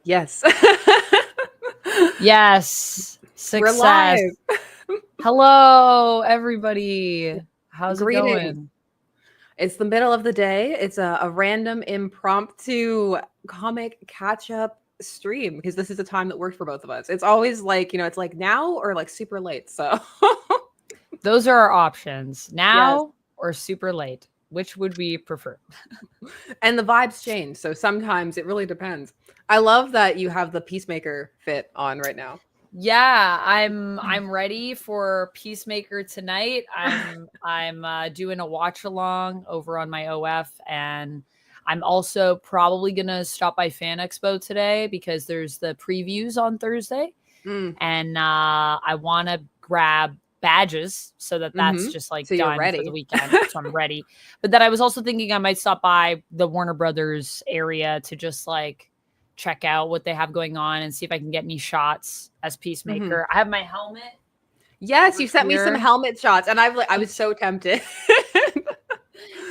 Yes. Yes. We're Success. live. Hello, everybody. How's it Greetings. going? It's the middle of the day. It's a random impromptu comic catch-up stream because this is a time that works for both of us. It's always like, it's like now or like super late. So Those are our options. yes. Now or super late. Which would we prefer? And the vibes change. So sometimes it really depends. I love that you have the Peacemaker fit on right now. Yeah, I'm ready for Peacemaker tonight. I'm doing a watch along over on my OF, and I'm also probably gonna stop by Fan Expo today because there's the previews on Thursday, Mm. and I want to grab badges so that that's Mm-hmm. just like So you're done for the ready. weekend. So I'm ready. But then I was also thinking I might stop by the Warner Brothers area to just like check out what they have going on and see if I can get any shots as Peacemaker. I have my helmet. Yes, you sent me some here. helmet shots, and I was so tempted.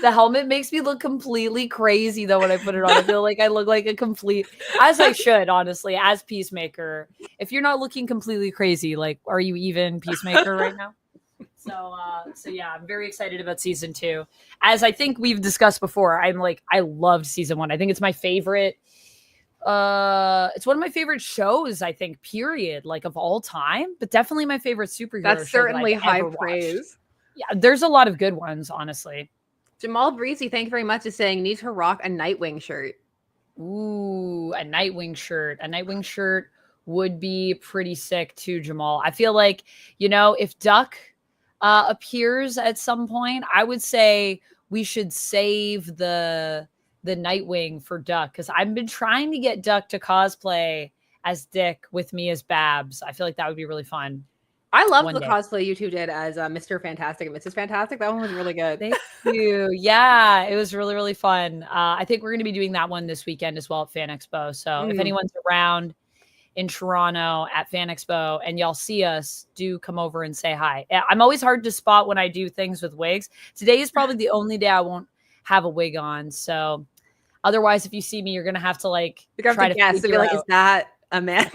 The helmet makes me look completely crazy though when I put it on. I feel like I look like a complete, as I should, honestly, as Peacemaker. If you're not looking completely crazy, like, are you even Peacemaker right now? So yeah, I'm very excited about season 2. As I think we've discussed before, I loved season 1. I think it's my favorite. It's one of my favorite shows, I think, period, like of all time, but definitely my favorite superhero That's show certainly that I've high ever watched. praise. Yeah, there's a lot of good ones, honestly. Jamal Breezy, thank you very much, is saying need to rock a Nightwing shirt. Ooh, a Nightwing shirt. A Nightwing shirt would be pretty sick too, Jamal. I feel like, if Duck appears at some point, I would say we should save the Nightwing for Duck, because I've been trying to get Duck to cosplay as Dick with me as Babs. I feel like that would be really fun. I love the cosplay you two did as Mr. Fantastic and Mrs. Fantastic. That one was really good. Thank you. Yeah, it was really, really fun. I think we're going to be doing that one this weekend as well at Fan Expo. So if anyone's around in Toronto at Fan Expo and y'all see us, do come over and say hi. I'm always hard to spot when I do things with wigs. Today is probably the only day I won't have a wig on. So otherwise, if you see me, you're going to have to try to guess and be like, is that a man?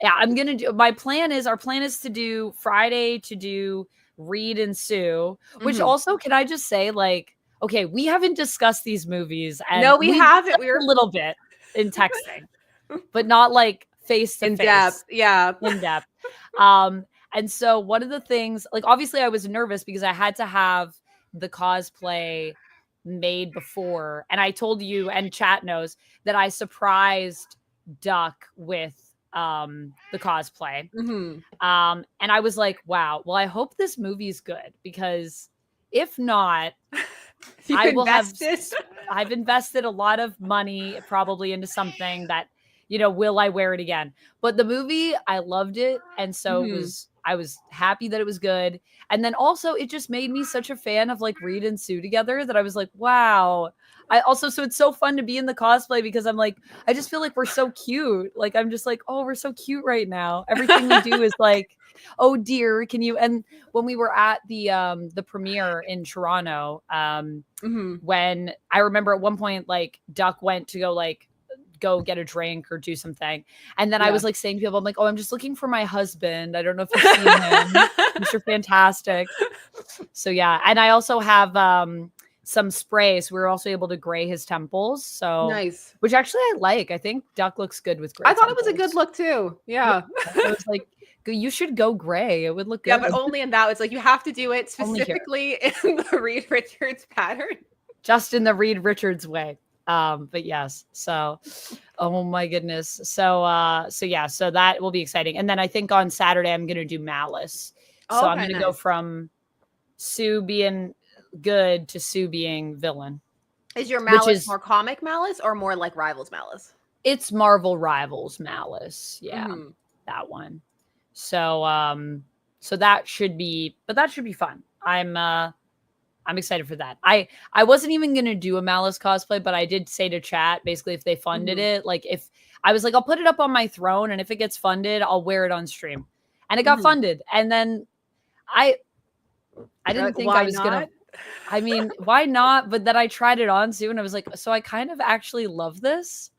Yeah, I'm going to do, our plan is to do Friday to do Reed and Sue, which also, can I just say, okay, we haven't discussed these movies. And no, we haven't. We were a little bit in texting, but not face to face. In depth. Yeah. In depth. And so one of the things, obviously I was nervous because I had to have the cosplay made before. And I told you, and chat knows, that I surprised Duck with the cosplay. And I was like, wow, well, I hope this movie's good, because if not, I've invested a lot of money probably into something that, will I wear it again? But the movie, I loved it. And so I was happy that it was good. And then also it just made me such a fan of Reed and Sue together that I was like, wow. So it's so fun to be in the cosplay because I'm like, I just feel like we're so cute. I'm just like, oh, we're so cute right now. Everything we do is oh dear, can you? And when we were at the premiere in Toronto, when I remember at one point, Duck went to go get a drink or do something. And then I was saying to people, I'm like, oh, I'm just looking for my husband. I don't know if you've seen him. Mr. Fantastic. So yeah. And I also have some spray. So we were also able to gray his temples. So nice. Which actually I like. I think Duck looks good with gray. I thought temples. It was a good look too. Yeah. I was like, you should go gray. It would look good. Yeah, but only in that. It's you have to do it specifically in the Reed Richards pattern. Just in the Reed Richards way. But yes, so, oh my goodness. So that will be exciting. And then I think on Saturday, I'm going to do Malice. So I'm going to go from Sue being good to Sue being villain. Is your Malice more comic Malice or more Rivals Malice? It's Marvel Rivals Malice. Yeah, that one. So, so that should be fun. I'm excited for that. I wasn't even going to do a Malice cosplay, but I did say to chat, basically, if they funded it, if I was I'll put it up on my throne, and if it gets funded, I'll wear it on stream. And it got funded. And then I didn't think I was going to, I mean, why not? But then I tried it on too. And I was like, so I kind of actually love this.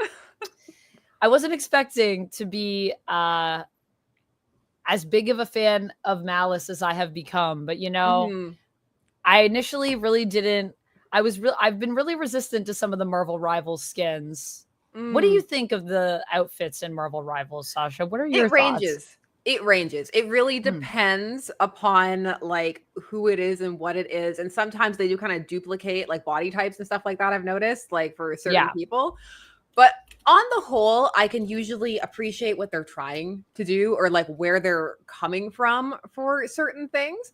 I wasn't expecting to be as big of a fan of Malice as I have become, but I initially really didn't. I've been really resistant to some of the Marvel Rivals skins. What do you think of the outfits in Marvel Rivals, Sasha? What are your thoughts? It ranges. It really depends upon like who it is and what it is. And sometimes they do kind of duplicate like body types and stuff like that. I've noticed like for certain people. But on the whole, I can usually appreciate what they're trying to do or like where they're coming from for certain things.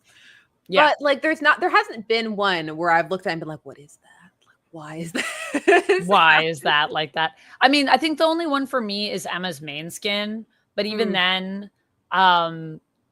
Yeah. But like there hasn't been one where I've looked at it and been like, what is that? Like, why is that? Why is that like that? I mean, I think the only one for me is Emma's main skin. But even then,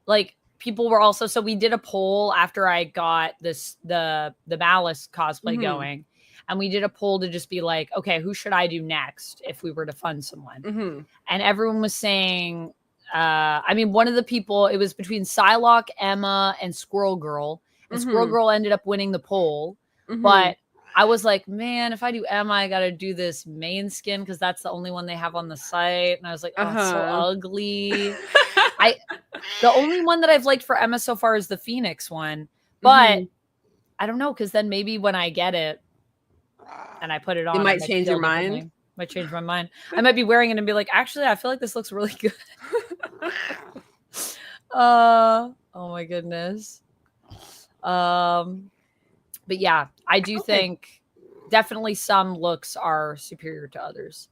like people were also, so we did a poll after I got the Malice cosplay going. And we did a poll to just be like, okay, who should I do next if we were to fund someone? And everyone was saying, I mean, one of the people, it was between Psylocke, Emma, and Squirrel Girl. And Squirrel Girl ended up winning the poll. But I was like, man, if I do Emma, I got to do this main skin because that's the only one they have on the site. And I was like, oh, it's so ugly. The only one that I've liked for Emma so far is the Phoenix one. But I don't know, because then maybe when I get it, and I put it on, you might change your mind. Might change my mind. I might be wearing it and be like, actually, I feel like this looks really good. Oh my goodness. But yeah, I do think definitely some looks are superior to others.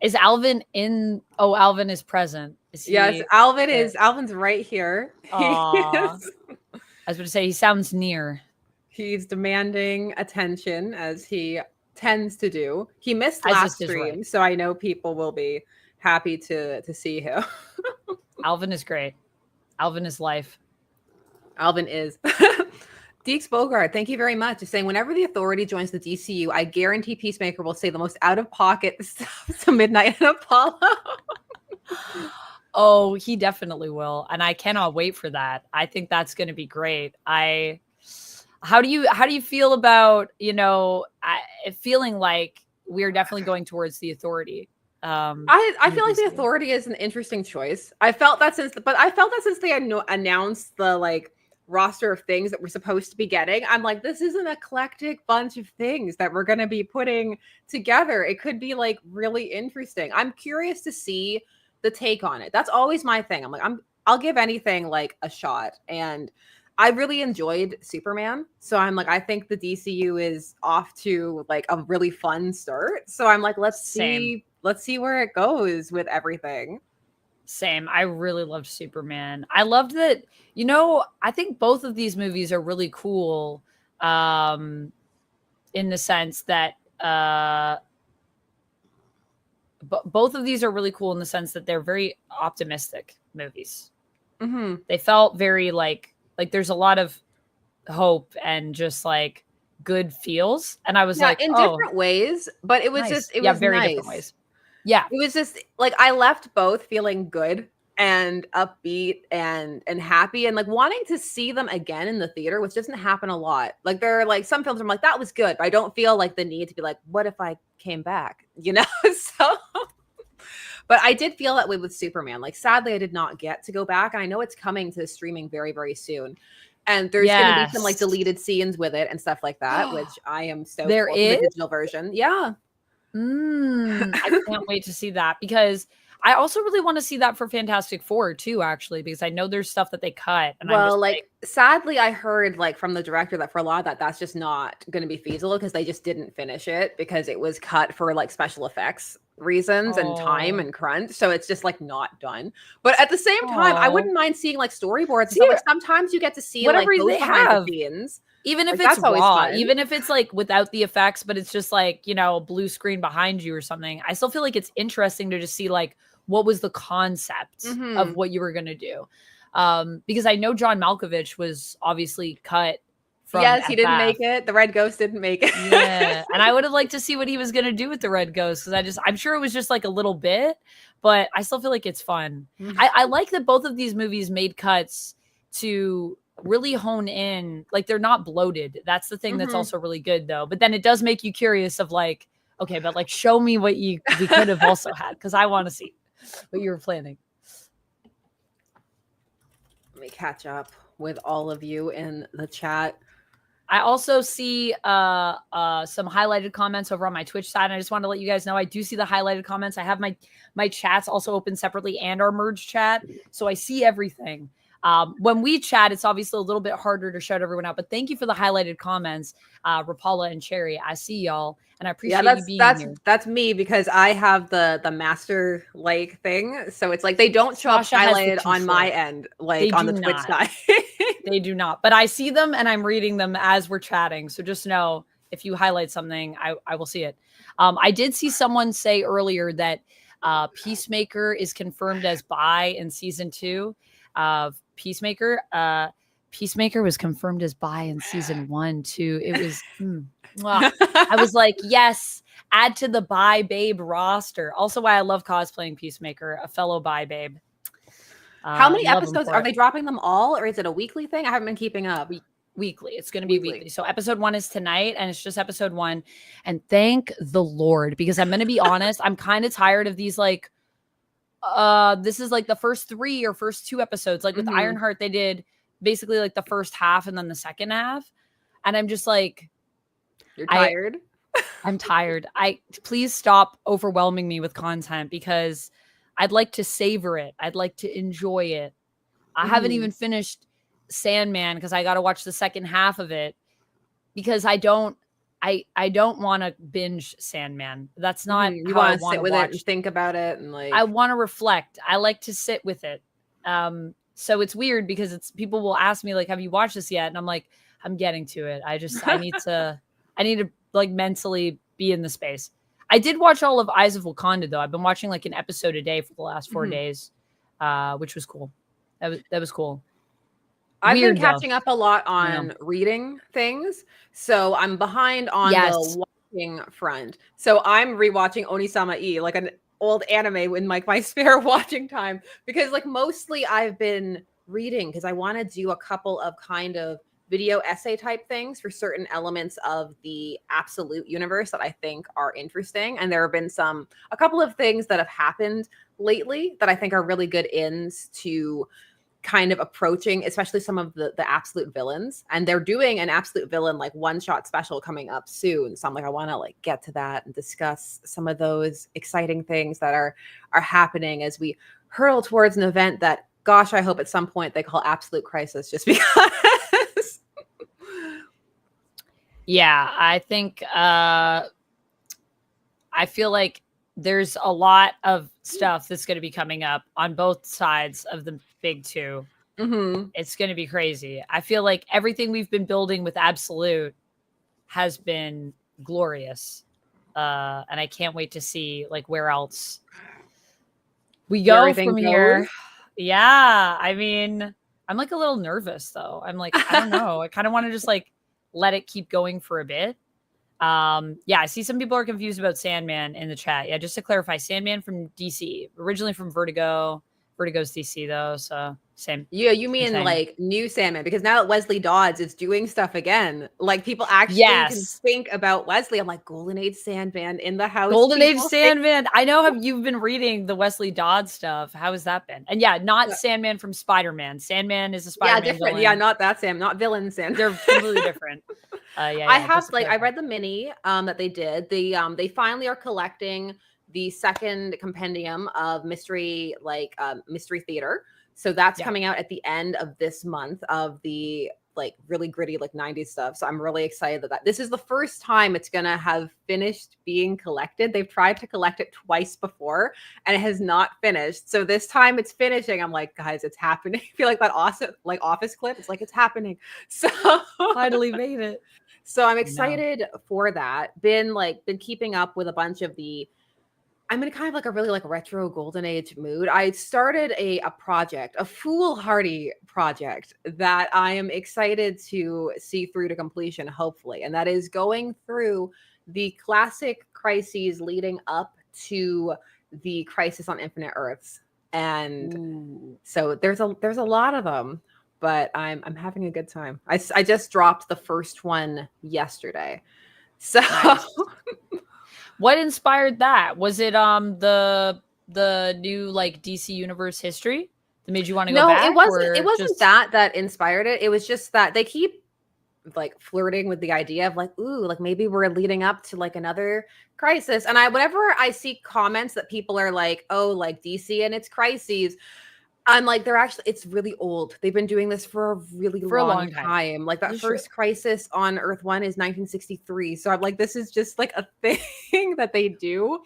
Is Alvin in? Oh, Alvin is present. Yes, Alvin is. Alvin's right here. I was going to say he sounds near. He's demanding attention as he tends to do. He missed last stream, so I know people will be happy to see him. Alvin is great. Alvin is life. Alvin is. Deeks Bogart, thank you very much. Just saying, whenever the Authority joins the DCU, I guarantee Peacemaker will say the most out-of-pocket stuff to Midnight and Apollo. Oh, he definitely will, and I cannot wait for that. I think that's going to be great. How do you feel about, feeling like we're definitely going towards the Authority? I feel like the Authority is an interesting choice. I felt that since they announced the like roster of things that we're supposed to be getting, I'm like, this is an eclectic bunch of things that we're going to be putting together. It could be like really interesting. I'm curious to see the take on it. That's always my thing. I'm like, I'll give anything like a shot. And I really enjoyed Superman. So I'm like, I think the DCU is off to like a really fun start. So I'm like, let's see where it goes with everything. Same. I really loved Superman. I loved that, I think both of these movies are really cool in the sense that both of these are really cool in the sense that they're very optimistic movies. They felt very like there's a lot of hope and just like good feels. And I was like, in different ways, but it was just, it was very nice. Different ways. Yeah. It was just like, I left both feeling good and upbeat and happy and like wanting to see them again in the theater, which doesn't happen a lot. Like there are like some films I'm like, that was good, but I don't feel like the need to be like, what if I came back, So, but I did feel that way with Superman. Like, sadly, I did not get to go back. And I know it's coming to streaming very, very soon. And there's going to be some like deleted scenes with it and stuff like that, which I am so there is the digital version. Yeah. I can't wait to see that because I also really want to see that for Fantastic Four too, actually, because I know there's stuff that they cut. And well, like sadly, I heard like from the director that for a lot of that's just not going to be feasible because they just didn't finish it because it was cut for like special effects reasons and time and crunch. So it's just like not done. But at the same time, I wouldn't mind seeing like storyboards and stuff. Like sometimes you get to see whatever like they have. The scenes. Even if it's raw, even if it's like without the effects, but it's just like, a blue screen behind you or something. I still feel like it's interesting to just see like what was the concept of what you were going to do. Because I know John Malkovich was obviously cut from Yes, he didn't make it. The Red Ghost didn't make it. Yeah. And I would have liked to see what he was going to do with the Red Ghost because I'm sure it was just like a little bit, but I still feel like it's fun. I like that both of these movies made cuts to really hone in, like they're not bloated. That's the thing that's also really good though. But then it does make you curious of like, Okay, but like show me what we could have also had, because I want to see what you were planning. Let me catch up with all of you in the chat. I also see some highlighted comments over on my Twitch side. And I just want to let you guys know I do see the highlighted comments. I have my chats also open separately and our merge chat, so I see everything. When we chat, it's obviously a little bit harder to shout everyone out, but thank you for the highlighted comments, Rapala and Cherry. I see y'all, and I appreciate you being here. That's me, because I have the master like thing, so it's like they don't show up highlighted on my end, like on the Twitch side. They do not, but I see them and I'm reading them as we're chatting. So just know if you highlight something, I will see it. I did see someone say earlier that Peacemaker is confirmed as bi in season 2 of Peacemaker. Peacemaker was confirmed as bi in season 1 too. It was, I was like, yes, add to the bi babe roster. Also why I love cosplaying Peacemaker, a fellow bi babe. How many episodes are they dropping them all, or is it a weekly thing? I haven't been keeping up. Weekly. It's going to be weekly. So episode 1 is tonight, and it's just episode 1. And thank the Lord, because I'm going to be honest, I'm kind of tired of these, like, this is like the first 3 or first 2 episodes. Like with Ironheart, they did basically like the first half and then the second half. And I'm just like, you're tired? I'm tired. Please stop overwhelming me with content, because I'd like to savor it. I'd like to enjoy it. I haven't even finished Sandman because I got to watch the second half of it, because I don't want to binge Sandman. That's not you want to sit with it and think about it, and like I want to reflect. I like to sit with it. So it's weird because people will ask me like, have you watched this yet? And I'm like, I'm getting to it. I need to like mentally be in the space. I did watch all of Eyes of Wakanda though. I've been watching like an episode a day for the last 4 days, which was cool. That was cool. I've been catching up a lot on reading things, so I'm behind on the watching front. So I'm rewatching Onisama-e, like an old anime in like my spare watching time, because like mostly I've been reading because I want to do a couple of kind of video essay type things for certain elements of the absolute universe that I think are interesting. And there have been a couple of things that have happened lately that I think are really good ins to kind of approaching, especially some of the absolute villains. And they're doing an absolute villain like one-shot special coming up soon. So I'm like, I want to like get to that and discuss some of those exciting things that are happening as we hurtle towards an event that, gosh, I hope at some point they call Absolute Crisis, just because. Yeah, I think I feel like there's a lot of stuff that's going to be coming up on both sides of the big two. It's going to be crazy. I feel like everything we've been building with Absolute has been glorious. And I can't wait to see like where else we go from here. Yeah. I mean, I'm like a little nervous though. I'm like, I don't know. I kind of want to just like let it keep going for a bit. Yeah, I see some people are confused about Sandman in the chat. Yeah, just to clarify, Sandman from DC, originally from Vertigo. Vertigo's DC though, so same. Yeah, you mean like new Sandman, because now that Wesley Dodds is doing stuff again, like people actually can think about Wesley. I'm like, Golden Age Sandman in the house. Golden Age Sandman. I know you've been reading the Wesley Dodds stuff. How has that been? And yeah, not Sandman from Spider-Man. Sandman is a Spider-Man different villain. Yeah, not that Sam, not villain Sandman. They're completely different. I have like I read the mini that they did. They finally are collecting the second compendium of mystery theater. So that's coming out at the end of this month of the like really gritty like 90s stuff. So I'm really excited that this is the first time it's gonna have finished being collected. They've tried to collect it twice before and it has not finished. So this time it's finishing. I'm like, guys, it's happening. I feel like that awesome like Office clip. It's like it's happening. So finally made it. So I'm excited for that. Been keeping up with a bunch of I'm in kind of like a really like retro golden age mood. I started a project, a foolhardy project that I am excited to see through to completion, hopefully. And that is going through the classic crises leading up to the Crisis on Infinite Earths. And so there's a lot of them, but I'm having a good time. I just dropped the first one yesterday. So nice. What inspired that? Was it the new like DC Universe history that made you want to go No, back, it or wasn't just that inspired it. It was just that they keep like flirting with the idea of like, ooh, like maybe we're leading up to like another crisis. And whenever I see comments that people are like, oh, like DC and its crises, I'm like, they're actually, it's really old. They've been doing this for a really for a long long time? time. Like that This is true. first crisis on Earth 1 is 1963. So I'm like, this is just like a thing that they do.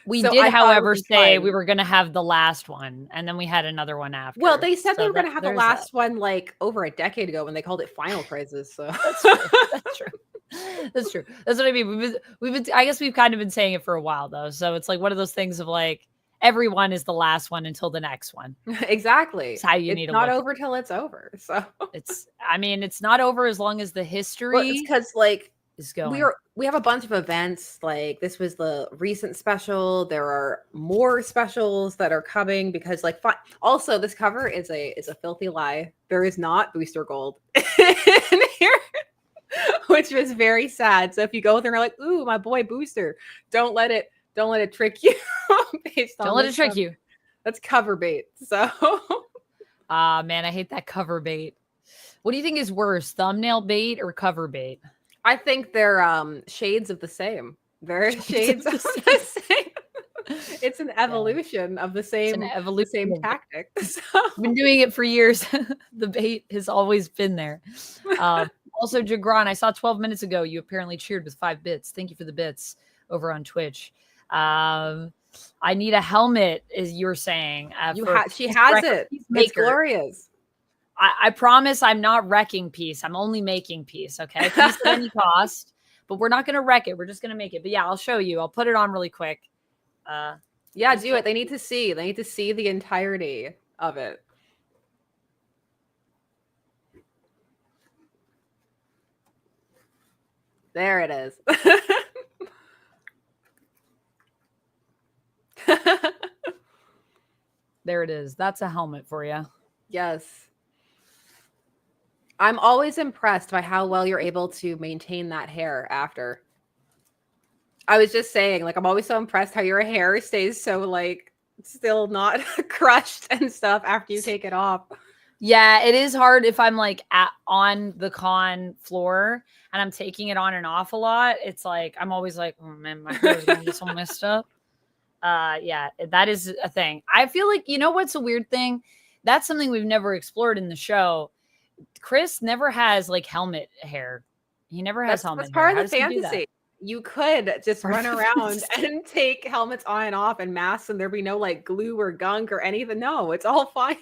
We So did, I thought it however, would be say we fun. were going to have the last one, and then we had another one Well, after. they said they So were going to have the there's that. last one like over a decade ago when they called it Final Crisis. So That's true. That's true. That's true. That's what I mean. We've been. I guess we've kind of been saying it for a while though. So it's like one of those things of like everyone is the last one until the next one. exactly. It's how you It's need to not look. over till it's over. So It's. I mean, it's not over as long as the well, it's history because like is going. we have a bunch of events. Like this was the recent special. There are more specials that are coming because like also this cover is a filthy lie. There is not Booster Gold in here, which was very sad. So if you go there and are like, ooh, my boy Booster, don't let it trick you based on Don't let it this trick cover. you. That's cover bait. So Ah, man, I hate that cover bait. What do you think is worse, thumbnail bait or cover bait? I think they're shades of the same. They're shades of the same. It's an evolution of the It's same an evolution. tactic. So I've been doing it for years. The bait has always been there. Also, Jagran, I saw 12 minutes ago you apparently cheered with 5 bits. Thank you for the bits over on Twitch. I need a helmet, as you were saying. she has it. It's Peacemaker. glorious. I promise I'm not wrecking peace. I'm only making peace. Okay, peace at any cost. But we're not going to wreck it. We're just going to make it. But yeah, I'll show you. I'll put it on really quick. Yeah, do it. They need to see. They need to see the entirety of it. There it is. There it is. That's a helmet for you. Yes. I'm always impressed by how well you're able to maintain that hair after. I was just saying, like, I'm always so impressed how your hair stays so, like, still not crushed and stuff after you take it off. Yeah, it is hard if I'm like on the con floor and I'm taking it on and off a lot. It's like I'm always like, oh man, my hair is gonna get so messed up. Yeah, that is a thing. I feel like, you know what's a weird thing? That's something we've never explored in the show. Chris never has like helmet hair. He never has helmet that's hair. part of the fantasy. You could just run around and take helmets on and off and masks, and there'd be no like glue or gunk or anything. No, it's all fine.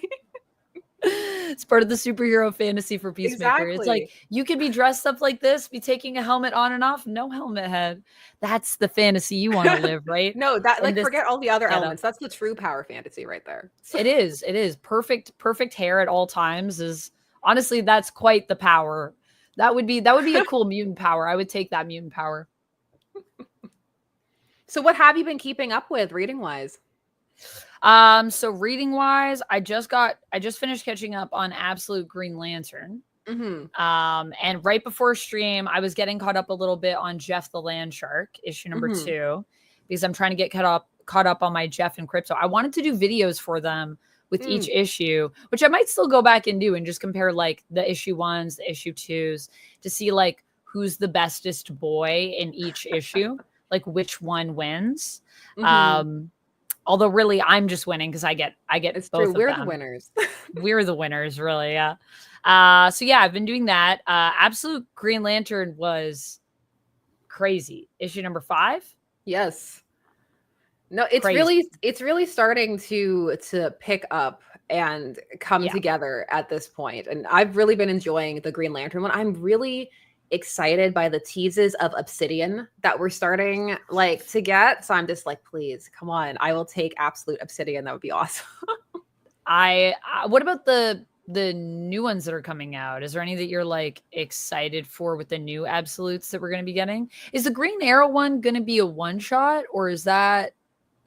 It's part of the superhero fantasy for Peacemaker. Exactly. It's like you could be dressed up like this, be taking a helmet on and off, no helmet head. That's the fantasy you want to live, right? No, that like forget all the other elements. That's the true power fantasy right there. It is. It is perfect hair at all times. Is honestly, that's quite the power. That would be a cool mutant power. I would take that mutant power. So what have you been keeping up with reading wise? So reading wise, I just finished catching up on Absolute Green Lantern. Mm-hmm. And right before stream, I was getting caught up a little bit on Jeff the Land Shark, issue number 2, because I'm trying to get caught up on my Jeff and Krypto. I wanted to do videos for them with each issue, which I might still go back and do and just compare like the issue 1s, the issue 2s to see like who's the bestest boy in each issue, like which one wins. Although really I'm just winning because I get it's both true. We're the winners. We're the winners, really, yeah. So yeah, I've been doing that. Absolute Green Lantern was crazy. Issue number 5. Yes. No, it's really starting to pick up and come together at this point. And I've really been enjoying the Green Lantern one. I'm really excited by the teases of Obsidian that we're starting like to get. So I'm just like, please, come on. I will take Absolute Obsidian. That would be awesome. What about the new ones that are coming out? Is there any that you're like excited for with the new Absolutes that we're going to be getting? Is the Green Arrow one going to be a one shot or is that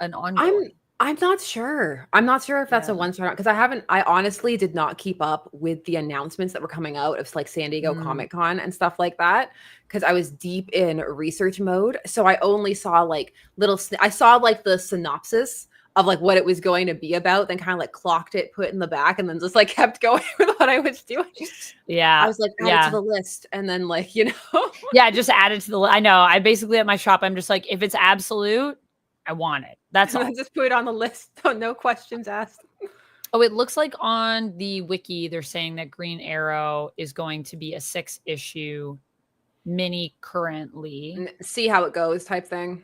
an ongoing? I'm not sure. I'm not sure if that's a Yeah. one-star because I honestly did not keep up with the announcements that were coming out of like San Diego Mm. Comic-Con and stuff like that because I was deep in research mode. So I only saw like I saw like the synopsis of like what it was going to be about, then kind of like clocked it, put it in the back, and then just like kept going with what I was doing. I Yeah. was like, add it to Yeah. the list, and then like, you know. Yeah. Just add it to the. I know. I basically at my shop, I'm just like, if it's absolute, I want it. That's And then all. just put it on the list. No questions asked. Oh, it looks like on the wiki they're saying that Green Arrow is going to be a 6-issue mini currently. See how it goes type thing.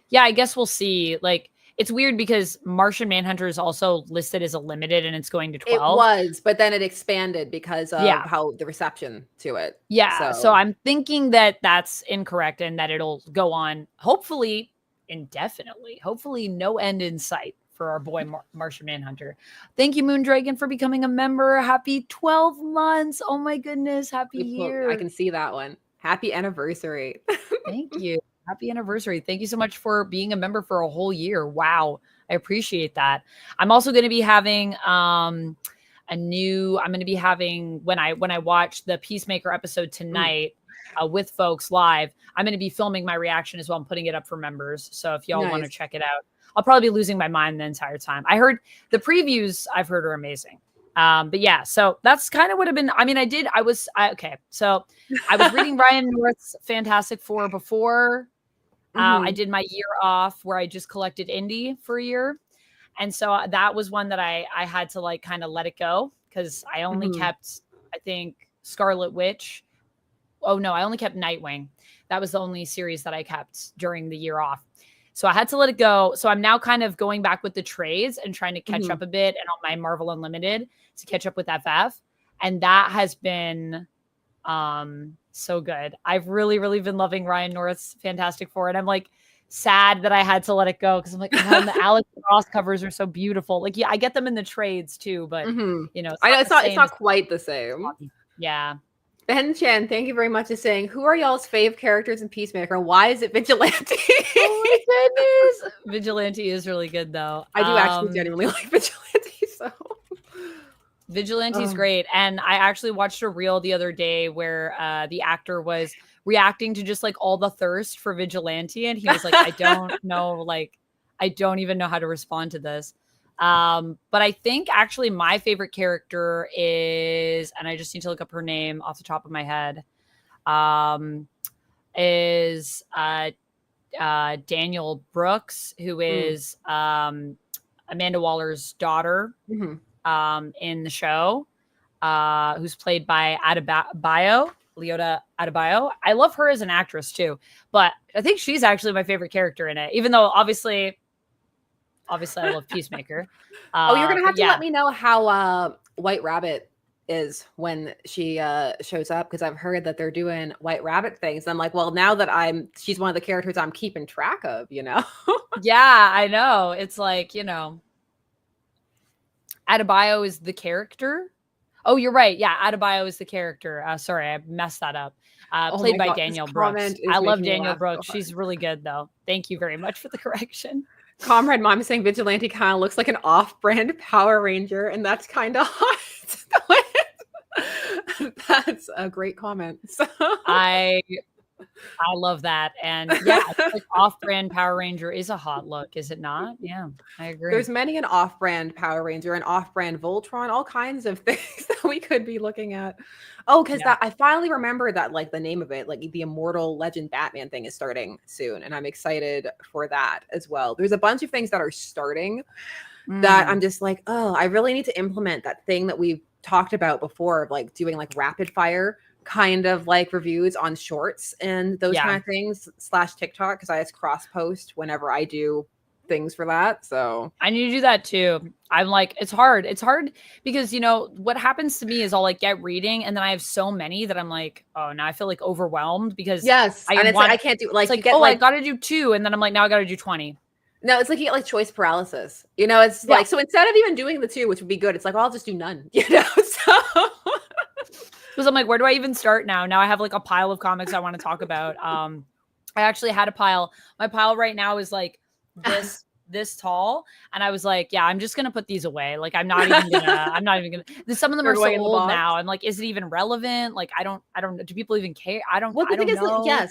Yeah, I guess we'll see. Like, it's weird because Martian Manhunter is also listed as a limited and it's going to It 12. was, but then it expanded because of Yeah. how the reception to it. Yeah. So I'm thinking that that's incorrect and that it'll go on, hopefully indefinitely. Hopefully, no end in sight for our boy Martian Manhunter. Thank you, Moondragon, for becoming a member. Happy 12 months. Oh my goodness. Happy year. I can see that one. Happy anniversary. Thank you. Happy anniversary. Thank you so much for being a member for a whole year. Wow. I appreciate that. I'm also going to be having I'm going to be having when I watch the Peacemaker episode tonight with folks live, I'm going to be filming my reaction as well. I'm putting it up for members. So if y'all want to check it out, I'll probably be losing my mind the entire time. I heard the previews I've heard are amazing. But yeah, so that's kind of what I've been. I mean, okay. So I was reading Ryan North's Fantastic Four before I did my year off where I just collected indie for a year. And so that was one that I had to like kind of let it go because I only kept, I think, Scarlet Witch. Oh no, I only kept Nightwing. That was the only series that I kept during the year off. So I had to let it go. So I'm now kind of going back with the trades and trying to catch up a bit and on my Marvel Unlimited to catch up with FF. And that has been so good. I've really, really been loving Ryan North's Fantastic Four. And I'm like sad that I had to let it go because I'm like, oh, the Alex Ross covers are so beautiful. Like, yeah, I get them in the trades too, but you know, I know it's not quite the same. Yeah. Ben Chan, thank you very much for saying, who are y'all's fave characters in Peacemaker? Why is it Vigilante? Oh my goodness. Vigilante is really good though. I do actually genuinely like Vigilante, so Vigilante's great. And I actually watched a reel the other day where the actor was reacting to just like all the thirst for Vigilante. And he was like, I don't know, like, I don't even know how to respond to this. But I think actually my favorite character is, and I just need to look up her name off the top of my head, is Daniel Brooks, who is Amanda Waller's daughter in the show, who's played by Leota Adebayo. I love her as an actress too, but I think she's actually my favorite character in it, even though obviously I love Peacemaker. You're going to have to let me know how White Rabbit is when she shows up, because I've heard that they're doing White Rabbit things. I'm like, well, now that she's one of the characters I'm keeping track of, you know? Yeah, I know. It's like, you know, Adebayo is the character. Oh, you're right. Yeah, Adebayo is the character. Sorry, I messed that up. Played by Daniel Brooks. I love Daniel Brooks. She's really good, though. Thank you very much for the correction. Comrade Mom is saying Vigilante kind of looks like an off-brand Power Ranger, and that's kind of hot. That's a great comment. So. I love that. And yeah, like off-brand Power Ranger is a hot look, is it not? Yeah, I agree. There's many an off-brand Power Ranger, an off-brand Voltron, all kinds of things that we could be looking at. Oh, because I finally remember that, like, the name of it, like the Immortal Legend Batman thing is starting soon, and I'm excited for that as well. There's a bunch of things that are starting that I'm just like, oh, I really need to implement that thing that we've talked about before, of like doing like rapid fire kind of like reviews on shorts and those kind of things / TikTok, because I just cross post whenever I do things for that. So I need to do that too. I'm like, it's hard because, you know, what happens to me is I'll like get reading and then I have so many that I'm like, oh, now I feel like overwhelmed because I can't do like, you get, I gotta do 2 and then I'm like, now I gotta do 20. No, it's like you get like choice paralysis, you know. It's like, so instead of even doing the 2, which would be good, it's like, well, I'll just do none, you know. So because I'm like, where do I even start now? Now I have like a pile of comics I want to talk about. I actually had a pile. My pile right now is like this tall, and I was like, yeah, I'm just gonna put these away. Like, I'm not even gonna. Some of them They're are so going in the old box. now. I'm like, is it even relevant? Like, I don't know. Do people even care? I don't The thing is, like, know.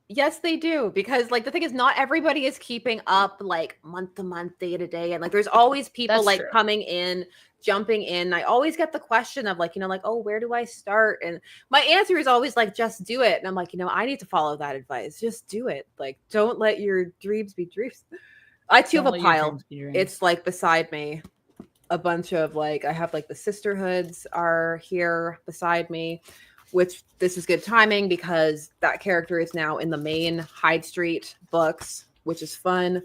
yes, they do, because like the thing is, not everybody is keeping up like month to month, day to day, and like there's always people That's like true. coming in, jumping in. I always get the question of like, like, oh, where do I start? And my answer is always like, just do it. And I'm like, I need to follow that advice. Just do it. Like, don't let your dreams be dreams. I too Don't have a let your pile. dreams be dreams. It's like beside me. A bunch of like, I have like the sisterhoods are here beside me, which this is good timing because that character is now in the main Hyde Street books, which is fun.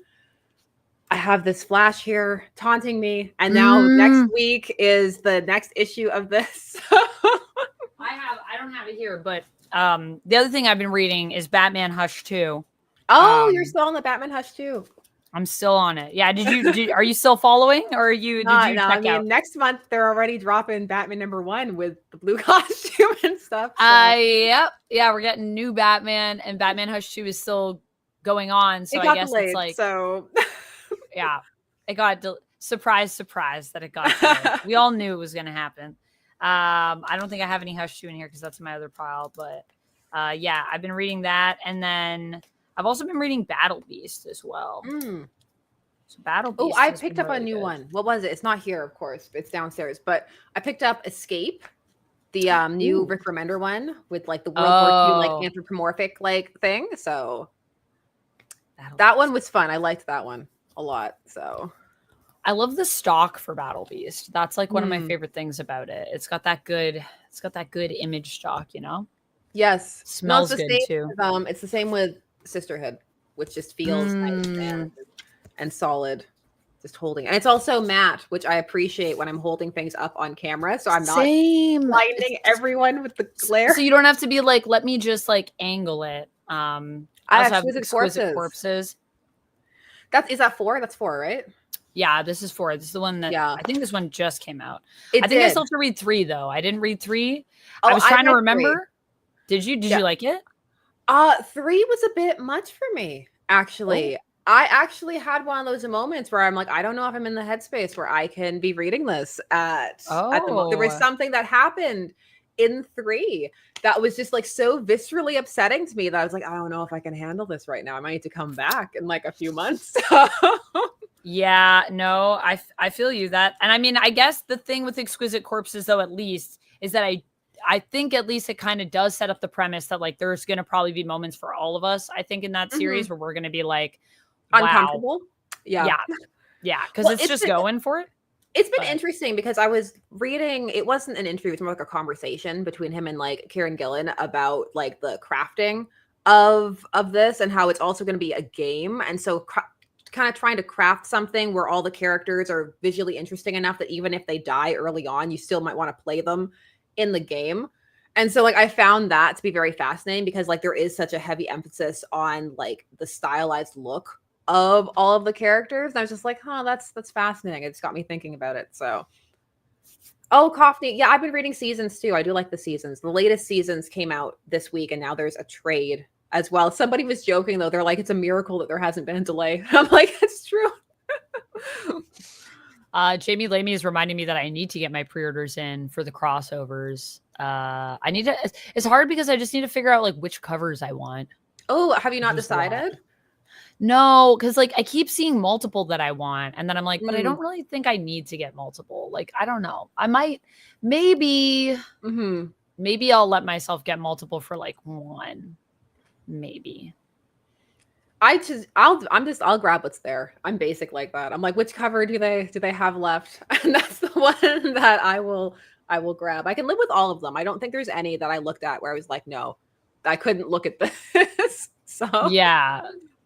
I have this Flash here taunting me, and now next week is the next issue of this. I don't have it here, but the other thing I've been reading is Batman Hush 2. Oh, you're still on the Batman Hush too. I'm still on it. Yeah. Are you still following, or did you check out? Next month they're already dropping Batman #1 with the blue costume and stuff. So. Yep. Yeah, we're getting new Batman, and Batman Hush 2 is still going on. So I guess delayed, it's like, so yeah, it got surprise that it got delayed. We all knew it was going to happen. I don't think I have any Hush 2 in here because that's my other pile, but yeah, I've been reading that, and then I've also been reading Battle Beast as well. So Battle Beast. Oh, I picked up a new one. What was it? It's not here, of course. It's downstairs. But I picked up Escape, the new Rick Remender one with like the World War II like anthropomorphic like thing. So that one was fun. I liked that one a lot. So I love the stock for Battle Beast. That's like one of my favorite things about it. It's got that good image stock, Yes. Smells good too. It's the same with Sisterhood, which just feels nice and solid, just holding. And it's also matte, which I appreciate when I'm holding things up on camera, so I'm not blinding everyone with the glare. So you don't have to be like, let me just like angle it. I also have Exquisite Corpses. Is that 4? That's 4, right? Yeah, this is 4. This is the one that I think this one just came out. I still have to read 3 though. I didn't read 3. I was trying to remember. 3. Did you like it? 3 was a bit much for me, actually. I actually had one of those moments where I'm like, I don't know if I'm in the headspace where I can be reading this at the moment. There was something that happened in 3 that was just like so viscerally upsetting to me that I was like, I don't know if I can handle this right now. I might need to come back in like a few months. Yeah, no, I feel you that. And I mean, I guess the thing with Exquisite Corpses though, at least, is that I think at least it kind of does set up the premise that like there's going to probably be moments for all of us, I think, in that series where we're going to be like, wow. Uncomfortable. Yeah. Because it's just going for it. It's been interesting because I was reading, it wasn't an interview, it was more like a conversation between him and like Kieran Gillen about like the crafting of this and how it's also going to be a game. And so kind of trying to craft something where all the characters are visually interesting enough that even if they die early on, you still might want to play them in the game. And so like I found that to be very fascinating because like there is such a heavy emphasis on like the stylized look of all of the characters. And I was just like, that's fascinating. It just got me thinking about it. So Coffney. Yeah, I've been reading seasons too. I do like the seasons. The latest seasons came out this week and now there's a trade as well. Somebody was joking though. They're like, it's a miracle that there hasn't been a delay. I'm like, it's true. Jamie Lamey is reminding me that I need to get my pre-orders in for the crossovers. I need to. It's hard because I just need to figure out like which covers I want. Oh, have you not decided? No, because like I keep seeing multiple that I want, and then I'm like, but I don't really think I need to get multiple. Like I don't know. I might, maybe I'll let myself get multiple for like one, maybe. I'll grab what's there. I'm basic like that. I'm like, which cover do they have left? And that's the one that I will grab. I can live with all of them. I don't think there's any that I looked at where I was like, no, I couldn't look at this. So yeah.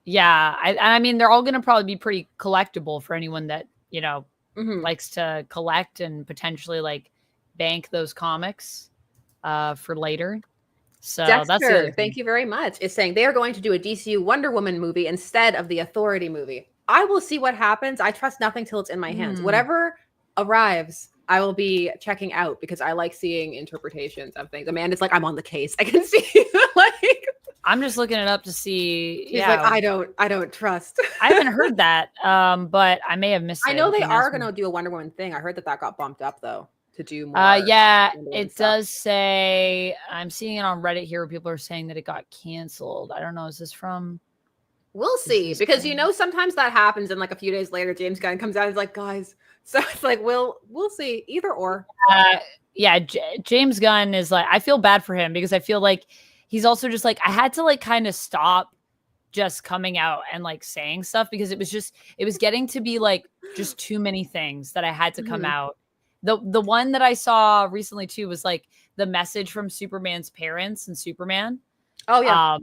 I mean, they're all going to probably be pretty collectible for anyone that likes to collect and potentially like bank those comics for later. So Dexter, thank you very much, is saying they are going to do a DCU Wonder Woman movie instead of the Authority movie. I will see what happens. I trust nothing till it's in my hands. Whatever arrives, I will be checking out because I like seeing interpretations of things. Amanda's like, I'm on the case. I can see like I'm just looking it up to see. He's like, I don't trust. I haven't heard that, but I may have missed it. I know they are going to do a Wonder Woman thing. I heard that got bumped up though to do more. Yeah, it does say. I'm seeing it on Reddit here where people are saying that it got canceled. I don't know. Is this from? We'll see, because sometimes that happens, and like a few days later, James Gunn comes out and is like, guys. So it's like we'll see, either or. Yeah, James Gunn is like, I feel bad for him because I feel like he's also just like, I had to like kind of stop just coming out and like saying stuff because it was getting to be like just too many things that I had to come out. The one that I saw recently too was like the message from Superman's parents and Superman. Oh yeah.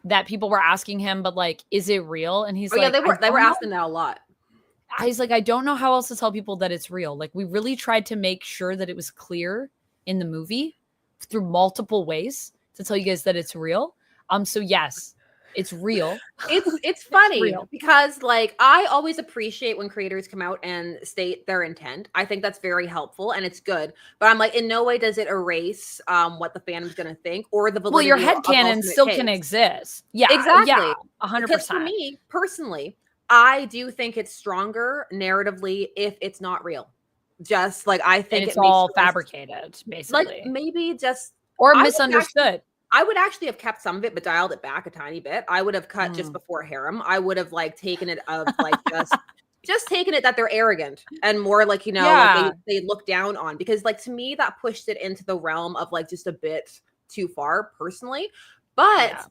That people were asking him, but like, is it real? And he's like, yeah, they were asking that a lot. He's like, I don't know how else to tell people that it's real. Like, we really tried to make sure that it was clear in the movie through multiple ways to tell you guys that it's real. So yes, it's real. It's funny because like I always appreciate when creators come out and state their intent. I think that's very helpful and it's good. But I'm like, in no way does it erase what the fandom's going to think or the validity. Well, your headcanon still can exist. Yeah, exactly. Yeah, 100%. Because for me personally, I do think it's stronger narratively if it's not real. Just like I think it's all fabricated, basically. Like maybe just or misunderstood. I would actually have kept some of it, but dialed it back a tiny bit. I would have cut just before harem. I would have like taken it of like just taken it that they're arrogant and more like, like they look down on, because like to me that pushed it into the realm of like just a bit too far personally. But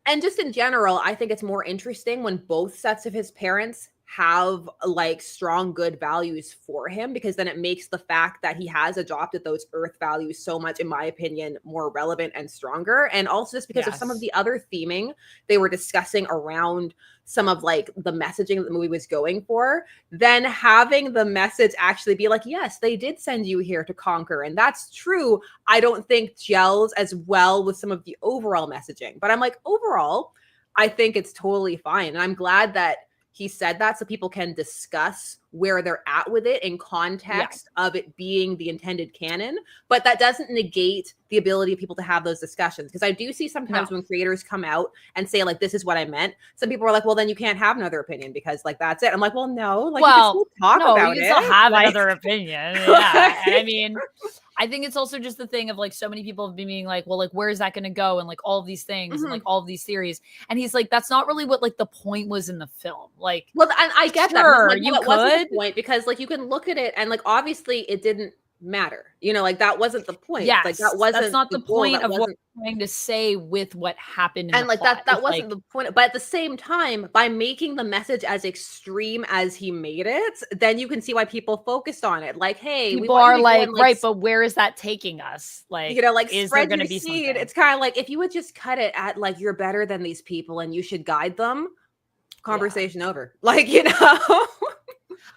and just in general, I think it's more interesting when both sets of his parents have like strong good values for him, because then it makes the fact that he has adopted those earth values so much, in my opinion, more relevant and stronger. And also just because of some of the other theming they were discussing around some of like the messaging that the movie was going for, then having the message actually be like, yes, they did send you here to conquer, and that's true, I don't think gels as well with some of the overall messaging. But I'm like, overall I think it's totally fine, and I'm glad that he said that so people can discuss where they're at with it in context of it being the intended canon. But that doesn't negate the ability of people to have those discussions. Because I do see sometimes when creators come out and say, like, this is what I meant, some people are like, well, then you can't have another opinion because, like, that's it. I'm like, well, no. Like, you can still talk about it. You can still have another opinion. Yeah. And I mean, I think it's also just the thing of like so many people have been being like, well, like, where is that going to go? And like all of these things and like all of these theories. And he's like, that's not really what like the point was in the film. Like, well, I get that. Like, you could. Wasn't the point, because like you can look at it and like obviously it didn't matter. Like that wasn't the point. Yes, like that's not the point of what we're trying to say with what happened. And like that wasn't the point. But at the same time, by making the message as extreme as he made it, then you can see why people focused on it. Like, hey, people are like, right, but where is that taking us? Like, like, is spread there your going to be seed? something? It's kind of like if you would just cut it at like, you're better than these people and you should guide them. Conversation over. Like,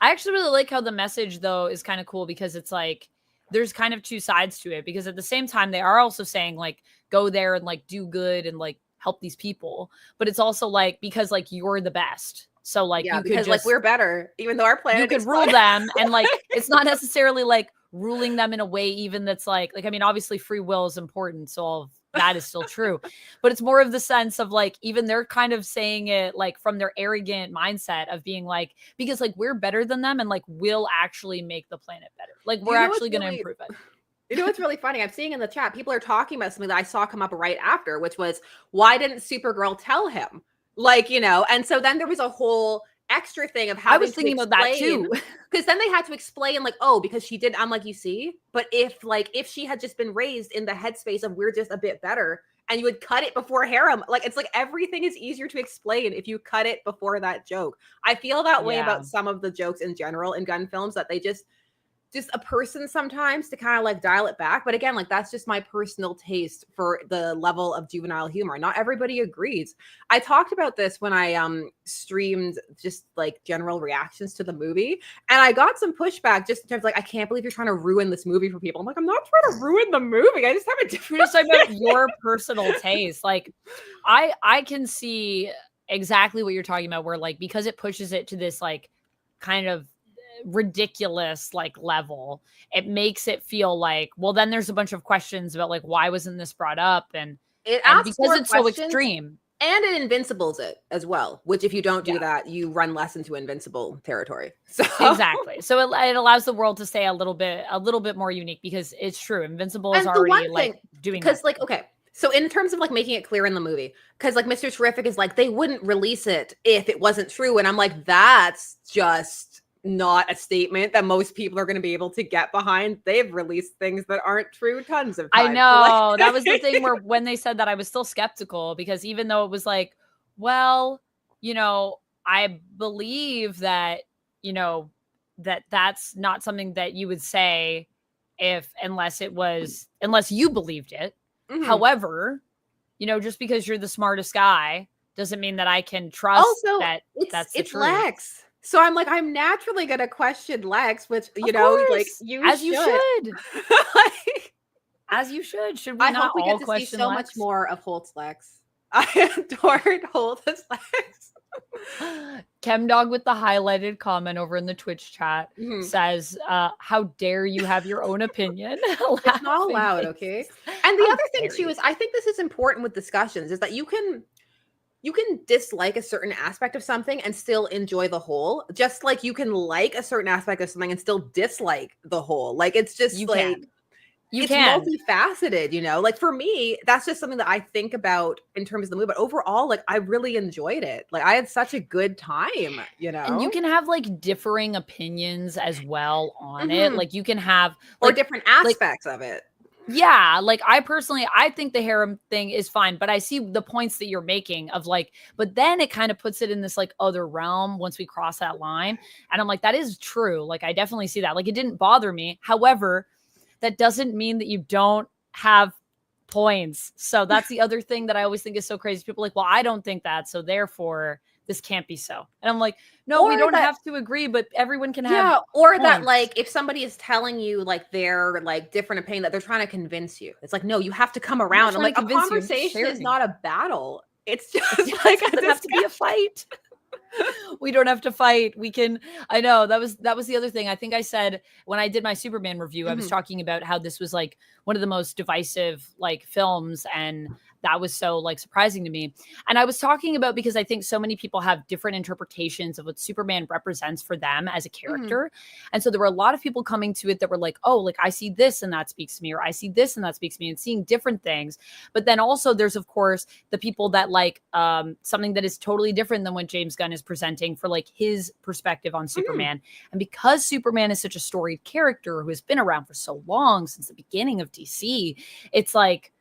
I actually really like how the message though is kind of cool, because it's like there's kind of two sides to it, because at the same time they are also saying like go there and like do good and like help these people, but it's also like because like you're the best, so like you could just, like we're better, even though our planet you could rule them, and like it's not necessarily like ruling them in a way even that's like I mean obviously free will is important, so all of that is still true, but it's more of the sense of like even they're kind of saying it like from their arrogant mindset of being like, because like we're better than them and like we'll actually make the planet better, like we're actually going to improve it. You know what's really funny? I'm seeing in the chat people are talking about something that I saw come up right after, which was, why didn't Supergirl tell him? Like, and so then there was a whole extra thing of how I was thinking about that too, because then they had to explain like, oh, because she did. I'm like, you see, but if she had just been raised in the headspace of we're just a bit better, and you would cut it before harem, like it's like everything is easier to explain if you cut it before that joke. I feel that way about some of the jokes in general in gun films, that they just a person sometimes to kind of like dial it back. But again, like that's just my personal taste for the level of juvenile humor. Not everybody agrees. I talked about this when I streamed just like general reactions to the movie, and I got some pushback just in terms of like, I can't believe you're trying to ruin this movie for people. I'm like, I'm not trying to ruin the movie. I just have a different just about your personal taste. Like I can see exactly what you're talking about, where like because it pushes it to this like kind of ridiculous like level, it makes it feel like, well, then there's a bunch of questions about like why wasn't this brought up, and It And asks because more it's so questions, extreme. and it invincibles it as well, which if you don't do Yeah. that, you run less into invincible territory. So Exactly. So it allows the world to stay a little bit more unique, because it's true. Invincible is and the already one like thing, doing that. because like, okay, so in terms of like making it clear in the movie, because like Mr. Terrific is like, they wouldn't release it if it wasn't true. And I'm like, that's just not a statement that most people are going to be able to get behind. They've released things that aren't true tons of I times. So, like, know. That was the thing where when they said that, I was still skeptical, because even though it was like, well, I believe that, that's not something that you would say unless you believed it. mhm. However, just because you're the smartest guy doesn't mean that I can trust Also, that that's the it's truth. Lex. So I'm like, I'm naturally gonna question Lex, which Of like course, you as you should. should. Like, As you should. Should we I hope not we get all to see question so much Lex? more of Holt's Lex. I adored Holt as Lex. Chemdog with the highlighted comment over in the Twitch chat Mhm. says, how dare you have your own opinion? It's not Laughing allowed, okay? face. And the How other thing dare too you? is I think this is important with discussions is that you can dislike a certain aspect of something and still enjoy the whole, just like you can like a certain aspect of something and still dislike the whole. Like it's just You like can. You it's can. multifaceted, Like for me, that's just something that I think about in terms of the movie. But overall, like I really enjoyed it. Like I had such a good time. And you can have like differing opinions as well on it. Mhm. Like you can have Or like different like aspects of it. yeah, like I think the harem thing is fine, but I see the points that you're making of like, but then it kind of puts it in this like other realm once we cross that line. And I'm like, that is true. Like I definitely see that. Like it didn't bother me. However, that doesn't mean that you don't have points. So that's the other thing that I always think is so crazy. People are like, well, I don't think that, so therefore this can't be so. And I'm like, no, we Or don't that have to agree, but everyone can have Yeah, or that points. like if somebody is telling you like their like different opinion that they're trying to convince you. It's like, no, you have to come I'm not around. I'm trying like, to a convince you. I'm just conversation is sharing. not a battle. It's It's, just it like a doesn't have to be a discussion. fight. We don't have to fight. We can. I know that was the other thing. I think I said when I did my Superman review, I was Mhm. talking about how this was like one of the most divisive like films, and that was so like surprising to me. And I was talking about because I think so many people have different interpretations of what Superman represents for them as a Mhm. character. And so there were a lot of people coming to it that were like, oh, like I see this and that speaks to me, or I see this and that speaks to me, and seeing different things. But then also there's of course the people that like something that is totally different than what James Gunn is presenting for like his perspective on Mhm. Superman. And because Superman is such a storied character who has been around for so long, since the beginning of DC, it's like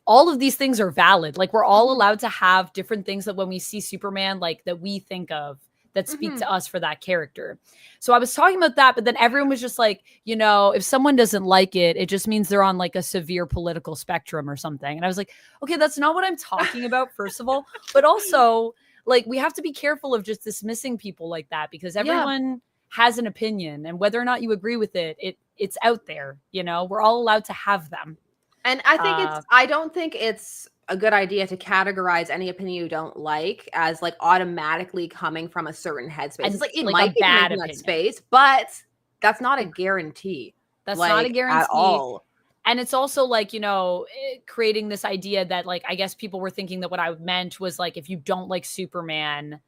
all of these things are valid. Like we're all Mhm. allowed to have different things that when we see Superman, like that we think of that speak Mhm. to us for that character. So I was talking about that, but then everyone was just like, if someone doesn't like it, it just means they're on like a severe political spectrum or something. And I was like, okay, that's not what I'm talking about, first of all. But also, like, we have to be careful of just dismissing people like that, because Yeah. everyone has an opinion, and whether or not you agree with it, it's out there. We're all allowed to have them. And Uh, I don't think it's a good idea to categorize any opinion you don't like as like automatically coming from a certain headspace. It's and like it like a might be coming bad from that opinion. space, but that's not a guarantee, That's not a like at guarantee. all. And it's also like, creating this idea that like, I guess people were thinking that what I meant was like, if you don't like Superman,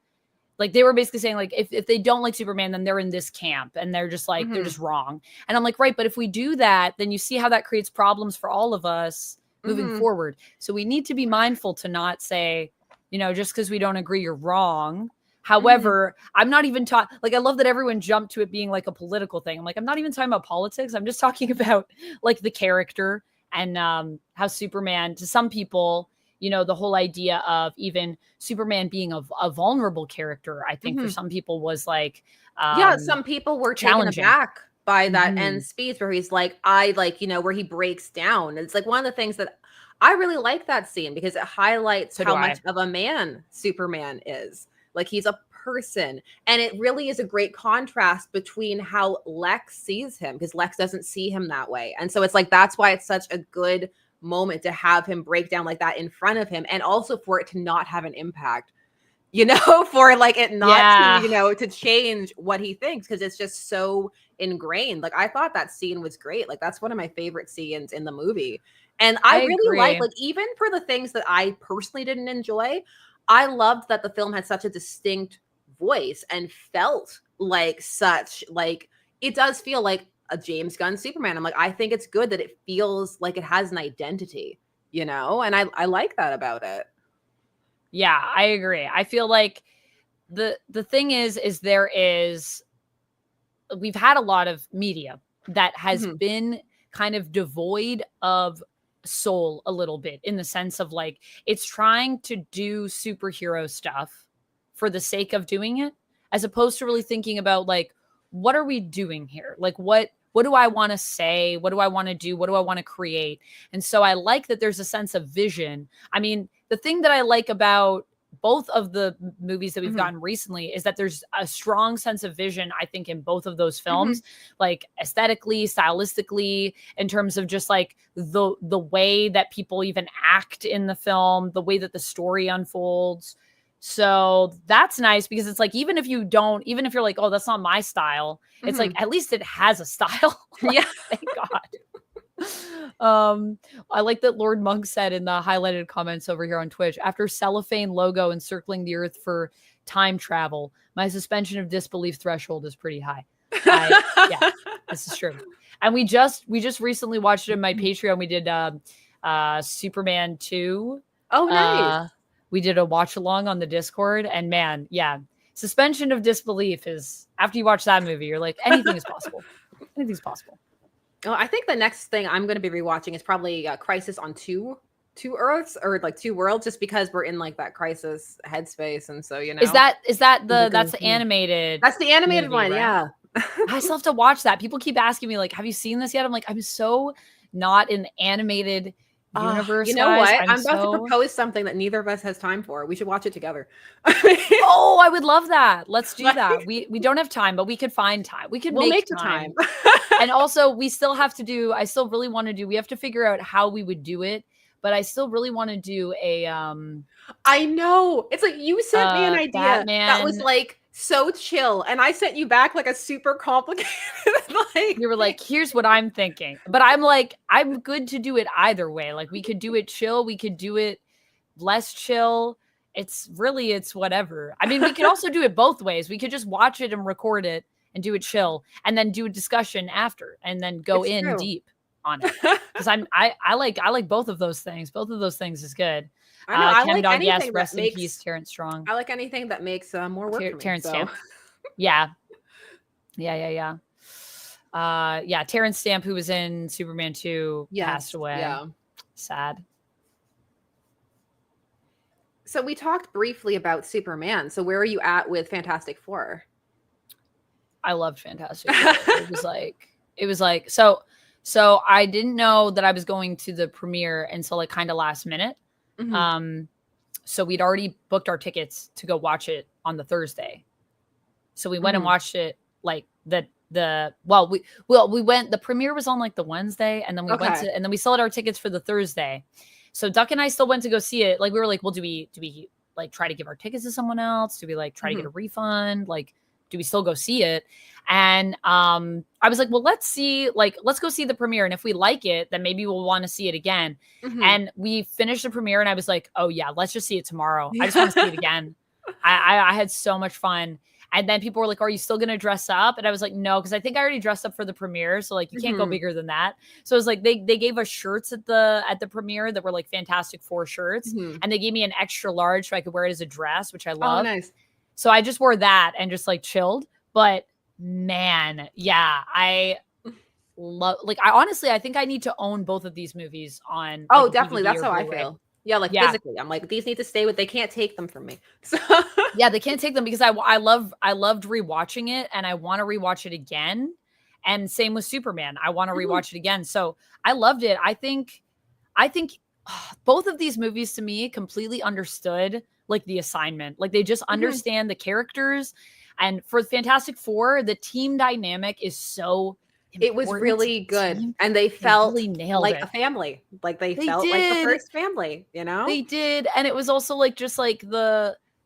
like they were basically saying like, if they don't like Superman, then they're in this camp and they're just like, they're Mhm. just wrong. And I'm like, right. But if we do that, then you see how that creates problems for all of us moving Mhm. forward. So we need to be mindful to not say, just because we don't agree, you're wrong. Mhm. However, I'm not even talking, like, I love that everyone jumped to it being like a political thing. I'm like, I'm not even talking about politics. I'm just talking about like the character and how Superman, to some people, the whole idea of even Superman being a vulnerable character, I think for Mhm. some people was like Yeah, some people were taken challenging. aback by that Hmm. end speech where he's like, I like, where he breaks down. It's like one of the things that I really like that scene because it highlights So do how much I. of a man Superman is. Like he's a person. And it really is a great contrast between how Lex sees him because Lex doesn't see him that way. And so it's like that's why it's such a good moment to have him break down like that in front of him and also for it to not have an impact you know, for like it not to, Yeah, you know, to change what he thinks because it's just so ingrained. Like I thought that scene was great. Like that's one of my favorite scenes in the movie. And I I really agree. like even for the things that I personally didn't enjoy, I loved that the film had such a distinct voice and felt like such like it does feel like a James Gunn Superman. I'm like, I think it's good that it feels like it has an identity, you know, and I like that about it. Yeah, I agree. I feel like the thing is we've had a lot of media that has Mhm. been kind of devoid of soul a little bit, in the sense of like it's trying to do superhero stuff for the sake of doing it, as opposed to really thinking about like, what are we doing here? Like what do I want to say? What do I want to do? What do I want to create? And so I like that there's a sense of vision. I mean, the thing that I like about both of the movies that we've Mhm. gotten recently is that there's a strong sense of vision, I think, in both of those Mhm. films, like aesthetically, stylistically, in terms of just like the way that people even act in the film, the way that the story unfolds. So that's nice, because it's like, even if even if you're like, oh, that's not my style, it's like Mhm. at least it has a style. Like, Yeah. thank God. I like that Lord Monk said in the highlighted comments over here on Twitch, after cellophane logo encircling the earth for time travel, my suspension of disbelief threshold is pretty high. Yeah, this is true. And we just recently watched it in my Patreon. We did Superman 2. Oh, nice. Uh we did a watch along on the Discord, and man, yeah, suspension of disbelief is, after you watch that movie, you're like, anything is possible. Anything's possible. Oh, I think the next thing I'm going to be rewatching is probably Crisis on two Earths or like two worlds, just because we're in like that crisis headspace, and so you Is know. that is that Things are the going that's the through. animated That's the animated movie, one, right? yeah. I still have to watch that. People keep asking me like, "Have you seen this yet?" I'm like, "I'm so not in the animated You universe, know guys. what? I'm I'm about to so." propose something that neither of us has time for. We should watch it together. Oh, I would love that. Let's do Like, that. We don't have time, but we could find time. We could we'll make make the time. time. And also, we still have to do I still really want to do we have to figure out how we would do it, but I still really want to do a I know. It's like you sent me an idea that was Batman. like so chill, and I sent you back like a super complicated like You were thing. like, here's what I'm thinking. But I'm like, I'm good to do it either way. Like, we could do it chill, we could do it less chill. It's whatever. I mean, we could also do it both ways. We could just watch it and record it and do it chill, and then do a discussion after, and then go It's in true. deep on it. Because I like both of those things. Both of those things is good. I know. Chem Dog, yes, rest in peace, Terrence Strong. I like anything that makes more work for me. Terrence So Stamp. Yeah. Yeah. Yeah, Terrence Stamp, who was in Superman 2, passed yes, away. yeah. Sad. So we talked briefly about Superman. So where are you at with Fantastic Four? I loved Fantastic Four. It was like so I didn't know that I was going to the premiere until like kind of last minute. Mhm. So we'd already booked our tickets to go watch it on the Thursday. So we went and Mhm. watched it like we went, the premiere was on like the Wednesday, and then Okay. we sold our tickets for the Thursday. So Duck and I still went to go see it. Like, we were like, well, do we like try to give our tickets to someone else? Do we like try to get Mhm. a refund? Like, do we still go see it? And I was like, well, let's go see the premiere, and if we like it, then maybe we'll want to see it again. Mhm. And we finished the premiere, and I was like, oh yeah, let's just see it tomorrow. I just want to see it Yeah. again. I had so much fun. And then people were like, are you still gonna dress up? And I was like, no, because I think I already dressed up for the premiere, so like you can't go Mhm. bigger than that. So it was like they gave us shirts at the premiere that were like Fantastic Four shirts, Mhm. and they gave me an extra large so I could wear it as a dress, which I Oh, love. nice. So I just wore that and just like chilled. But man, yeah, I love, like, I honestly, I think I need to own both of these movies on like Oh, a definitely. DVD That's or how I Blu-ray. feel. Yeah, like Yeah. physically. I'm like, these need to stay with they can't take them from me. So Yeah, they can't take them, because I loved rewatching it, and I want to rewatch it again. And same with Superman. I want to Mhm. rewatch it again. So I loved it. I think both of these movies to me completely understood like the assignment. Like, they just Mhm. understand the characters. And for Fantastic Four, the team dynamic is so It was important to really the good, team. and they They felt really nailed like a it. family. Like they They felt like the did. first family, you know? They did. And it was also like just like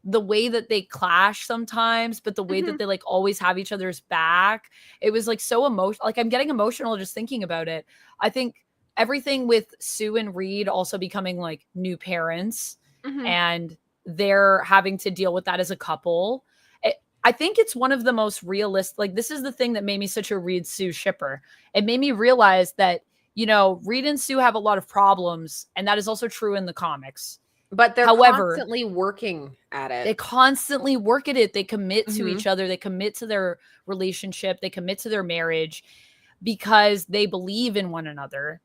the way that they clash sometimes, but the way that they like always have each other's back. It was like so emotional. Like I'm getting emotional just thinking about it. I think everything with Sue and Reed also becoming like new parents and they're having to deal with that as a couple. I think it's one of the most realistic. Like this is the thing that made me such a Reed Sue shipper. It made me realize that, you know, Reed and Sue have a lot of problems, and that is also true in the comics. But they're However, constantly working at it. They constantly work at it. They commit to each other. They commit to their relationship. They commit to their marriage because they believe in one another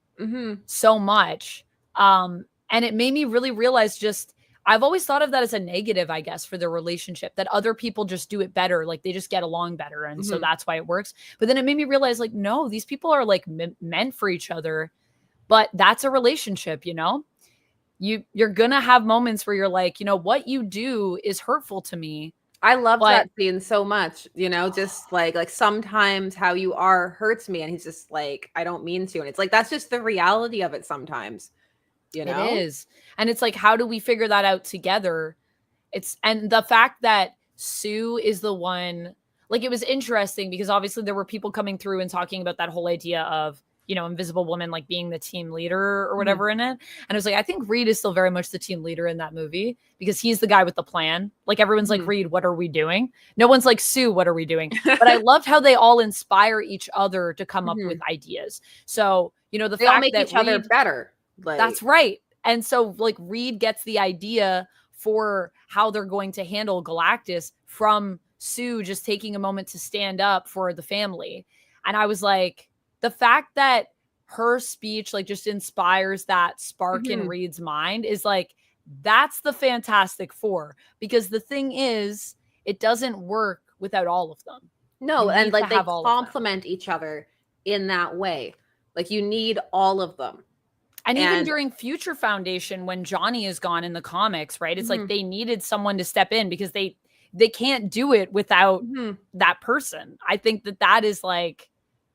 so much. And it made me really realize just, I've always thought of that as a negative, I guess, for their relationship, that other people just do it better. Like they just get along better. And so that's why it works. But then it made me realize like, no, these people are like meant for each other, but that's a relationship, you know? You're gonna have moments where you're like, you know, what you do is hurtful to me. I love that scene so much, you know, just like sometimes how you are hurts me, and he's just like, I don't mean to. And it's like, that's just the reality of it sometimes, you know? It is. And it's like, how do we figure that out together? And the fact that Sue is the one, like, it was interesting because obviously there were people coming through and talking about that whole idea of, you know, Invisible Woman, like being the team leader or whatever in it. And I was like, I think Reed is still very much the team leader in that movie because he's the guy with the plan. Like everyone's like, Reed, what are we doing? No one's like, Sue, what are we doing? But I loved how they all inspire each other to come up with ideas. So, you know, they all make each other better. Like, that's right. And so like Reed gets the idea for how they're going to handle Galactus from Sue just taking a moment to stand up for the family. And I was like, the fact that her speech like just inspires that spark in Reed's mind is like, that's the Fantastic Four. Because the thing is, it doesn't work without all of them. No, and like they complement each other in that way. Like you need all of them. And even during Future Foundation, when Johnny is gone in the comics, right? It's like they needed someone to step in because they can't do it without that person. I think that is like,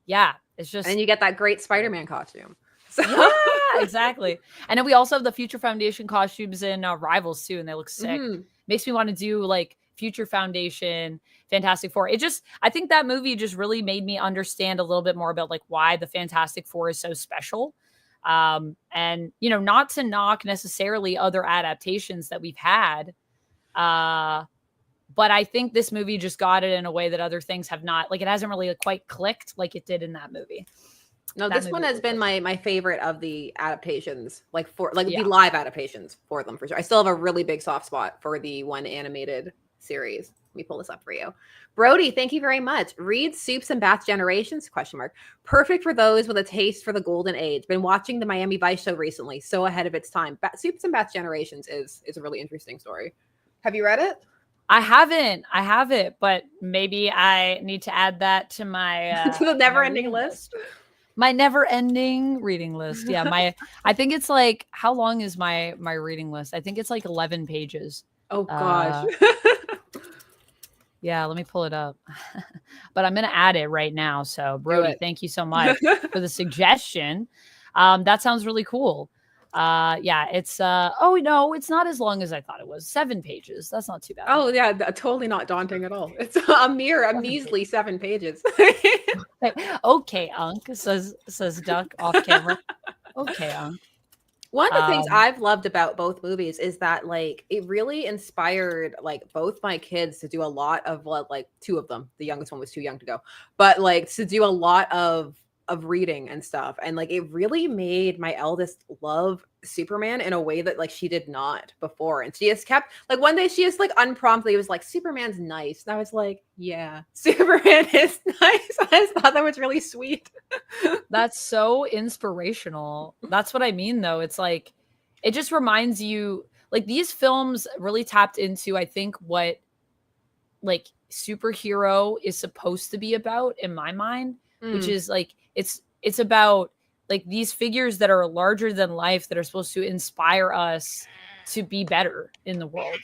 yeah, it's just. And you get that great Spider-Man costume. So. Yeah, exactly. And then we also have the Future Foundation costumes in Rivals too, and they look sick. Makes me want to do like Future Foundation, Fantastic Four. I think that movie just really made me understand a little bit more about like why the Fantastic Four is so special. And you know, not to knock necessarily other adaptations that we've had, but I think this movie just got it in a way that other things have not. Like it hasn't really quite clicked like it did in that movie. No, this one has been my favorite of the adaptations, like the live adaptations for them for sure. I still have a really big soft spot for the one animated series. Let me pull this up for you. Brody, thank you very much. Reed Soups and Bats Generations, ? Perfect for those with a taste for the golden age. Been watching the Miami Vice show recently, so ahead of its time. Soups and Bats Generations is a really interesting story. Have you read it? I haven't, but maybe I need to add that to my to the never-ending list. My never-ending reading list. Yeah, I think it's like, how long is my reading list? I think it's like 11 pages. Oh gosh. Yeah, let me pull it up. But I'm gonna add it right now. So Brody, thank you so much for the suggestion. That sounds really cool. Yeah, it's oh no, it's not as long as I thought it was. 7 pages. That's not too bad. Oh yeah, totally not daunting at all. It's a measly 7 pages. Okay, Unc, says Duck off camera. Okay, Unc. One of the things I've loved about both movies is that like it really inspired like both my kids to do a lot of what, like 2 of them. The youngest one was too young to go, but like to do a lot of reading and stuff. And like it really made my eldest love Superman in a way that like she did not before. And she just kept like one day she just like unpromptly was like, Superman's nice. And I was like, yeah, Superman is nice. I just thought that was really sweet. That's so inspirational. That's what I mean though. It's like it just reminds you like these films really tapped into, I think, what like superhero is supposed to be about in my mind, which is like it's about like these figures that are larger than life that are supposed to inspire us to be better in the world.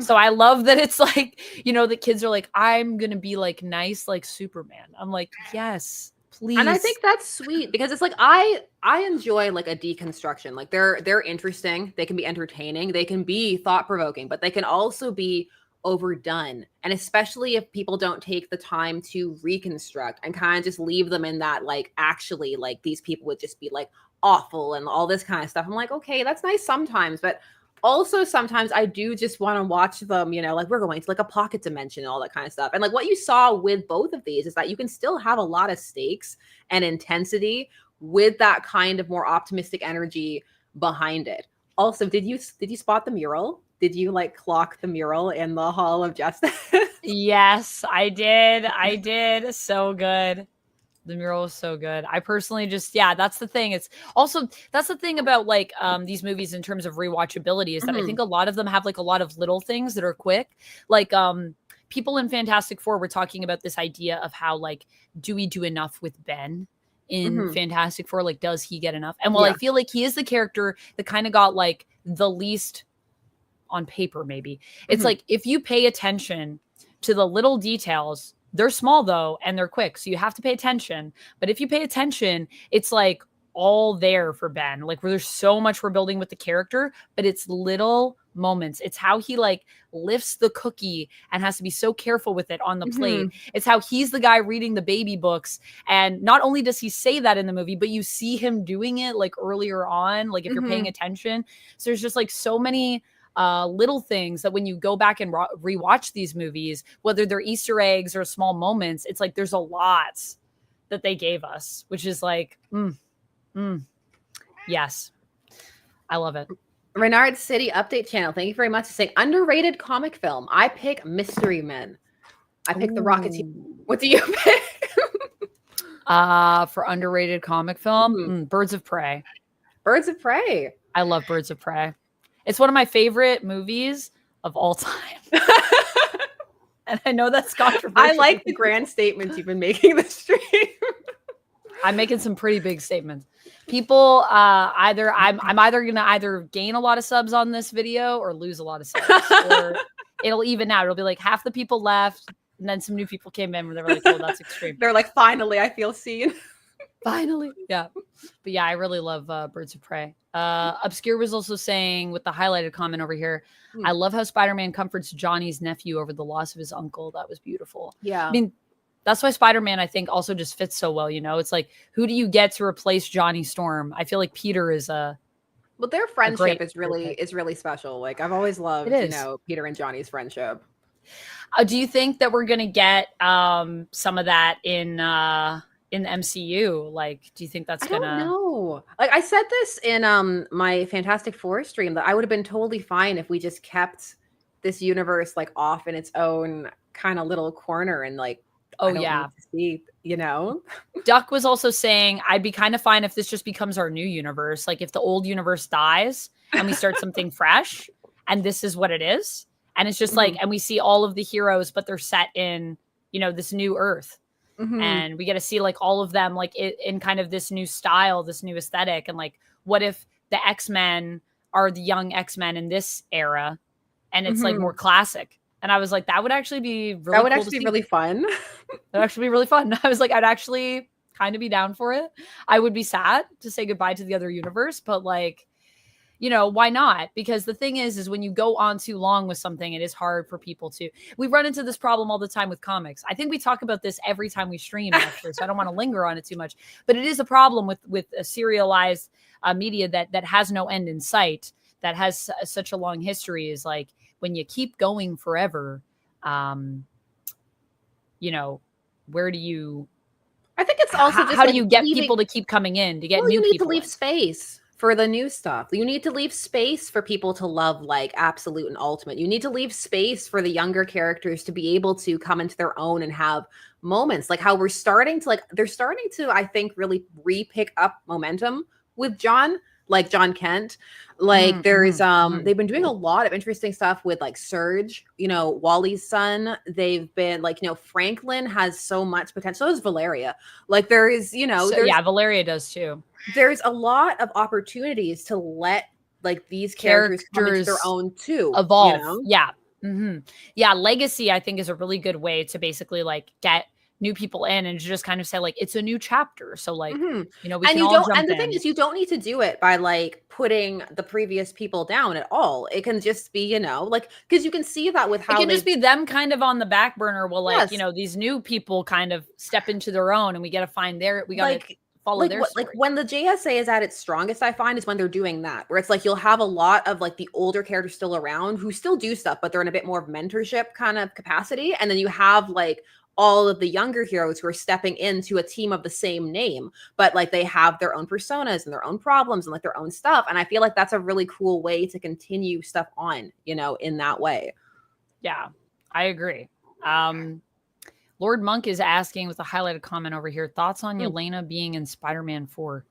So I love that it's like, you know, the kids are like, I'm gonna be like nice like Superman. I'm like, yes, please. And I think that's sweet because it's like I enjoy like a deconstruction. Like they're interesting, they can be entertaining, they can be thought-provoking, but they can also be overdone. And especially if people don't take the time to reconstruct and kind of just leave them in that like actually like these people would just be like awful and all this kind of stuff. I'm like, okay, that's nice sometimes, but also sometimes I do just want to watch them, you know, like we're going to like a pocket dimension and all that kind of stuff. And like what you saw with both of these is that you can still have a lot of stakes and intensity with that kind of more optimistic energy behind it. Also, did you spot the mural? Did you like clock the mural in the Hall of Justice? Yes, I did. I did. So good. The mural was so good. I personally just, yeah, that's the thing. It's also, that's the thing about like these movies in terms of rewatchability is that I think a lot of them have like a lot of little things that are quick. Like people in Fantastic Four were talking about this idea of how like, do we do enough with Ben in Fantastic Four? Like, does he get enough? And while I feel like he is the character that kind of got like the least on paper, maybe it's like, if you pay attention to the little details, they're small though, and they're quick. So you have to pay attention. But if you pay attention, it's like all there for Ben. Like where there's so much we're building with the character, but it's little moments. It's how he like lifts the cookie and has to be so careful with it on the plate. It's how he's the guy reading the baby books. And not only does he say that in the movie, but you see him doing it like earlier on, like if you're paying attention. So there's just like so many little things that when you go back and rewatch these movies, whether they're Easter eggs or small moments, it's like there's a lot that they gave us, which is like, yes, I love it. Renard City Update Channel, thank you very much for saying underrated comic film. I pick Mystery Men. I pick The Rocketeer. What do you pick? For underrated comic film, Birds of Prey. Birds of Prey. I love Birds of Prey. It's one of my favorite movies of all time. And I know that's controversial. I like the grand statements you've been making this stream. I'm making some pretty big statements. People, I'm either gonna either gain a lot of subs on this video or lose a lot of subs, or it'll even out. It'll be like half the people left, and then some new people came in where they were like, "Oh, that's extreme." They're like, "Finally, I feel seen." Finally, yeah. But yeah, I really love Birds of Prey. Obscure was also saying with the highlighted comment over here, I love how Spider-Man comforts Johnny's nephew over the loss of his uncle. That was beautiful. Yeah. I mean, that's why Spider-Man, I think, also just fits so well. You know, it's like, who do you get to replace Johnny Storm? I feel like Peter is well, their friendship is really special. Like I've always loved, you know, Peter and Johnny's friendship. Do you think that we're gonna get some of that in the MCU? Like, do you think that's gonna? I don't know. Like I said this in my Fantastic Four stream that I would have been totally fine if we just kept this universe like off in its own kind of little corner and like, oh yeah, see, you know. Duck was also saying I'd be kind of fine if this just becomes our new universe. Like if the old universe dies and we start something fresh, and this is what it is, and it's just like, and we see all of the heroes, but they're set in, you know, this new Earth. And we get to see like all of them like in kind of this new style, this new aesthetic. And like, what if the X-Men are the young X-Men in this era and it's like more classic? And I was like, that would actually be really that would cool actually be really fun. That would actually be really fun. I was like, I'd actually kind of be down for it. I would be sad to say goodbye to the other universe, but like, you know, why not? Because the thing is when you go on too long with something, it is hard for people to. We run into this problem all the time with comics. I think we talk about this every time we stream, actually, so I don't want to linger on it too much. But it is a problem with a serialized media that has no end in sight, that has such a long history. Is like when you keep going forever, you know, where do you? I think it's also just how do you get people to keep coming in to get new people? You need to leave space for the new stuff. You need to leave space for people to love like Absolute and Ultimate. You need to leave space for the younger characters to be able to come into their own and have moments like how we're starting to they're starting to, I think, really pick up momentum with John, like John Kent. Like there's they've been doing a lot of interesting stuff with like Surge, you know, Wally's son. They've been like, you know, Franklin has so much potential. So is Valeria. Like there is, you know, yeah, Valeria does too. There's a lot of opportunities to let like these characters come into their own too, evolve. You know? Yeah. Yeah. Legacy, I think, is a really good way to basically like get new people in and just kind of say like it's a new chapter. So like, Mhm. we And can you all don't jump and the thing in. is you don't need to do it by, like, putting the previous people down at all. It can just be, like, because you can see that with It how can just they've. be them kind of on the back burner while like, Yes. these new people kind of step into their own and we got to Like follow their like story. when the JSA is at its strongest, I find is when they're doing that, where it's like you'll have a lot of like the older characters still around who still do stuff, but they're in a bit more of mentorship kind of capacity. And then you have like all of the younger heroes who are stepping into a team of the same name, but like they have their own personas and their own problems and like their own stuff. And I feel like that's a really cool way to continue stuff on, in that way. Yeah, I agree. Lord Monk is asking with a highlighted comment over here, thoughts on Mm, Yelena being in Spider-Man 4. Is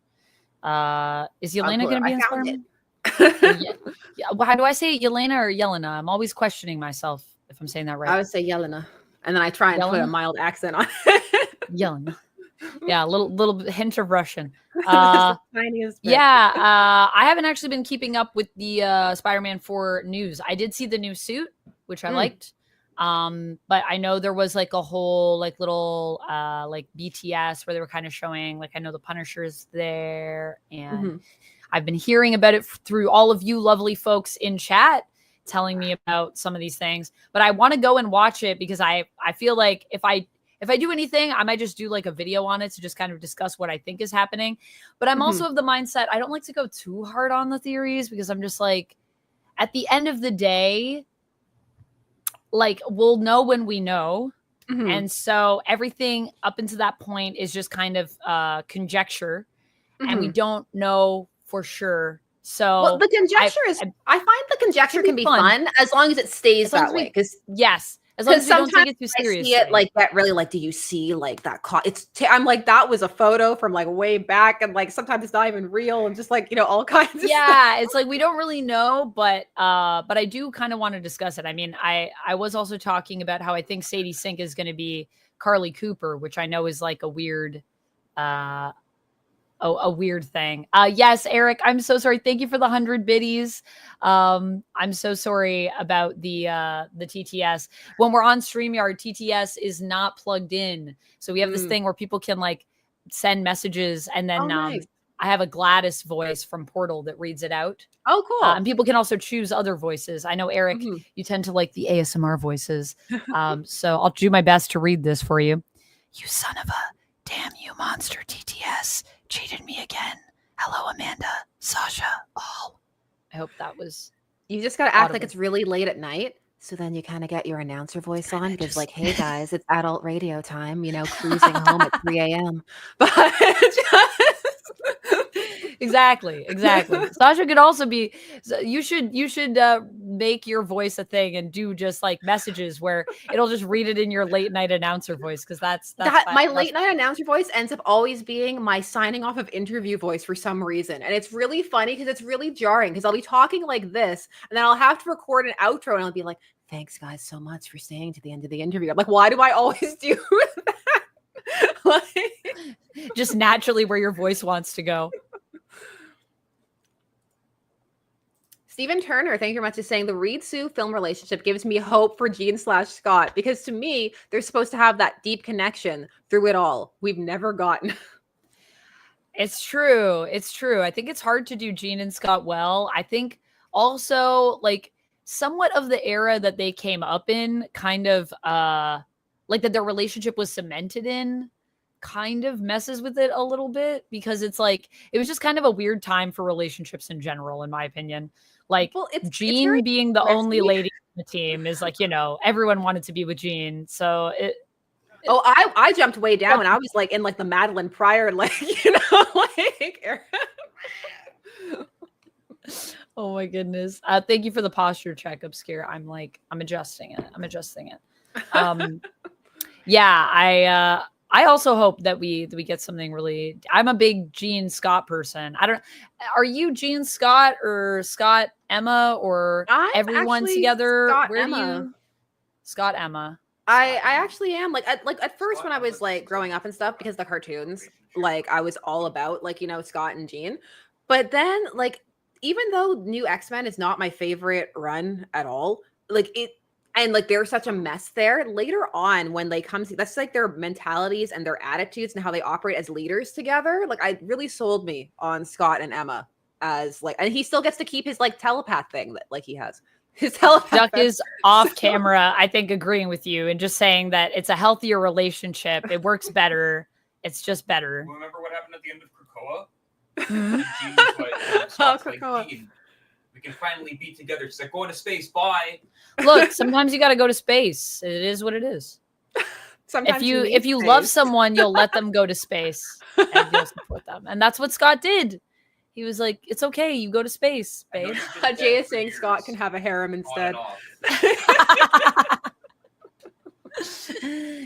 I'll Yelena pull going it. to I be in found it. Spider-Man? Or well, how do I say it? Yelena or Yelena? I'm always questioning myself if I'm saying that I right. would say Yelena. And then I try and put a Yelena? mild accent on it. Yelena. Yeah, a little hint of Russian. Just the Uh tiniest bit. yeah, I haven't actually been keeping up with the Spider-Man 4 news. I did see the new suit, which I Mm, liked. But I know there was like a whole like little like BTS where they were kind of showing like I know the Punisher's there, and mhm. I've been hearing about it through all of you lovely folks in chat telling me about some of these things. But I want to go and watch it because I feel like if I do anything, I might just do like a video on it to just kind of discuss what I think is happening. But I'm Mhm. also of the mindset I don't like to go too hard on the theories because I'm just like, at the end of the day, like we'll know when we know. Mhm. And so everything up until that point is just kind of conjecture and we Mhm. don't know for sure. Well, So the conjecture is I I find the it can conjecture be can be fun fun as long as it stays as long as that way. we Because yes, as long as we don't sometimes take it too I see it, seriously. like, get really, like, do you see, like, that I'm like, "That was a photo from, like, way back," and, like, sometimes it's not even real and just, like, all kinds of stuff. Yeah, it's like we don't really know, but I do kind of want to discuss it. I mean, I was also talking about how I think Sadie Sink is going to be Carly Cooper, which I know is like a weird uh a weird thing. Yes, Eric, I'm so sorry. Thank you for the 100 biddies. I'm so sorry about the TTS. When we're on StreamYard, TTS is not plugged in. So we have this Mm. thing where people can like send messages and Oh, then nice. I have a Gladys voice from Portal that reads it out. Oh, And cool. people can also choose other voices. I know, Eric, Mhm. you tend to like the ASMR voices. So I'll do my best to read this for you. You son of a damn you monster, TTS. Cheated me again. Hello, Amanda, Sasha, all. I hope that was You just gotta act like audible. it's really late at night, so then you kinda get your announcer voice on because, Just like, "Hey, guys, it's adult radio time," cruising home at 3 AM. But exactly. Sasha could also be. You should make your voice a thing and do just like messages where it'll just read it in your late night announcer voice because that my that's late night announcer voice ends up always being my signing off of interview voice for some reason, and it's really funny because it's really jarring because 'cause I'll be talking like this, and then I'll have to record an outro, and I'll be like, "Thanks, guys, so much for staying to the end of the interview." I'm like, "Why do I always do that?" Like just naturally where your voice wants to go. Stephen Turner, thank you very much, is saying the Reed Sue film relationship gives me hope for Jean/Scott because to me, they're supposed to have that deep connection through it all. We've never gotten. It's true. It's true. I think it's hard to do Gene and Scott well. I think also like somewhat of the era that they came up in kind of like that their relationship was cemented in kind of messes with it a little bit because it's like it was just kind of a weird time for relationships in general in my opinion. Like Well, it's very Jean being the only messy. lady on the team is like, everyone wanted to be with Jean. So Oh, I jumped way down. I was like in like the Madeline Pryor, like like era. oh my goodness. Thank you for the posture check, Obscure. I'm adjusting it. Um, yeah, I also hope that we get something really. I'm a big Gene Scott person. I don't. Are you Gene Scott or Scott Emma or I'm everyone actually together? Scott Where do Emma. you Scott Emma? I Scott I Emma. actually am like at first when I was like growing up and stuff because the cartoons, like I was all about like Scott and Jean. But then even though New X-Men is not my favorite run at all, like And like they're such a mess there. Later on, when they come to that's like their mentalities and their attitudes and how they operate as leaders together. Like I really sold me on Scott and Emma as like, and he still gets to keep his like telepath thing that like he has. His telepath. Duck is off camera, I think, agreeing with you and just saying that it's a healthier relationship. It works better. It's just better. Remember what happened at the end of Krakoa? Mm-hmm. Scott's like, Jean, we can finally be together. She's like, going to space, bye. Look, sometimes you got to go to space. It is what it is. Sometimes if you love someone, you'll let them go to space and you'll support them. And that's what Scott did. He was like, it's okay. You go to space, babe. Jay is saying Scott can have a harem instead.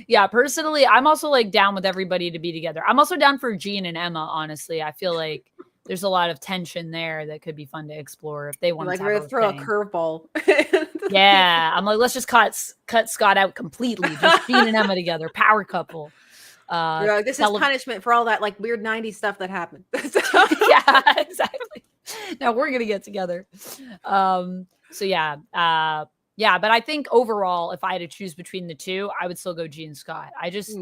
Yeah, personally, I'm also like down with everybody to be together. I'm also down for Jean and Emma, honestly. I feel like there's a lot of tension there that could be fun to explore if they want to we're gonna throw a curveball. Yeah, I'm like, let's just cut Scott out completely. Just Jean and Emma together, power couple. This is punishment for all that like weird 90s stuff that happened. Yeah, exactly. Now we're gonna get together. So yeah, but I think overall, if I had to choose between the two, I would still go Jean and Scott. I just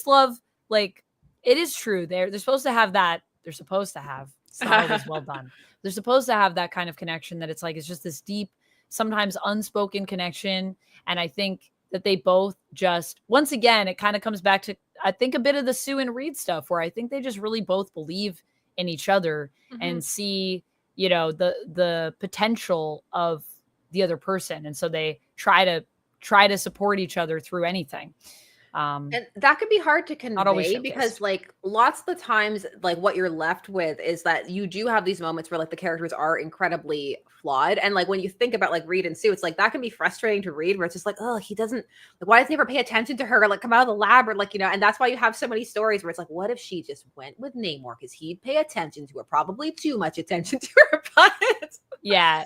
love, like, it is true. They're supposed to have that. They're supposed to have. It's not always well done. They're supposed to have that kind of connection that it's like it's just this deep, sometimes unspoken connection. And I think that they both just, once again, it kind of comes back to, I think, a bit of the Sue and Reed stuff where I think they just really both believe in each other and see, you know, the potential of the other person. And so they try to support each other through anything. And that could be hard to convey because like lots of the times, like what you're left with is that you do have these moments where like the characters are incredibly flawed. And like when you think about like Reed and Sue, it's like that can be frustrating to read where it's just like, oh, he doesn't, like, why does he ever pay attention to her? Or, like come out of the lab or like, you know, and that's why you have so many stories where it's like, what if she just went with Namor? Because he'd pay attention to her, probably too much attention to her. But yeah,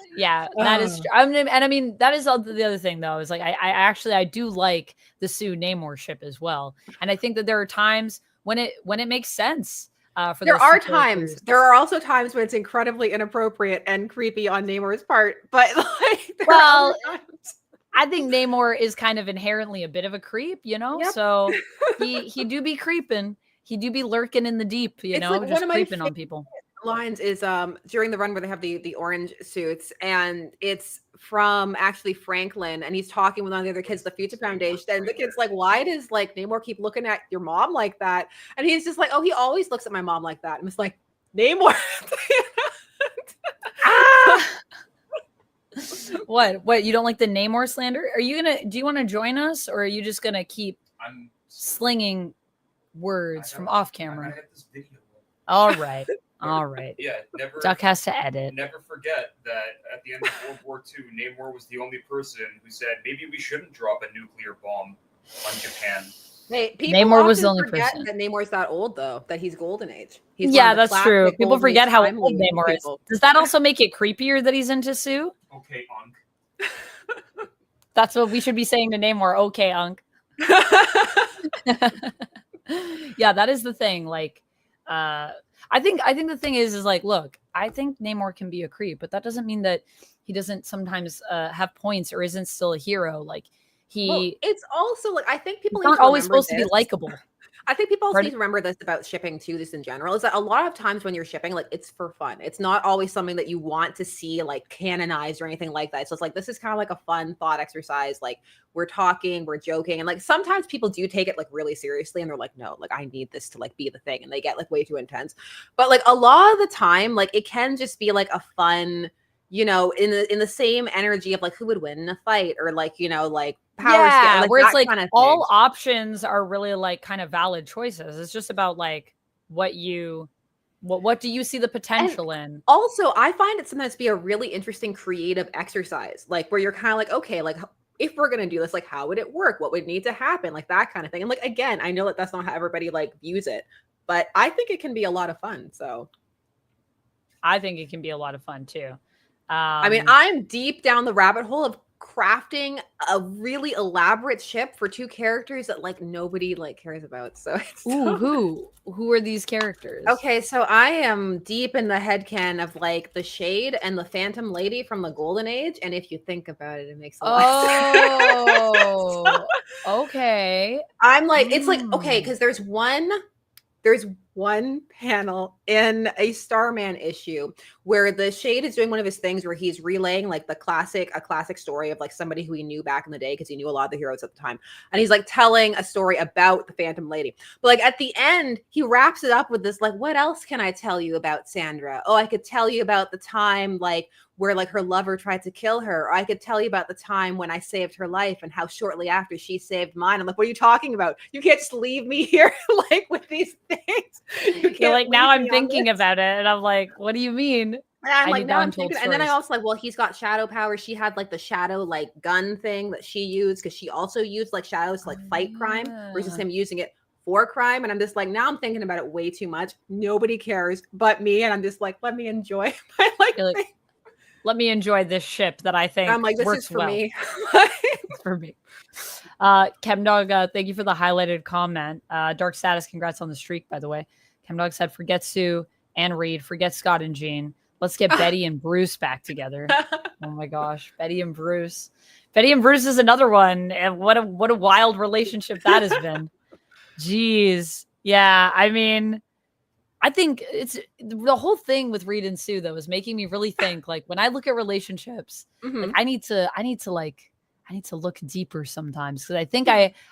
that is true. I mean, that is the other thing though, is like, I do like the Sue Namor ship as well. And I think that there are times when it makes sense. There are also times when it's incredibly inappropriate and creepy on Namor's part. But like, I think Namor is kind of inherently a bit of a creep, you know? Yep. So he do be creeping. He do be lurking in the deep, you know, like just creeping on people. Lines is during the run where they have the orange suits, and it's from actually Franklin, and he's talking with one of the other kids, the Future Foundation, and the kid's like, why does like Namor keep looking at your mom like that? And he's just like, oh, he always looks at my mom like that. And it's like, Namor. What you don't like the Namor slander? Do you want to join us, or are you just gonna keep slinging words from off camera? All right. Yeah, never. Duck has to edit. Never forget that at the end of World War II, Namor was the only person who said maybe we shouldn't drop a nuclear bomb on Japan. Hey, Namor was the only person. That Namor's that old though, that he's golden age. That's true. People forget how old Namor is. Does that also make it creepier that he's into Sue? Okay, Unc. That's what we should be saying to Namor. Okay, Unc. Yeah, that is the thing. Like, I think the thing is like, look, I think Namor can be a creep, but that doesn't mean that he doesn't sometimes have points or isn't still a hero. Like it's also like, I think people aren't always supposed to be likable. I think people also need to remember this about shipping too, just in general, is that a lot of times when you're shipping, like it's for fun. It's not always something that you want to see like canonized or anything like that. So it's like, this is kind of like a fun thought exercise. Like we're talking, we're joking. And like, sometimes people do take it like really seriously and they're like, no, like I need this to like be the thing. And they get like way too intense. But like a lot of the time, like it can just be like a fun, you know, in the same energy of like who would win in a fight or like, you know, like power scale, like where it's like kind of all options are really like kind of valid choices. It's just about like what do you see the potential in? Also, I find it sometimes be a really interesting creative exercise, like where you're kind of like, okay, like if we're gonna do this, like how would it work? What would need to happen? Like that kind of thing. And like again, I know that that's not how everybody like views it, but I think it can be a lot of fun. So I think it can be a lot of fun too. I mean, I'm deep down the rabbit hole of crafting a really elaborate ship for two characters that like nobody like cares about. So it's Who are these characters? Okay, so I am deep in the headcanon of like the Shade and the Phantom Lady from the Golden Age, and if you think about it, it makes a lot of sense. Oh, okay. I'm like, it's like, okay, because there's one panel in a Starman issue where the Shade is doing one of his things where he's relaying like a classic story of like somebody who he knew back in the day because he knew a lot of the heroes at the time. And he's like telling a story about the Phantom Lady. But like at the end, he wraps it up with this like, what else can I tell you about Sandra? Oh, I could tell you about the time like where like her lover tried to kill her. Or I could tell you about the time when I saved her life and how shortly after she saved mine. I'm like, what are you talking about? You can't just leave me here like with these things. You're like, now I'm thinking about it. And I'm like, what do you mean? And I'm like, now I'm thinking, and then I also like, well, he's got shadow power. She had like the shadow like gun thing that she used because she also used like shadows to like fight crime versus him using it for crime. And I'm just like, now I'm thinking about it way too much. Nobody cares but me. And I'm just like, let me enjoy my like let me enjoy this ship that I think I'm like, this works is for well. me. It's for me. Chemdog, thank you for the highlighted comment. Dark Status, congrats on the streak, by the way. Chemdog said, forget Sue and Reed, forget Scott and Jean. Let's get Betty and Bruce back together. Oh my gosh, Betty and Bruce. Betty and Bruce is another one. And what a wild relationship that has been. Jeez. Yeah, I mean, I think it's the whole thing with Reed and Sue though is making me really think like when I look at relationships, like I need to look deeper sometimes because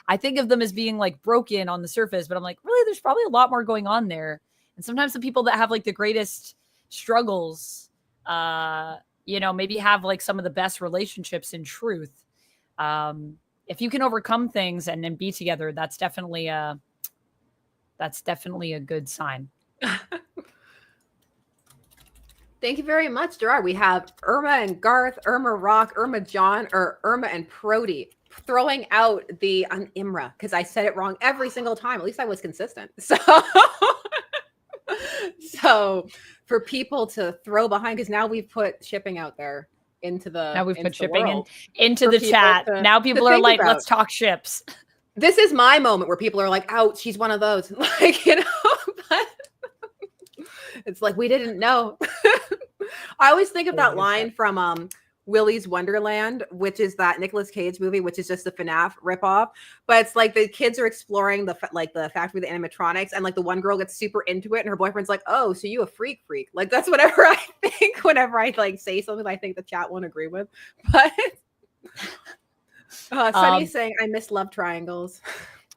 I think of them as being like broken on the surface, but I'm like, really, there's probably a lot more going on there. And sometimes the people that have like the greatest struggles, maybe have like some of the best relationships in truth. If you can overcome things and then be together, that's definitely a good sign. Thank you very much, Gerard. We have Irma and Garth, Irma Rock, Irma John, or Irma and Prody throwing out the Imra because I said it wrong every single time. At least I was consistent. So for people to throw behind, because now we've put shipping out there into the now we've put shipping into the chat. Now people are like, let's talk ships. This is my moment where people are like, ouch, she's one of those. Like, but it's like we didn't know. I always think of that line from Willy's Wonderland, which is that Nicolas Cage movie, which is just a FNAF ripoff. But it's like the kids are exploring the factory of the animatronics, and like the one girl gets super into it, and her boyfriend's like, "Oh, so you a freak?" Like that's whatever I think whenever I like say something I think the chat won't agree with. But Sunny's saying I miss love triangles.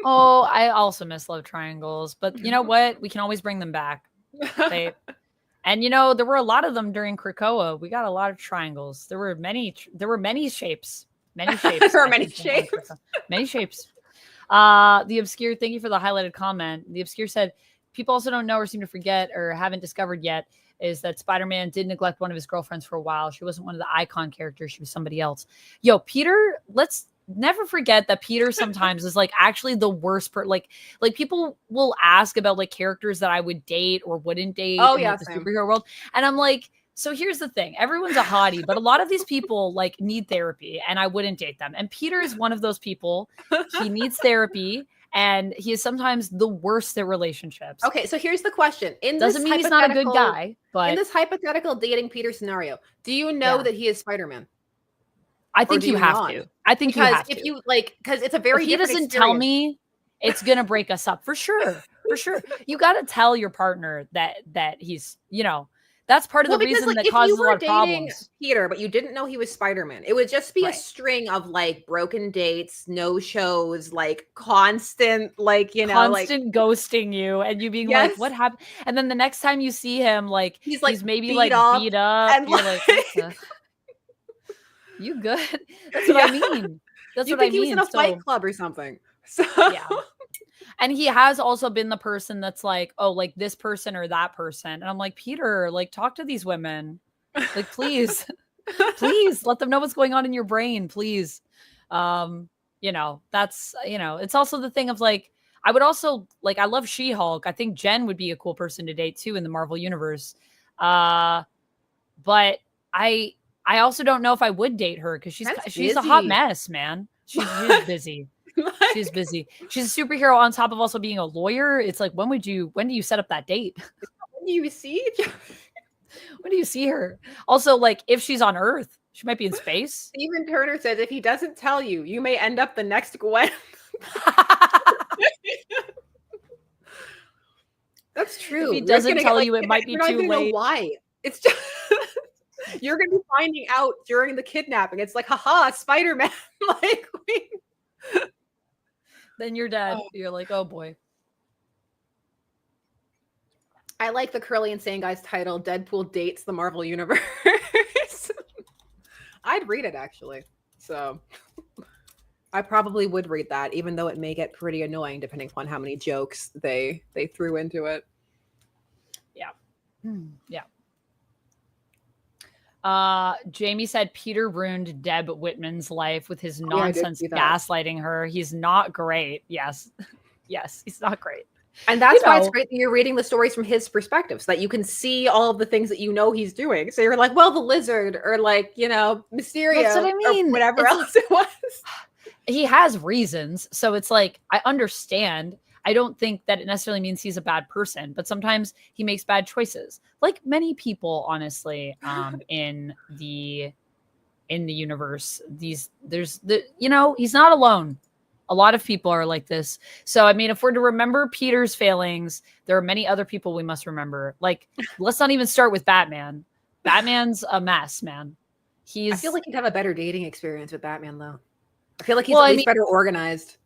Oh, I also miss love triangles, but you know what? We can always bring them back. And there were a lot of them during Krakoa. We got a lot of triangles. There were many shapes. Many shapes. There are many shapes. Many shapes. The Obscure, thank you for the highlighted comment. The Obscure said, people also don't know or seem to forget or haven't discovered yet is that Spider-Man did neglect one of his girlfriends for a while. She wasn't one of the icon characters. She was somebody else. Yo, Peter, let's never forget that Peter sometimes is like actually the worst like people will ask about like characters that I would date or wouldn't date in the superhero world. And I'm like, so here's the thing. Everyone's a hottie, but a lot of these people like need therapy and I wouldn't date them. And Peter is one of those people. He needs therapy and he is sometimes the worst at relationships. Okay, so here's the question. Doesn't mean he's not a good guy, but in this hypothetical dating Peter scenario, do you know that he is Spider-Man? I think you have to. I think you have to. If you because it's a very if he doesn't tell me, it's gonna break us up for sure. For sure. You gotta tell your partner that he's, that's part of the reason that causes a lot of problems. Peter, but you didn't know he was Spider-Man. It would just be a string of like broken dates, no shows, like constant, constant ghosting you, and you being like, "What happened?" And then the next time you see him, like he's maybe beat up, and you're like, you good? That's what I mean. That's what I mean. He was in a fight club or something. So yeah. And he has also been the person that's like, oh, like this person or that person. And I'm like, Peter, like talk to these women. Like, please, please let them know what's going on in your brain, please. That's, it's also the thing of like, I would also like, I love She-Hulk. I think Jen would be a cool person to date too in the Marvel universe. But I I also don't know if I would date her because she's a hot mess, man. She's busy. She's busy. She's a superhero on top of also being a lawyer. It's like, when do you set up that date? When do you see? When do you see her? Also, like, if she's on Earth, she might be in space. Stephen Turner says, if he doesn't tell you, you may end up the next Gwen. That's true. If he doesn't tell you, it might be too late. Why? It's just you're gonna be finding out during the kidnapping. It's like, haha, Spider-Man. Like, then you're dead. Oh. You're like, oh boy. I like the Curly Insane Guy's title, Deadpool Dates the Marvel Universe. I'd read it, actually. So I probably would read that, even though it may get pretty annoying depending upon how many jokes they threw into it. Yeah. Yeah. Jamie said Peter ruined Deb Whitman's life with his nonsense gaslighting her. He's not great. Yes. Yes, he's not great. And that's why it's great that you're reading the stories from his perspective, so that you can see all of the things that he's doing. So you're like, well, the lizard, or like, Mysterio, that's what I mean. Or whatever else it was. He has reasons. So it's like, I understand. I don't think that it necessarily means he's a bad person, but sometimes he makes bad choices. Like many people, honestly, in the universe, he's not alone. A lot of people are like this. So, I mean, if we're to remember Peter's failings, there are many other people we must remember. Like, let's not even start with Batman. Batman's a mess, man. I feel like he'd have a better dating experience with Batman, though. I feel like he's at least better organized.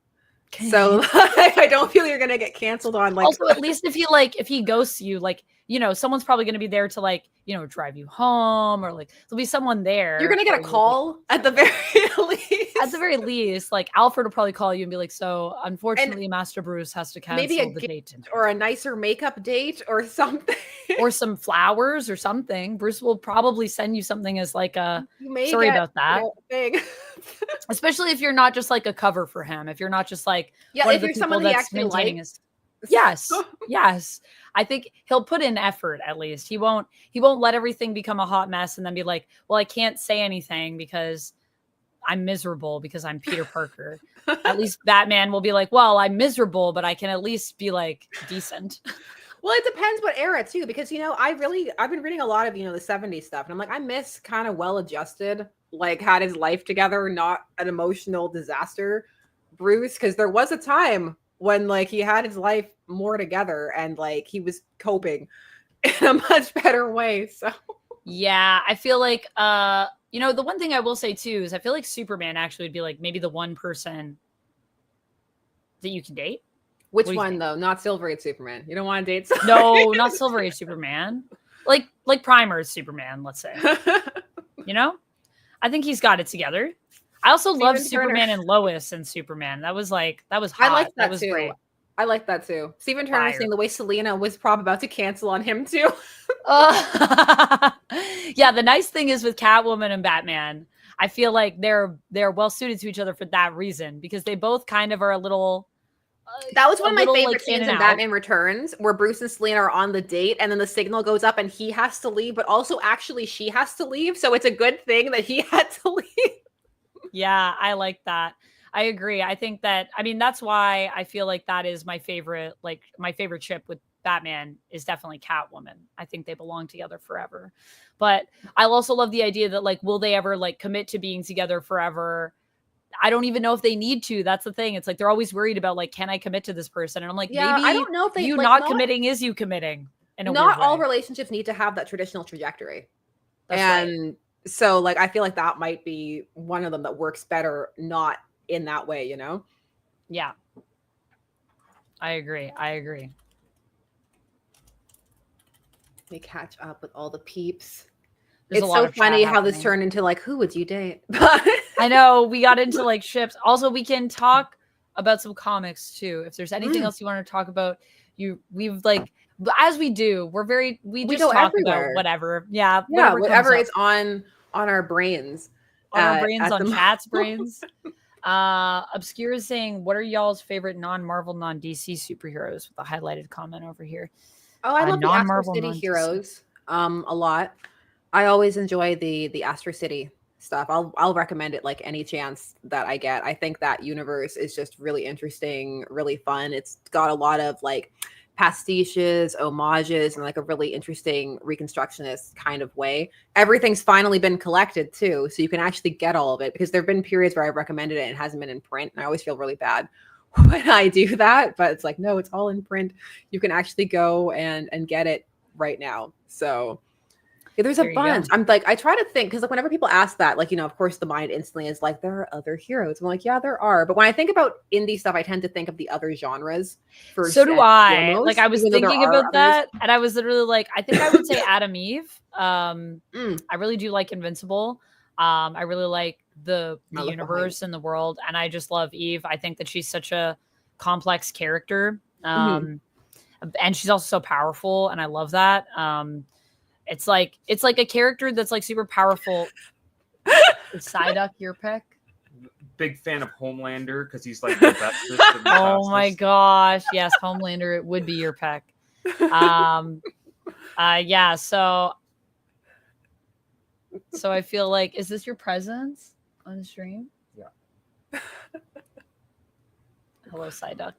So I don't feel you're going to get canceled on. Like, also, at least if he ghosts you, like, someone's probably going to be there to, like, drive you home, or like there'll be someone there. You're going to get a call at the very least. At the very least, like Alfred will probably call you and be like, so unfortunately, Master Bruce has to cancel the date. Or a nicer makeup date or something. Or some flowers or something. Bruce will probably send you something as like sorry about that. Especially if you're not just like a cover for him. If you're not just like one of the people that's maintaining his. Yes. Yes. I think he'll put in effort, at least. He won't let everything become a hot mess and then be like, well, I can't say anything because I'm miserable because I'm Peter Parker. At least Batman will be like, well, I'm miserable, but I can at least be like decent. Well, it depends what era too, because I've been reading a lot of the 70s stuff, and I'm like, I miss kind of well-adjusted, like had his life together, not an emotional disaster Bruce, because there was a time when like he had his life more together and like he was coping in a much better way. So yeah, I feel like the one thing I will say too is I feel like Superman actually would be like maybe the one person that you can date. Which one though? Not Silver Age Superman. You don't want to date No, not Silver Age Superman. Like Primer's Superman, let's say. I think he's got it together. I also love Superman and Lois and Superman. That was hot. I like that was too. Great. I like that too. Stephen Turner saying the way Selena was probably about to cancel on him too. Yeah, the nice thing is with Catwoman and Batman, I feel like they're well suited to each other for that reason, because they both kind of are a little. That was one of my favorite scenes in Batman Returns, where Bruce and Selena are on the date, and then the signal goes up, and he has to leave, but also actually she has to leave, so it's a good thing that he had to leave. Yeah, I like that. I agree. I think that, that's why I feel like that is my favorite ship with Batman is definitely Catwoman. I think they belong together forever. But I also love the idea that, like, will they ever like commit to being together forever? I don't even know if they need to. That's the thing. It's like they're always worried about, like, can I commit to this person? And I'm like, maybe I don't know if they, not committing is you committing. Not all relationships need to have that traditional trajectory. That's right. So, like, I feel like that might be one of them that works better not in that way, Yeah. I agree. We catch up with all the peeps. There's it's so funny how this turned into, like, who would you date? I know. We got into, like, ships. Also, we can talk about some comics, too. If there's anything else you want to talk about, we've, like, as we do, we just talk about whatever. Yeah. Whatever is on our brains. On our brains, on chat's brains. Obscure is saying, what are y'all's favorite non-Marvel, non-DC superheroes? With a highlighted comment over here. Oh, I love the non-Marvel City heroes a lot. I always enjoy the Astro City stuff. I'll recommend it like any chance that I get. I think that universe is just really interesting, really fun. It's got a lot of like pastiches, homages, and like a really interesting reconstructionist kind of way. Everything's finally been collected too, so you can actually get all of it, because there have been periods where I've recommended it and it hasn't been in print, and I always feel really bad when I do that. But it's like, no, it's all in print. You can actually go and get it right now. So yeah, there's a bunch. I'm like, I try to think, because like whenever people ask that, like, of course the mind instantly is like, there are other heroes. I'm like, yeah, there are. But when I think about indie stuff, I tend to think of the other genres first. So do I. Foremost, like I was thinking about that, and I was literally like, I think I would say Adam Eve. I really do like Invincible. I really like the universe and the world, and I just love Eve. I think that she's such a complex character. And she's also so powerful, and I love that. It's like a character that's like super powerful. Is Psylocke your pick? Big fan of Homelander because he's like the best. Oh my gosh, yes, Homelander, it would be your pick. Yeah. So I feel like, is this your presence on the stream? Yeah. Hello, Psylocke.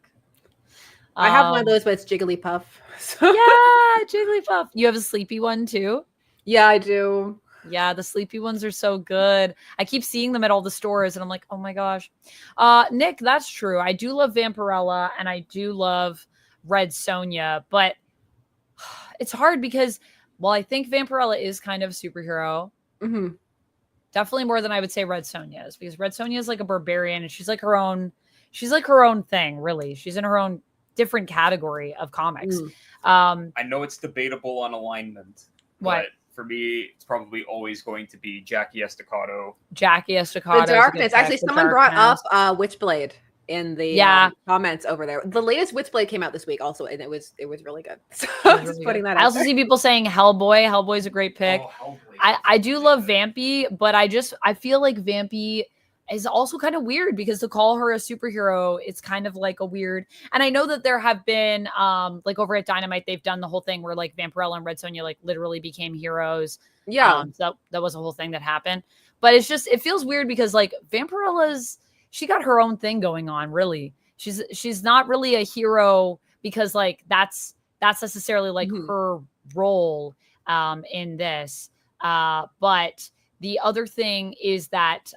I have one of those, but it's Jigglypuff. So. Yeah, Jigglypuff. You have a sleepy one too? Yeah, I do. Yeah, the sleepy ones are so good. I keep seeing them at all the stores, and I'm like, oh my gosh. Nick, that's true. I do love Vampirella, and I do love Red Sonja, but it's hard because, while I think Vampirella is kind of a superhero, definitely more than I would say Red Sonja is, because Red Sonja is like a barbarian, and she's like her own thing, really. She's in her own different category of comics. I know it's debatable on alignment, what? But for me, it's probably always going to be Jackie Estacado. The Darkness. Actually, someone brought up Witchblade in the comments over there. The latest Witchblade came out this week also, and it was really good. So just putting that out. I also see people saying Hellboy. Hellboy's a great pick. I do love Vampy, but I feel like Vampy is also kind of weird, because to call her a superhero, it's kind of like a weird. And I know that there have been like over at Dynamite, they've done the whole thing where like Vampirella and Red Sonja like literally became heroes. Yeah. So that was a whole thing that happened. But it's just, it feels weird because like Vampirella's, she got her own thing going on, really. She's not really a hero because like that's necessarily like her role in this. But the other thing is that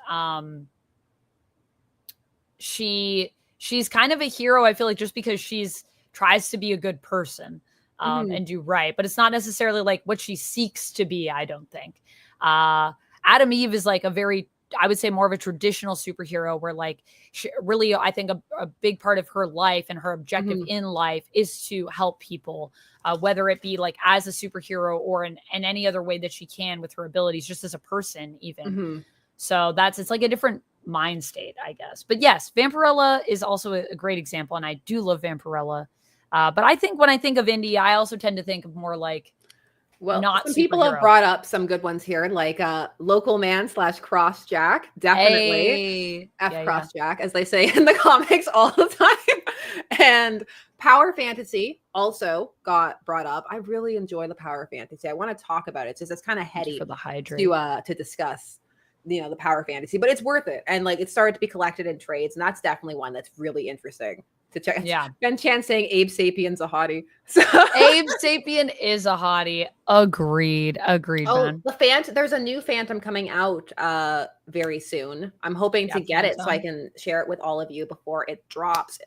she's kind of a hero, I feel like, just because she's tries to be a good person and do right, but it's not necessarily like what she seeks to be, I don't think. Adam Eve is like a very, I would say, more of a traditional superhero, where like she really, I think a big part of her life and her objective in life is to help people, whether it be like as a superhero or in any other way that she can with her abilities, just as a person even. So it's like a different mind state, I guess. But yes, Vampirella is also a great example, and I do love Vampirella. But I think when I think of indie, I also tend to think of more like, well, not some people have brought up some good ones here, like Local Man / Cross Jack, definitely. Cross Jack, as they say in the comics all the time. And Power Fantasy also got brought up. I really enjoy the Power Fantasy. I want to talk about it. It's kind of heady for the hydrate to discuss, the Power Fantasy, but it's worth it. And like, it started to be collected in trades, and that's definitely one that's really interesting to check. Yeah. Ben Chan saying Abe Sapien's a hottie. So Abe Sapien is a hottie. Agreed, Ben. There's a new Phantom coming out very soon. I'm hoping to get it so I can share it with all of you before it drops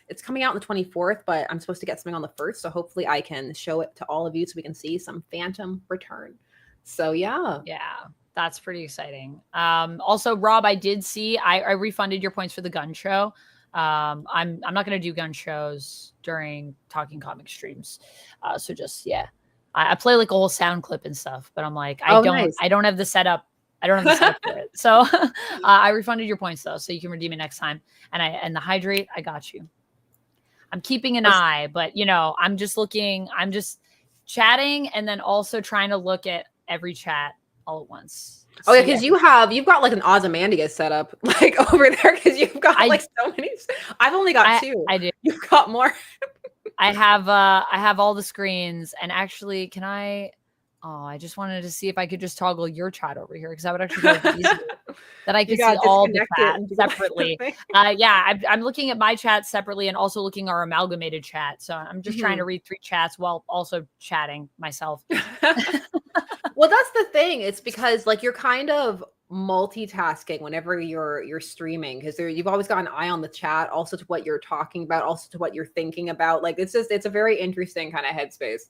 it's coming out on the 24th, but I'm supposed to get something on the 1st. So hopefully I can show it to all of you so we can see some Phantom return. So yeah. That's pretty exciting. Also, Rob, I did see, I refunded your points for the gun show. I'm not going to do gun shows during Talking Comic streams. So just, I play like a whole sound clip and stuff, but I'm like, I don't have the setup. I don't have the setup for it. So I refunded your points though, so you can redeem it next time. And the hydrate, I got you. I'm keeping an eye, but I'm just chatting and then also trying to look at every chat all at once. Oh yeah, because you've got like an Ozymandias setup like over there, because you've got like so many. I've only got 2. I do. You've got more. I have all the screens, and actually, can I Oh, I just wanted to see if I could just toggle your chat over here because that would actually be like easier. That I could see all the chat separately. I'm looking at my chat separately and also looking at our amalgamated chat. So I'm just trying to read 3 chats while also chatting myself. Well, that's the thing. It's because like you're kind of multitasking whenever you're streaming because you've always got an eye on the chat, also to what you're talking about, also to what you're thinking about. Like it's a very interesting kind of headspace.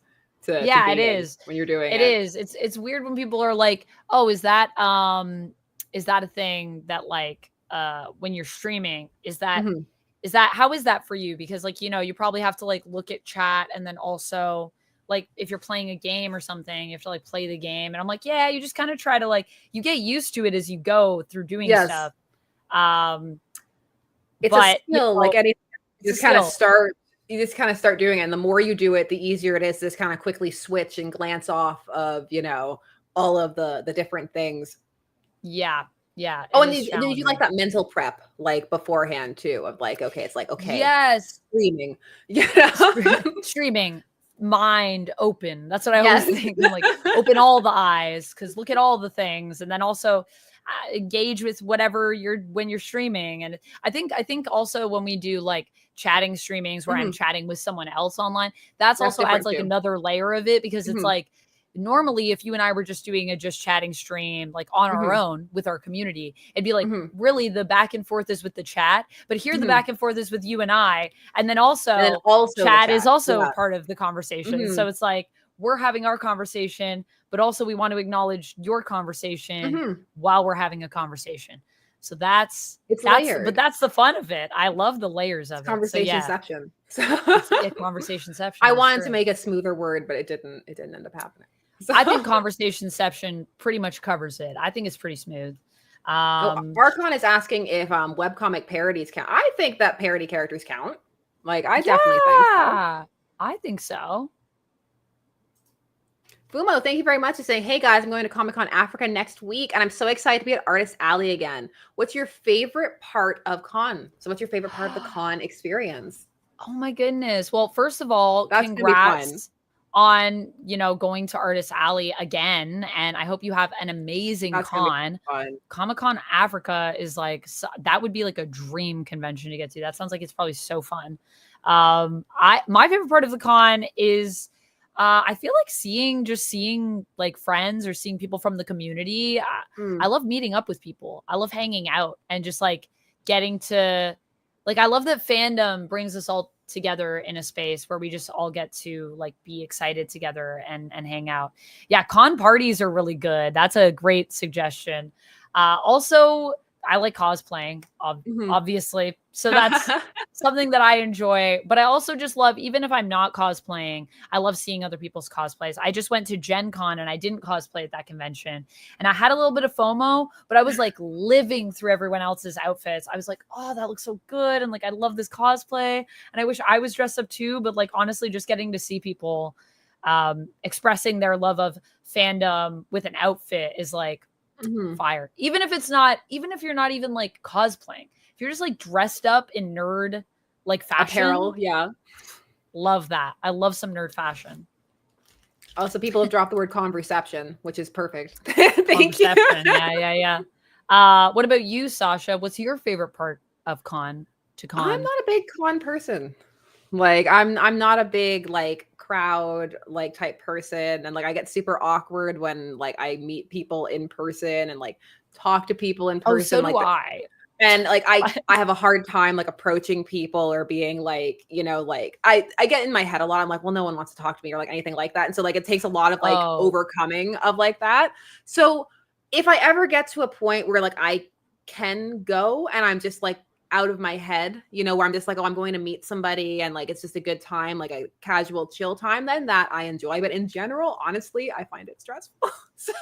It is when you're doing it. It is. It's weird when people are like, "Oh, is that a thing that like when you're streaming, is that how is that for you?" Because like, you probably have to like look at chat and then also like if you're playing a game or something, you have to like play the game. And I'm like, yeah, you just kind of try to like you get used to it as you go through doing stuff. It's a skill, like anything. You just kind of start doing it. And the more you do it, the easier it is to just kind of quickly switch and glance off of, all of the different things. Yeah. Oh, and did you like that mental prep, like beforehand too, of like, okay, it's like, okay. Yes. Streaming. Streaming. Mind open. That's what I always think. I'm like, open all the eyes because look at all the things. And then also engage with whatever when you're streaming. And I think also when we do like chatting streamings where I'm chatting with someone else online, that's also adds like another layer of it because it's like normally if you and I were just doing a just chatting stream like on our own with our community, it'd be like really the back and forth is with the chat, but here the back and forth is with you and I, and then also chat is also part of the conversation. So it's like we're having our conversation, but also we want to acknowledge your conversation while we're having a conversation. So that's layered. But that's the fun of it. I love the layers of it. Conversationception. Conversationception. I wanted to make a smoother word, but it didn't end up happening. So. I think conversationception pretty much covers it. I think it's pretty smooth. Archon is asking if webcomic parodies count. I think that parody characters count. Like I definitely think so. I think so. Fumo, thank you very much for saying, hey guys, I'm going to Comic-Con Africa next week, and I'm so excited to be at Artist Alley again. What's your favorite part of con? So what's your favorite part of the con experience? Oh my goodness. Well, first of all, congrats on, going to Artist Alley again. And I hope you have an amazing con. Comic-Con Africa is like, that would be like a dream convention to get to. That sounds like it's probably so fun. My favorite part of the con is, I feel like seeing like friends or seeing people from the community. I love meeting up with people. I love hanging out and just like getting to like, I love that fandom brings us all together in a space where we just all get to like be excited together and hang out. Yeah. Con parties are really good. That's a great suggestion. Also, I like cosplaying, obviously. So that's something that I enjoy. But I also just love, even if I'm not cosplaying, I love seeing other people's cosplays. I just went to Gen Con and I didn't cosplay at that convention. And I had a little bit of FOMO, but I was like living through everyone else's outfits. I was like, oh, that looks so good. And like, I love this cosplay. And I wish I was dressed up too. But like, honestly, just getting to see people expressing their love of fandom with an outfit is like, fire. Even if you're not even like cosplaying, if you're just like dressed up in nerd like fashion, apparel, love that. I love some nerd fashion. Also, people have dropped the word conversation, which is perfect. Thank you. Yeah. What about you, Sasha? What's your favorite part of con? I'm not a big con person. Like I'm not a big like crowd like type person, and like I get super awkward when like I meet people in person and like talk to people in person. Oh, so do I. And like I have a hard time like approaching people or being like, like I get in my head a lot. I'm like, well, no one wants to talk to me or like anything like that. And so like it takes a lot of like overcoming of like that. So if I ever get to a point where like I can go and I'm just like out of my head, where I'm just like, oh, I'm going to meet somebody and like it's just a good time, like a casual chill time, then that I enjoy. But in general, honestly, I find it stressful. So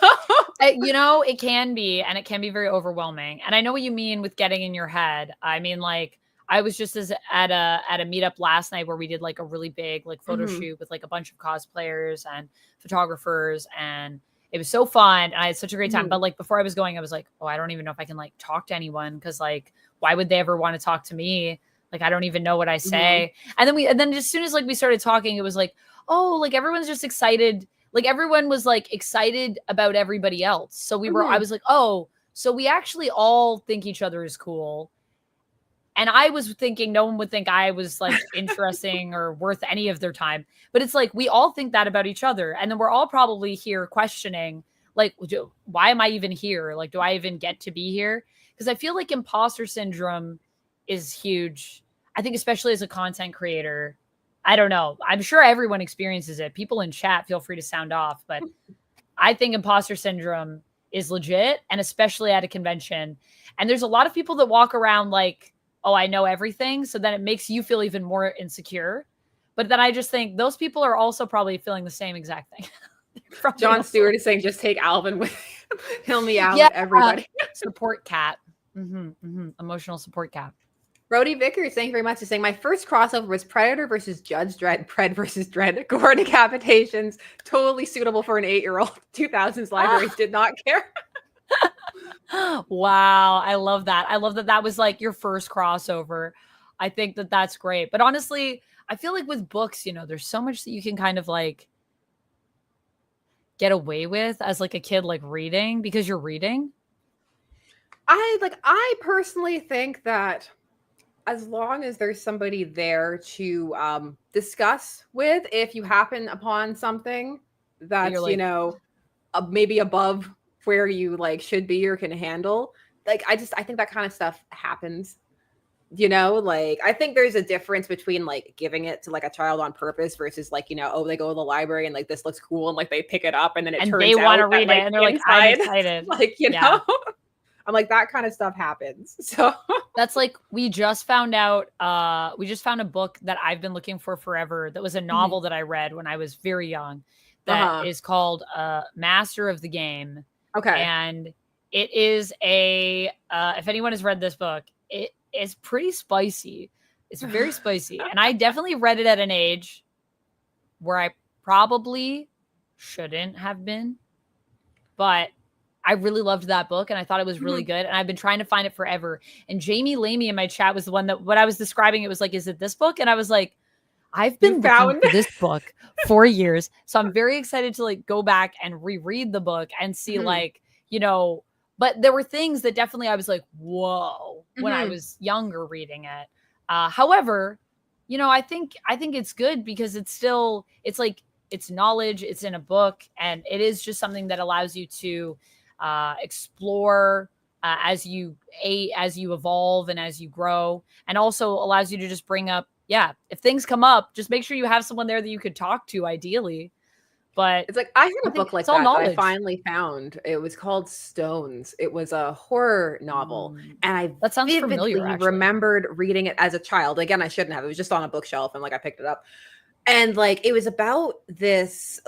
it can be, and it can be very overwhelming. And I know what you mean with getting in your head. I mean, like I was just at a meetup last night where we did like a really big like photo shoot with like a bunch of cosplayers and photographers, and it was so fun. And I had such a great time. But like before I was going, I was like, oh, I don't even know if I can like talk to anyone, because like, why would they ever want to talk to me? Like, I don't even know what I say. And then as soon as like we started talking, it was like, oh, like everyone's just excited. like everyone was like excited about everybody else. So we were, I was like, oh, so we actually all think each other is cool. And I was thinking no one would think I was like interesting or worth any of their time. But it's like we all think that about each other. And then we're all probably here questioning, like, why am I even here? Like, do I even get to be here? Because I feel like imposter syndrome is huge. I think especially as a content creator, I don't know. I'm sure everyone experiences it. People in chat, feel free to sound off. But I think imposter syndrome is legit, and especially at a convention. And there's a lot of people that walk around like, oh, I know everything. So then it makes you feel even more insecure. But then I just think those people are also probably feeling the same exact thing. John Stewart is saying, just take Alvin with him. He'll me out with everybody. Support cat. Emotional support cat. Brody Vickers, thank you very much, is saying, my first crossover was Predator versus Judge Dredd, Pred versus Dredd, gore decapitations, totally suitable for an 8-year-old. 2000s library did not care. Wow, I love that. I love that that was like your first crossover. I think that that's great. But honestly, I feel like with books, you know, there's so much that you can kind of like get away with as like a kid, like reading, because you're reading. I personally think that as long as there's somebody there to discuss with, if you happen upon something that's, like, you know, maybe above where you like should be or can handle, like, I think that kind of stuff happens, you know, like, I think there's a difference between like giving it to like a child on purpose versus like, you know, oh, they go to the library and like this looks cool and like they pick it up and then it turns they out want to read that, it and they're like, I'm excited. Like, you know, I'm like, that kind of stuff happens. So that's like, we just found out, we just found a book that I've been looking for forever. That was a novel that I read when I was very young that is called Master of the Game. Okay. And it is a, if anyone has read this book, it is pretty spicy. It's very spicy. And I definitely read it at an age where I probably shouldn't have been, but I really loved that book and I thought it was really good. And I've been trying to find it forever. And Jamie Lamey in my chat was the one that, when I was describing it, was like, is it this book? And I was like, I've been looking for this book for years. So I'm very excited to like go back and reread the book and see like, you know, but there were things that definitely I was like, whoa, when I was younger reading it. However, you know, I think it's good because it's still, it's like, it's knowledge, it's in a book, and it is just something that allows you to explore as you evolve and as you grow, and also allows you to just bring up, if things come up, just make sure you have someone there that you could talk to, ideally. But it's like, I had a book like that I finally found. It was called Stones. It was a horror novel, and that sounds familiar. I remembered reading it as a child. Again, I shouldn't have. It was just on a bookshelf, and like I picked it up. And like, it was about this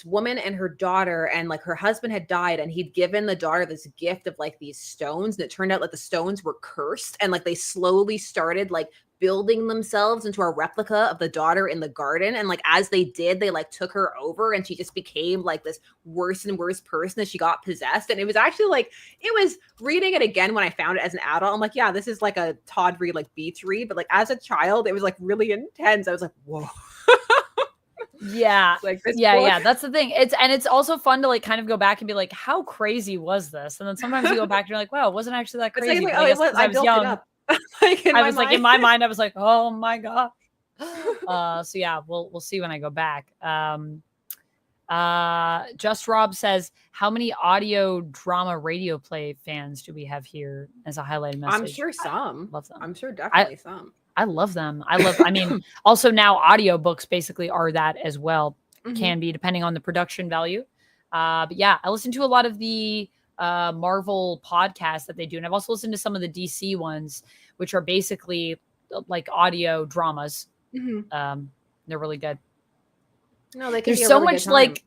woman and her daughter, and like her husband had died and he'd given the daughter this gift of like these stones. And it turned out like the stones were cursed, and like they slowly started like building themselves into a replica of the daughter in the garden. And like, as they did, they like took her over, and she just became like this worse and worse person as she got possessed. And it was actually like, it was reading it again when I found it as an adult, I'm like, yeah, this is like a Todd read, like beach read. But like as a child, it was like really intense. I was like, whoa. Like that's the thing. It's also fun to like kind of go back and be like, how crazy was this? And then sometimes you go back and you're like, wow, it wasn't actually that crazy. Like, I was young. Like I was like, in my mind, I was like, oh my god. So yeah, we'll see when I go back. Just Rob says, how many audio drama radio play fans do we have here as a highlighted message? I'm sure some. Love them. I'm sure definitely some. I love them. I mean, also now audiobooks basically are that as well. Can be, depending on the production value. But yeah, I listen to a lot of the Marvel podcasts that they do. And I've also listened to some of the DC ones, which are basically like audio dramas. They're really good. No, there's so much like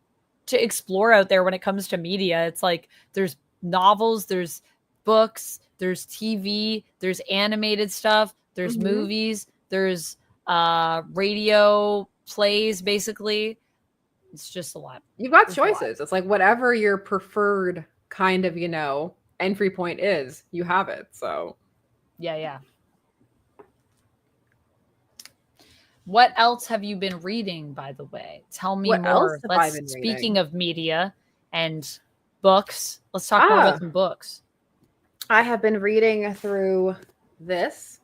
to explore out there when it comes to media. It's like, there's novels, there's books, there's TV, there's animated stuff, there's movies, there's radio plays, basically. It's just a lot. You've got choices. It's like whatever your preferred kind of, you know, entry point is, you have it. So yeah. What else have you been reading, by the way? Tell me What else more. have I been Speaking reading? of media and books, let's talk more about some books. I have been reading through this.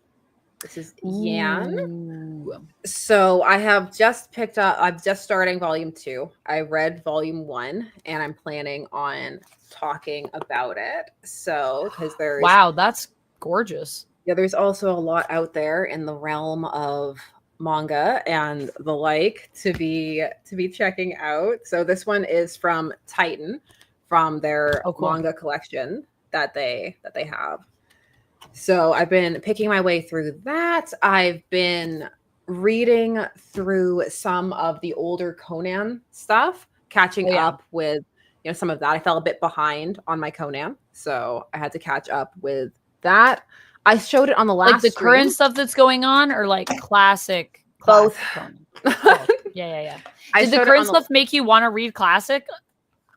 This is Yan. Ooh. So I have just picked up, I'm just starting volume 2. I read volume 1 and I'm planning on talking about it. So, because there's Wow, that's gorgeous. Yeah, there's also a lot out there in the realm of manga and the like to be checking out. So this one is from Titan, from their Oh, cool. manga collection that they have. So I've been picking my way through that. I've been reading through some of the older Conan stuff, catching up with some of that. I fell a bit behind on my Conan, so I had to catch up with that. I showed it on the last like the stream. current stuff that's going on, or like classic Both. Conan? Both. Yeah. Did the current stuff make you want to read classic?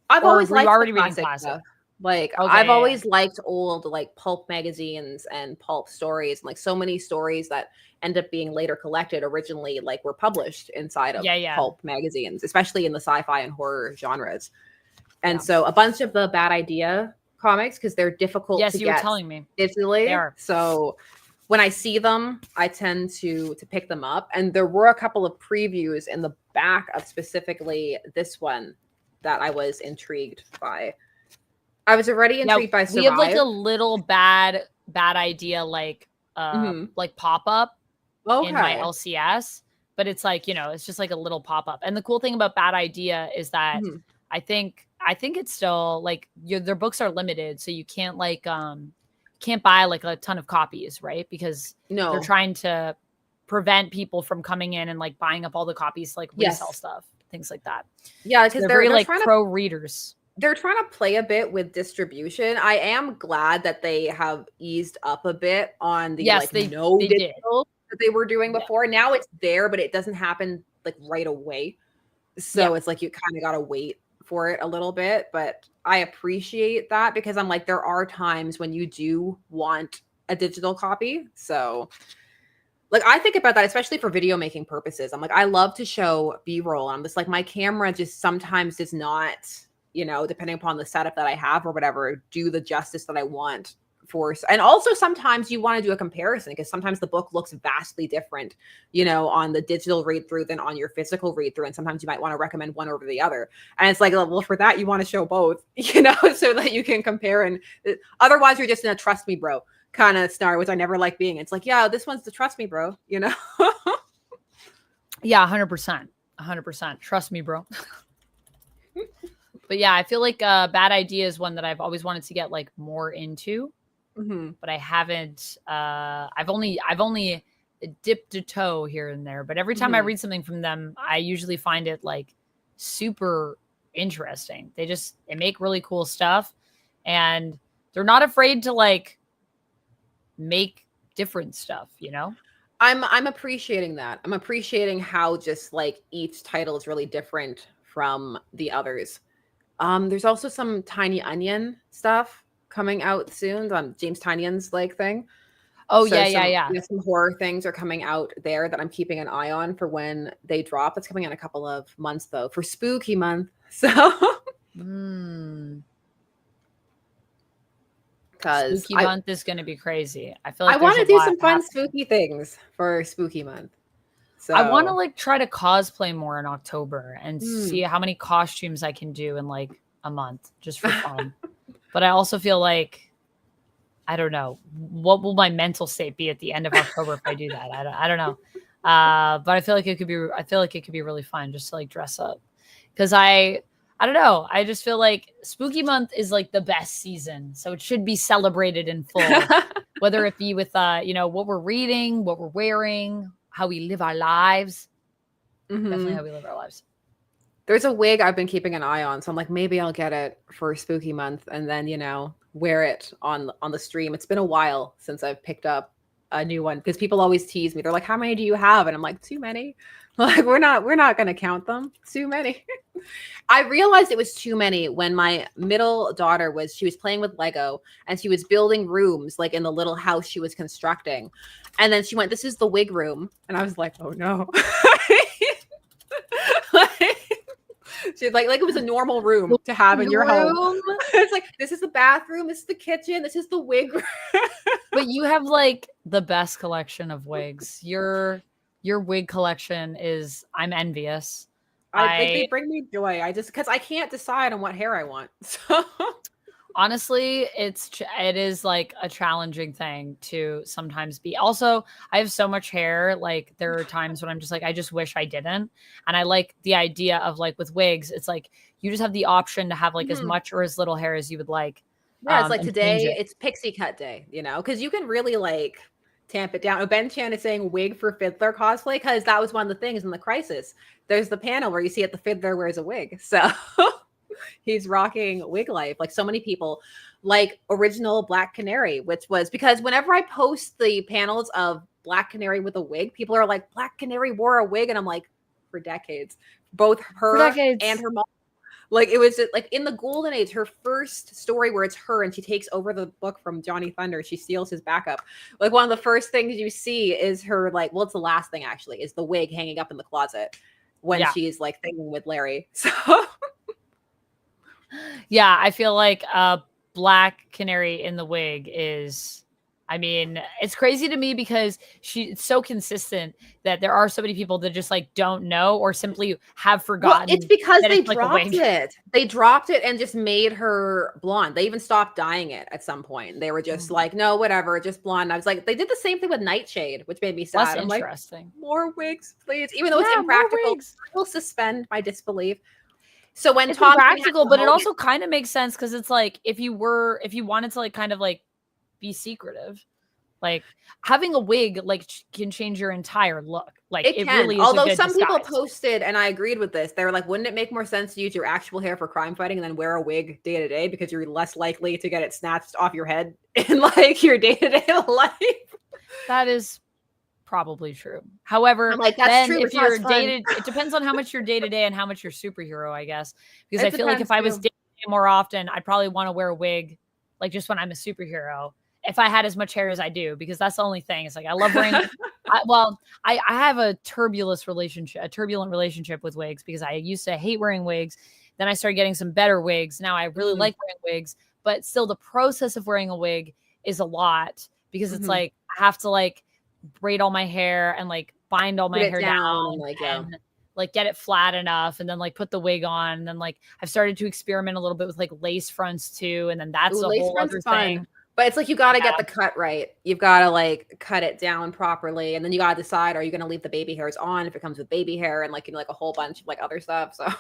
I've always liked already the reading classic classic. stuff. Like I've always liked old like pulp magazines and pulp stories, and like so many stories that end up being later collected originally like were published inside of pulp magazines, especially in the sci-fi and horror genres. And so a bunch of the Bad Idea comics, because they're difficult to you were get telling me digitally. They are. So when I see them, I tend to pick them up. And there were a couple of previews in the back of specifically this one that I was intrigued by. I was already intrigued by Survive. We have like a little bad idea like like pop-up in my LCS, but it's like, it's just like a little pop-up. And the cool thing about Bad Idea is that I think it's still like their books are limited, so you can't like can't buy like a ton of copies, right? Because they're trying to prevent people from coming in and like buying up all the copies, like resell stuff, things like that. Yeah, because they're very like pro readers. They're trying to play a bit with distribution. I am glad that they have eased up a bit on the digital that they were doing before. Now it's there, but it doesn't happen like right away. So it's like you kind of got to wait for it a little bit. But I appreciate that, because I'm like, there are times when you do want a digital copy. So like I think about that, especially for video making purposes. I'm like, I love to show B-roll. I'm just like, my camera just sometimes does not, depending upon the setup that I have or whatever, do the justice that I want for. And also sometimes you want to do a comparison, because sometimes the book looks vastly different, on the digital read through than on your physical read through. And sometimes you might want to recommend one over the other. And it's like, well, for that, you want to show both, so that you can compare. And otherwise you're just in a trust me, bro kind of scenario, which I never like being. It's like, yeah, this one's the trust me, bro, Yeah, 100%. Trust me, bro. But yeah, I feel like Bad Idea is one that I've always wanted to get like more into, but I haven't. I've only dipped a toe here and there. But every time I read something from them, I usually find it like super interesting. They make really cool stuff, and they're not afraid to like make different stuff. I'm appreciating that. I'm appreciating how just like each title is really different from the others. There's also some Tiny Onion stuff coming out soon on James Tynion's like thing. Oh, so yeah. Some horror things are coming out there that I'm keeping an eye on for when they drop. It's coming in a couple of months though, for spooky month. So spooky month is going to be crazy. I feel like I want to do some fun spooky things for spooky month. So I want to like try to cosplay more in October and see how many costumes I can do in like a month just for fun. But I also feel like, I don't know, what will my mental state be at the end of October if I do that? I don't know. But I feel like it could be really fun just to like dress up, because I don't know. I just feel like spooky month is like the best season. So it should be celebrated in full, whether it be with, what we're reading, what we're wearing, how we live our lives. Definitely how we live our lives. There's a wig I've been keeping an eye on. So I'm like, maybe I'll get it for spooky month and then, wear it on the stream. It's been a while since I've picked up a new one because people always tease me. They're like, "How many do you have?" And I'm like, "Too many." Like we're not gonna count them. Too many. I realized it was too many when my middle daughter she was playing with Lego and she was building rooms like in the little house she was constructing. And then she went, "This is the wig room." And I was like, "Oh no." She's like it was a normal room to have in your home. It's like, this is the bathroom, this is the kitchen, this is the wig room. But you have like the best collection of wigs. Your wig collection is, I'm envious. They bring me joy. Because I can't decide on what hair I want. So honestly, it is like a challenging thing to sometimes be. Also, I have so much hair. Like there are times when I'm just like, I just wish I didn't. And I like the idea of like with wigs, it's like you just have the option to have like as much or as little hair as you would like. Yeah, it's like today, it's pixie cut day, because you can really like tamp it down. Oh, Ben Chan is saying wig for Fiddler cosplay because that was one of the things in the Crisis. There's the panel where you see the Fiddler wears a wig. So he's rocking wig life. Like so many people like original Black Canary, which was because whenever I post the panels of Black Canary with a wig, people are like, Black Canary wore a wig. And I'm like, for decades, both her and her mom. Like it was like in the Golden Age, her first story where it's her and she takes over the book from Johnny Thunder. She steals his backup. Like one of the first things you see is her it's the last thing actually is the wig hanging up in the closet when she's like thinking with Larry. So yeah, I feel like Black Canary in the wig is, I mean, it's crazy to me because it's so consistent that there are so many people that just like don't know or simply have forgotten. Well, it's because they dropped it. They dropped it and just made her blonde. They even stopped dyeing it at some point. They were just like, no, whatever, just blonde. I was like, they did the same thing with Nightshade, which made me sad. That's interesting. Like, more wigs, please. Even though it's impractical, I will suspend my disbelief. So when it's practical, but it also kind of makes sense because it's like if you wanted to like kind of like be secretive, like having a wig like can change your entire look. Like it really is. Although some people posted, and I agreed with this, they were like, wouldn't it make more sense to use your actual hair for crime fighting and then wear a wig day to day because you're less likely to get it snatched off your head in like your day to day life? That is probably true. However, I'm like, that's true. If you're dated, it depends on how much you're day to day and how much you're superhero, I guess. Because I feel like if I was dating more often, I'd probably want to wear a wig, like just when I'm a superhero. If I had as much hair as I do, because that's the only thing. It's like I love wearing. I have a turbulent relationship with wigs because I used to hate wearing wigs. Then I started getting some better wigs. Now I really like wearing wigs, but still the process of wearing a wig is a lot because it's like I have to like braid all my hair and like bind all my hair down and like get it flat enough and then like put the wig on. And then like I've started to experiment a little bit with like lace fronts too. And then that's a whole other thing. But it's like you got to get the cut right. You've got to like cut it down properly. And then you got to decide, are you going to leave the baby hairs on if it comes with baby hair and like, like a whole bunch of like other stuff. So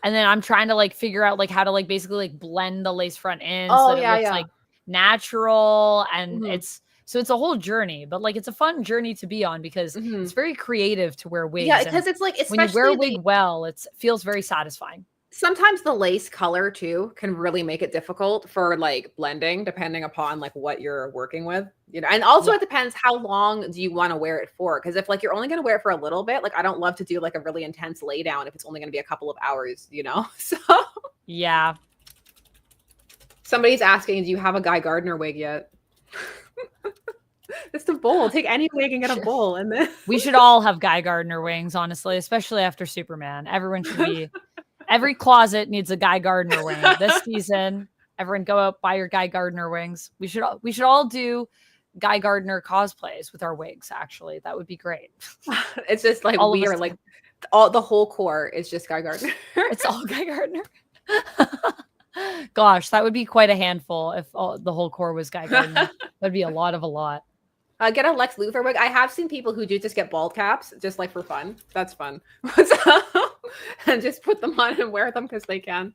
and then I'm trying to like figure out like how to like basically like blend the lace front in so that it looks like natural. And it's a whole journey, but like it's a fun journey to be on because it's very creative to wear wigs. Yeah, because it's like when you wear a wig well, it feels very satisfying. Sometimes the lace color too can really make it difficult for like blending depending upon like what you're working with, and also it depends how long do you want to wear it for? Because if like you're only going to wear it for a little bit, like I don't love to do like a really intense lay down if it's only going to be a couple of hours, so yeah. Somebody's asking, do you have a Guy Gardner wig yet? It's a bowl. Take any wig and get a bowl, and then we should all have Guy Gardner wings, honestly, especially after Superman. Everyone should be. Every closet needs a Guy Gardner wing this season. Everyone go out, buy your Guy Gardner wings. We should all do Guy Gardner cosplays with our wigs. Actually, that would be great. It's just like we are like the whole core is just Guy Gardner. It's all Guy Gardner. Gosh, that would be quite a handful if the whole core was Guy Gardner. That'd be a lot. Get a Lex Luthor wig. I have seen people who do just get bald caps, just like for fun. That's fun. And just put them on and wear them because they can.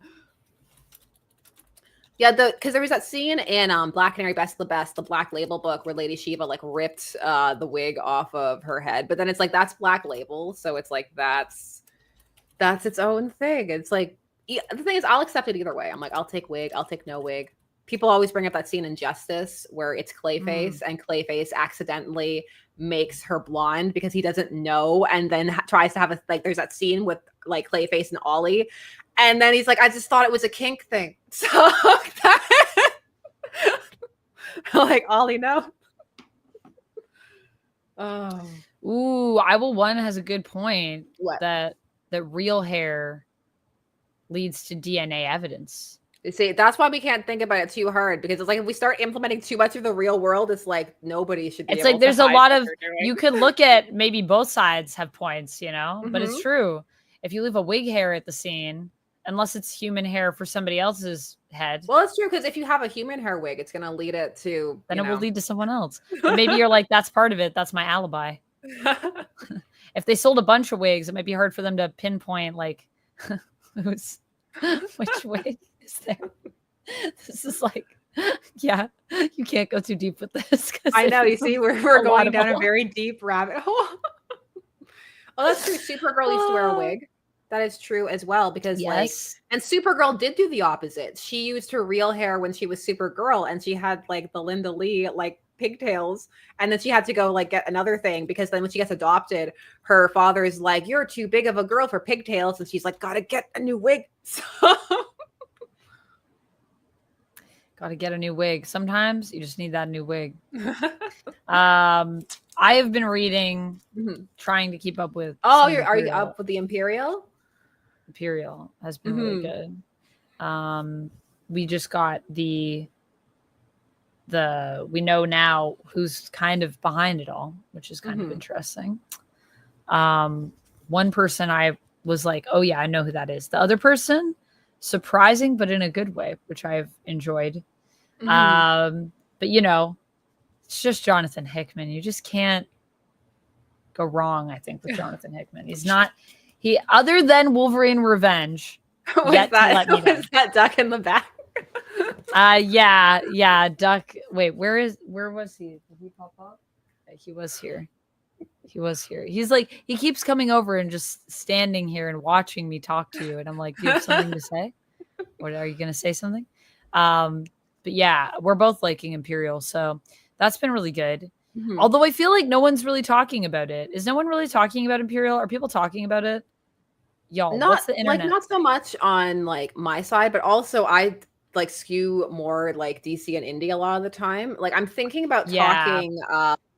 Yeah, because there was that scene in Black Canary Best of the Best, the Black Label book, where Lady Shiva like ripped the wig off of her head. But then it's like that's Black Label, so it's like that's its own thing. It's like the thing is, I'll accept it either way. I'm like, I'll take wig, I'll take no wig. people always bring up that scene in Justice where it's Clayface and Clayface accidentally makes her blonde because he doesn't know, and then tries to have a like. There's that scene with like Clayface and Ollie, and then he's like, "I just thought it was a kink thing." So like Ollie, no. Oh, Ooh, I Will One has a good point. What? That real hair leads to DNA evidence. You see, that's why we can't think about it too hard, because it's like if we start implementing too much of the real world, it's like nobody should be It's able like there's to a hide lot what of they're doing. you could look at maybe both sides have points, you know, but it's Mhm. true. If you leave a wig hair at the scene, unless it's human hair for somebody else's head, Well, it's true, because if you have a human hair wig, it's going to lead it to, then you it will know. lead to someone else. But maybe you're like, that's part of it. That's my alibi. If they sold a bunch of wigs, it might be hard for them to pinpoint like who's which wig is there. This is like, yeah, you can't go too deep with this. I know. You see, we're a lot going of down a a lot. very deep rabbit hole. Oh, that's true. Supergirl used to wear a wig. That is true as well, because Yes. and Supergirl did do the opposite. She used her real hair when she was Supergirl, and she had like the Linda Lee like pigtails, and then she had to go like get another thing, because then when she gets adopted, her father is like, "You're too big of a girl for pigtails," and she's like, "Gotta get a new wig." So Got to get a new wig. Sometimes you just need that new wig. I have been reading, trying to keep up with. Oh, some are you Imperial. up with the Imperial? Imperial has been really good. We just got the we know now who's kind of behind it all, which is kind of interesting. One person I was like, oh yeah, I know who that is. The other person, surprising, but in a good way, which I've enjoyed. But you know, it's just Jonathan Hickman. You just can't go wrong, I think, with Jonathan Hickman. He's not other than Wolverine Revenge. Was that duck in the back? Yeah, Duck. Wait, where was he? Did he pop up? He was here. He's like, he keeps coming over and just standing here and watching me talk to you. And I'm like, do you have something to say? Or are you going to say something? But yeah, we're both liking Imperial. So that's been really good. Although I feel like no one's really talking about it. Is no one really talking about Imperial? Are people talking about it? Y'all, what's the internet? Like, not so much on like my side, but also I like skew more like DC and indie a lot of the time. Like, I'm thinking about talking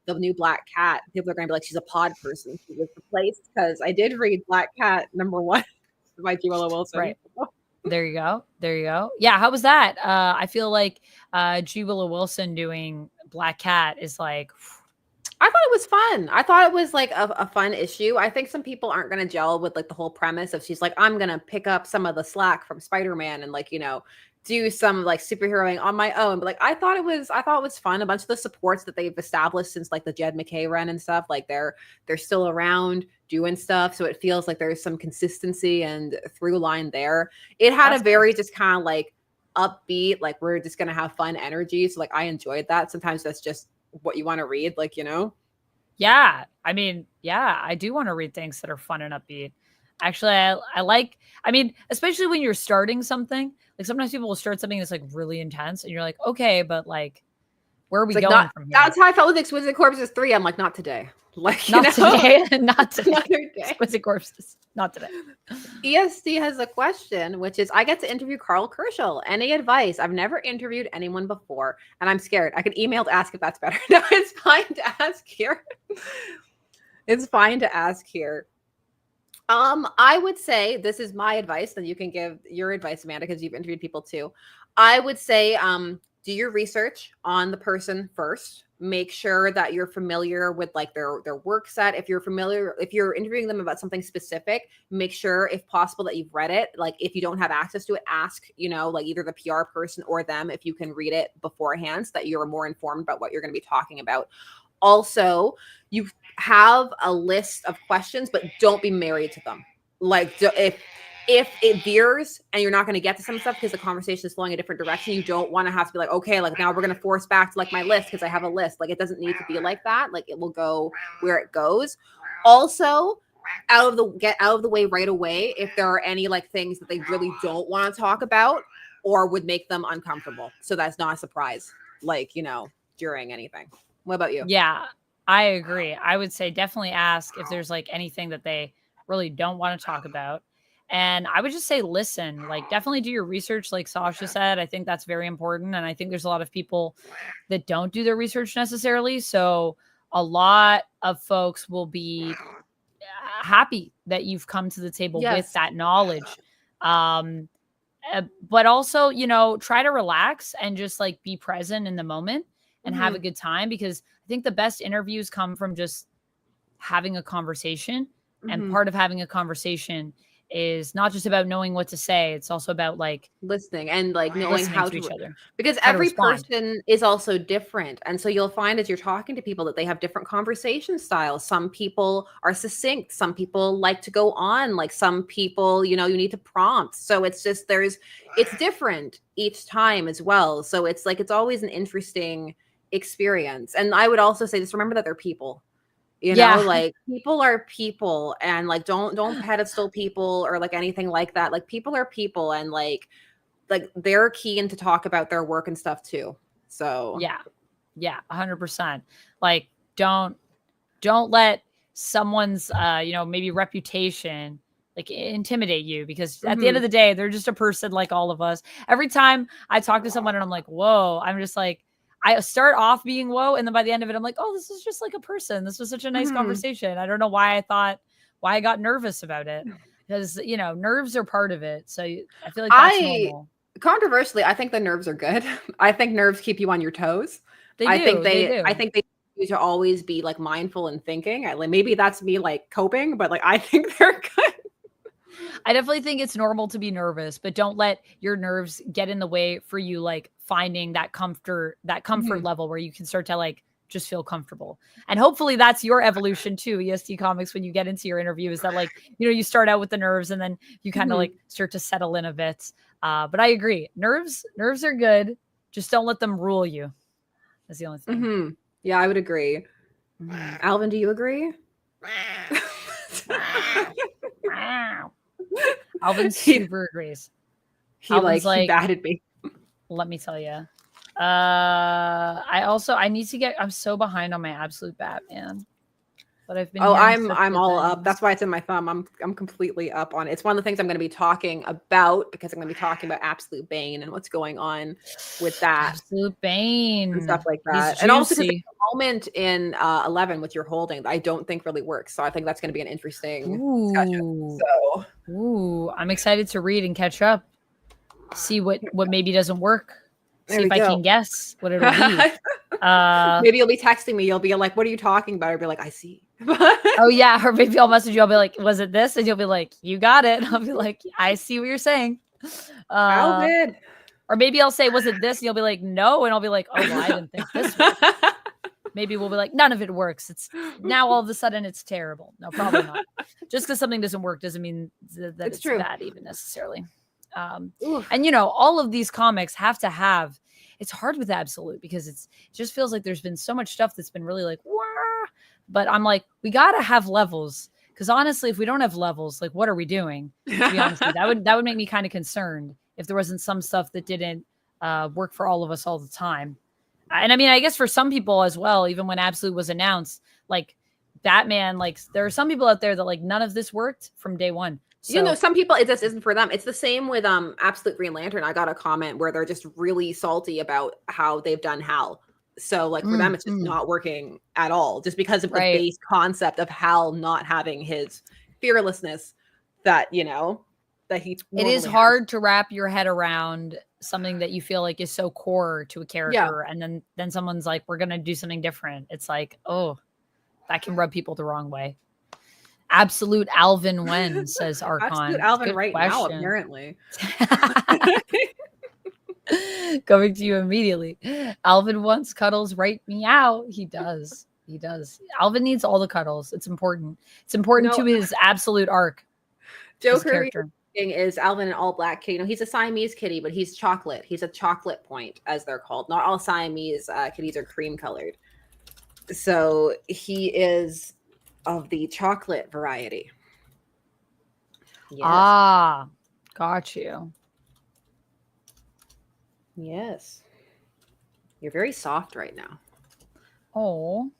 the new Black Cat. People are going to be like, she's a pod person. She was replaced, because I did read Black Cat #1 by G. Willow Wilson. Right. There you go. Yeah, how was that? I feel like G. Willow Wilson doing Black Cat is like, I thought it was fun. I thought it was like a fun issue. I think some people aren't going to gel with like the whole premise of she's like, I'm going to pick up some of the slack from Spider-Man and like, you know, do some like superheroing on my own. But like, I thought it was fun. A bunch of the supports that they've established since like the Jed McKay run and stuff, like they're still around doing stuff. So it feels like there's some consistency and through line there. It had a very just kind of like upbeat, like we're just going to have fun energy. So like, I enjoyed that. Sometimes that's just what you want to read, like, you know. Yeah, I mean, yeah, I do want to read things that are fun and upbeat. Actually, I like, I mean, especially when you're starting something, like sometimes people will start something that's like really intense and you're like, okay, but like, where are we going from here? That's how I felt with Exquisite Corpses 3. I'm like, not today. Like, not today. Not today. Another day. Exquisite Corpses. Not today. ESC has a question, which is, I get to interview Carl Kerschel. Any advice? I've never interviewed anyone before, and I'm scared. I could email to ask if that's better. No, it's fine to ask here. It's fine to ask here. I would say, this is my advice, then you can give your advice, Amanda, because you've interviewed people too. I would say, do your research on the person first. Make sure that you're familiar with like their work set. If you're interviewing them about something specific, make sure if possible that you've read it. Like if you don't have access to it, ask, you know, like either the PR person or them if you can read it beforehand so that you're more informed about what you're going to be talking about. Also, you have a list of questions, but don't be married to them. Like if it veers and you're not going to get to some stuff because the conversation is flowing a different direction, you don't want to have to be like, okay, like now we're going to force back to like my list because I have a list. Like it doesn't need to be like that. Like it will go where it goes. Also, get out of the way right away if there are any like things that they really don't want to talk about. or would make them uncomfortable. So that's not a surprise, like, during anything. What about you? Yeah, I agree. I would say definitely ask if there's like anything that they really don't want to talk about. And I would just say listen, like definitely do your research, like Sasha said. I think that's very important. And I think there's a lot of people that don't do their research necessarily. So a lot of folks will be happy that you've come to the table with Yes. that knowledge. But also, try to relax and just like be present in the moment and have a good time, because I think the best interviews come from just having a conversation. And part of having a conversation is not just about knowing what to say. It's also about like listening and like knowing listening how to each other. because How to every respond. person is also different. And so you'll find as you're talking to people that they have different conversation styles. Some people are succinct, some people like to go on, like some people, you need to prompt. So it's just it's different each time as well. So it's like it's always an interesting experience. And I would also say just remember that they're people. Like people are people, and like don't pedestal people or like anything like that. Like people are people, and like they're keen to talk about their work and stuff too. So yeah, 100%. Like don't let someone's maybe reputation like intimidate you, because at the end of the day, they're just a person like all of us. Every time I talk to someone and I'm like, whoa, I'm just like, I start off being whoa, and then by the end of it, I'm like, oh, this is just like a person. This was such a nice conversation. I don't know why I got nervous about it, because nerves are part of it. So I feel like that's normal. Controversially, I think the nerves are good. I think nerves keep you on your toes. I think they need you to always be like mindful and thinking. Like maybe that's me like coping, but like I think they're good. I definitely think it's normal to be nervous, but don't let your nerves get in the way for you like finding that comfort level where you can start to like just feel comfortable. And hopefully that's your evolution too, EST Comics, when you get into your interview, is that like, you start out with the nerves and then you kind of like start to settle in a bit. But I agree. Nerves are good. Just don't let them rule you. That's the only thing. Yeah, I would agree. Alvin, do you agree? Alvin super agrees. He batted me. Let me tell you. I need to I'm so behind on my Absolute Batman. But I've been I'm all up. That's why it's in my thumb. I'm completely up on it. It's one of the things I'm going to be talking about, because I'm going to be talking about Absolute Bane and what's going on with that. Absolute Bane and stuff like that. And also because the moment in 11 which you're holding, I don't think really works. So I think that's going to be an interesting discussion. So I'm excited to read and catch up. See what maybe doesn't work. See if I can guess what it'll be. Maybe you'll be texting me. You'll be like, "What are you talking about?" I'll be like, "I see." Oh yeah, or maybe I'll message you. I'll be like, "Was it this?" And you'll be like, "You got it." I'll be like, "I see what you're saying." Alvin. Or maybe I'll say, "Was it this?" And you'll be like, "No," and I'll be like, "Oh, well, I didn't think this worked." Maybe we'll be like, "None of it works. It's now all of a sudden it's terrible." No, probably not. Just because something doesn't work doesn't mean that it's true. bad even necessarily. And all of these comics have to have. It's hard with Absolute because it just feels like there's been so much stuff that's been really like, wah! But I'm like, we gotta have levels, because honestly, if we don't have levels, like, what are we doing? To be honest, that would make me kind of concerned if there wasn't some stuff that didn't work for all of us all the time. And I mean, I guess for some people as well, even when Absolute was announced, like Batman, like there are some people out there that like none of this worked from day one. So, some people, it just isn't for them. It's the same with Absolute Green Lantern. I got a comment where they're just really salty about how they've done Hal. So like for them, it's just not working at all, just because of the base concept of Hal not having his fearlessness that, that he it is hard to wrap your head around something that you feel like is so core to a character. Yeah. And then someone's like, we're going to do something different. It's like, oh, that can rub people the wrong way. Absolute Alvin when, says Archon. Absolute Alvin right now, apparently. Coming to you immediately. Alvin wants cuddles, right meow. He does. Alvin needs all the cuddles. It's important. It's important to his Absolute arc. Joker is Alvin an all black kitty. He's a Siamese kitty, but he's chocolate. He's a chocolate point, as they're called. Not all Siamese kitties are cream colored. So he is of the chocolate variety. Yes. Ah, got you. Yes. You're very soft right now. Oh,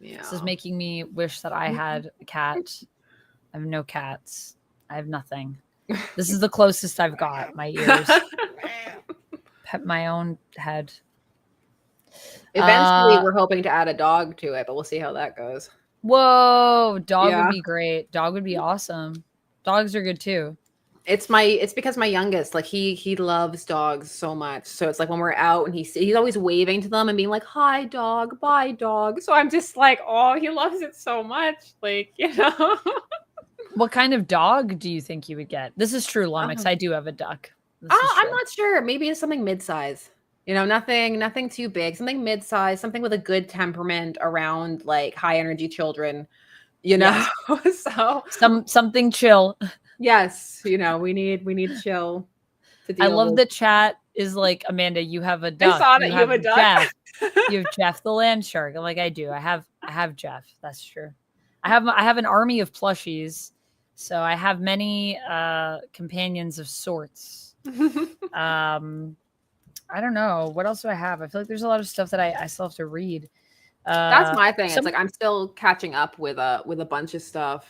Yeah. this is making me wish that I had a cat. I have no cats. I have nothing. This is the closest I've got. My ears. Pet my own head. Eventually, we're hoping to add a dog to it, but we'll see how that goes. Whoa, dog Yeah. would be great. Dog would be awesome. Dogs are good too. It's because my youngest, like he loves dogs so much. So it's like when we're out and he's always waving to them and being like, "Hi dog, bye dog." So I'm just like, "Oh, he loves it so much." Like, you know. What kind of dog do you think you would get? This is true, Lumix. I do have a duck. I'm not sure. Maybe it's something mid-size. You know, nothing too big. Something mid-size, something with a good temperament around like high energy children, you know. Yes. So something chill. Yes, you know, we need chill to deal I love with. the chat is like, Amanda, you have a duck. I saw that you have a duck. Jeff. You have Jeff the land shark. Like I do. I have Jeff. That's true. I have an army of plushies. So I have many companions of sorts. I don't know. What else do I have? I feel like there's a lot of stuff that I still have to read. That's my thing. It's like I'm still catching up with a bunch of stuff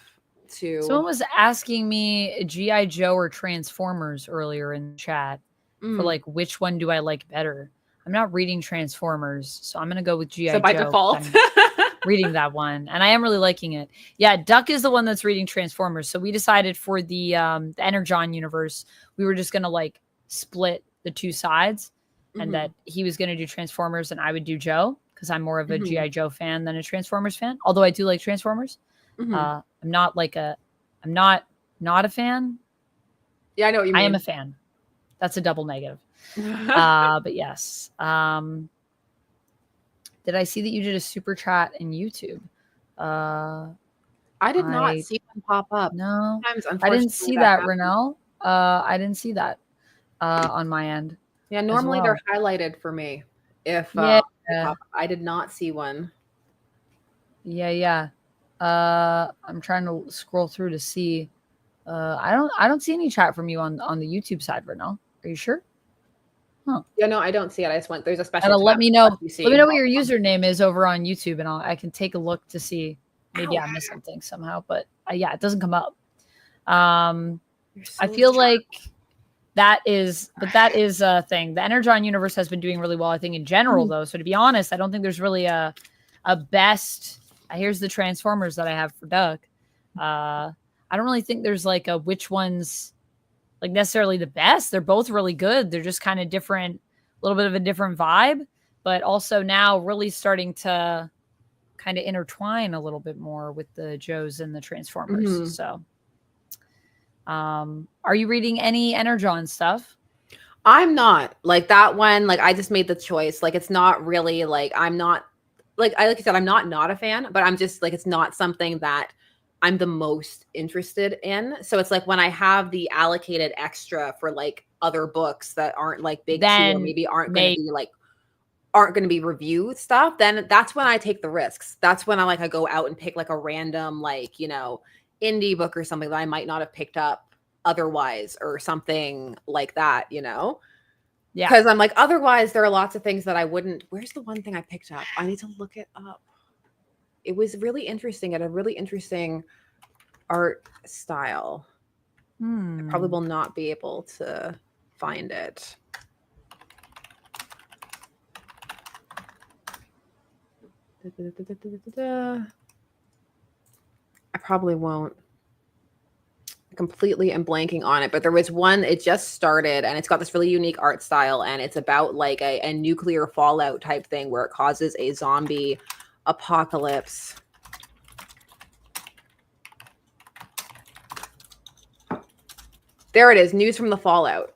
too. Someone was asking me G.I. Joe or Transformers earlier in the chat for like which one do I like better. I'm not reading Transformers, so I'm gonna go with G.I. Joe. So by default. Reading that one, and I am really liking it. Yeah, Duck is the one that's reading Transformers. So we decided for the Energon universe, we were just gonna like split the two sides, and that he was gonna do Transformers and I would do Joe because I'm more of a G.I. Joe fan than a Transformers fan. Although I do like Transformers, I'm not a fan. Yeah, I know what you mean. I am a fan. That's a double negative. But yes. Did I see that you did a super chat in YouTube? I did not see one pop up. No, I didn't see that, Renelle. I didn't see that on my end. Yeah, normally they're highlighted for me. If I did not see one. Yeah. I'm trying to scroll through to see. I don't see any chat from you on the YouTube side, Renelle. Are you sure? Huh. Yeah, no, I don't see it. I just went. There's a special. Let me know. Let me know what your username is over on YouTube, and I can take a look to see. Maybe I missed something somehow, but yeah, it doesn't come up. I feel like that is a thing. The Energon universe has been doing really well, I think, in general, though. So to be honest, I don't think there's really a best. Here's the Transformers that I have for Doug. I don't really think there's like a which one's like necessarily the best. They're both really good. They're just kind of different, a little bit of a different vibe, but also now really starting to kind of intertwine a little bit more with the Joes and the Transformers. So, are you reading any Energon stuff? I'm not like that one. Like I just made the choice. Like it's not really like I'm not like I said, I'm not a fan, but I'm just like it's not something that I'm the most interested in. So it's like when I have the allocated extra for like other books that aren't like big two or maybe aren't going to be review stuff, then that's when I take the risks. That's when I go out and pick like a random like, you know, indie book or something that I might not have picked up otherwise or something like that, you know? Yeah. Because I'm like, otherwise there are lots of things that I wouldn't. Where's the one thing I picked up? I need to look it up. It was really interesting. It had a really interesting art style. I probably will not be able to find it. I probably won't. Completely am blanking on it, but there was one, it just started and it's got this really unique art style and it's about like a nuclear fallout type thing where it causes a zombie apocalypse. There it is. News from the fallout.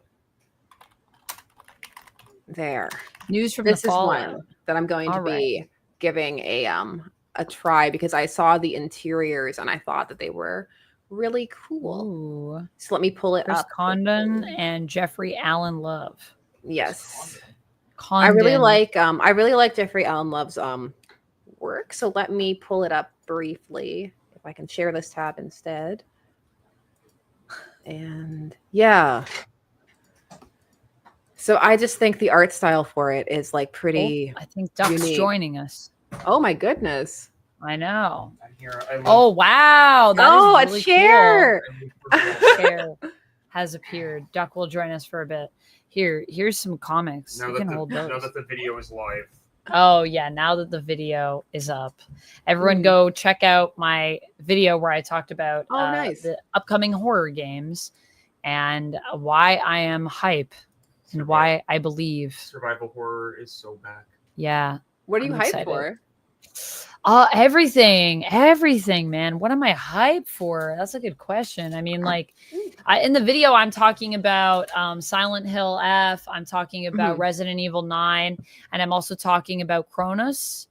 There. News from the fallout. This is one that I'm going to be giving a try because I saw the interiors and I thought that they were really cool. Ooh. So let me pull it up. Condon and Jeffrey Allen Love. Yes. Condon. I really like Jeffrey Allen Love's work. So let me pull it up briefly if I can share this tab instead. And yeah. So I just think the art style for it is like Oh, pretty I think Duck's unique. joining us. Oh my goodness. I know. I'm here. I love Oh wow, that is Oh, a really chair. cool. Chair has appeared. Duck will join us for a bit. Here's some comics. now You that can the hold those. now that the video is live. Oh yeah, now that the video is up, everyone Mm. go check out my video where I talked about Oh, nice. the upcoming horror games and why I am hype and why I believe. Survival horror is so back. Yeah, What are you I'm hyped excited. for? Everything, man. What am I hyped for? That's a good question. I mean, like, in the video, I'm talking about Silent Hill F. I'm talking about Resident Evil 9, and I'm also talking about Kronos.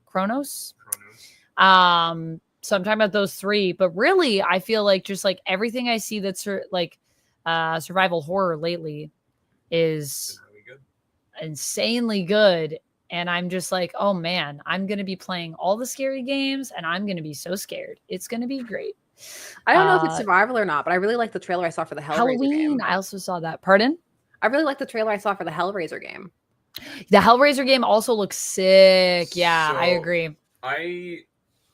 So I'm talking about those three. But really, I feel like just like everything I see that's like survival horror lately is Really good. insanely good. And I'm just like, oh man, I'm going to be playing all the scary games and I'm going to be so scared. It's going to be great. I don't know if it's survival or not, but I really like the trailer I saw for the Hellraiser Halloween. game. I also saw that. Pardon? I really like the trailer I saw for the Hellraiser game. The Hellraiser game also looks sick. Yeah, I So, agree.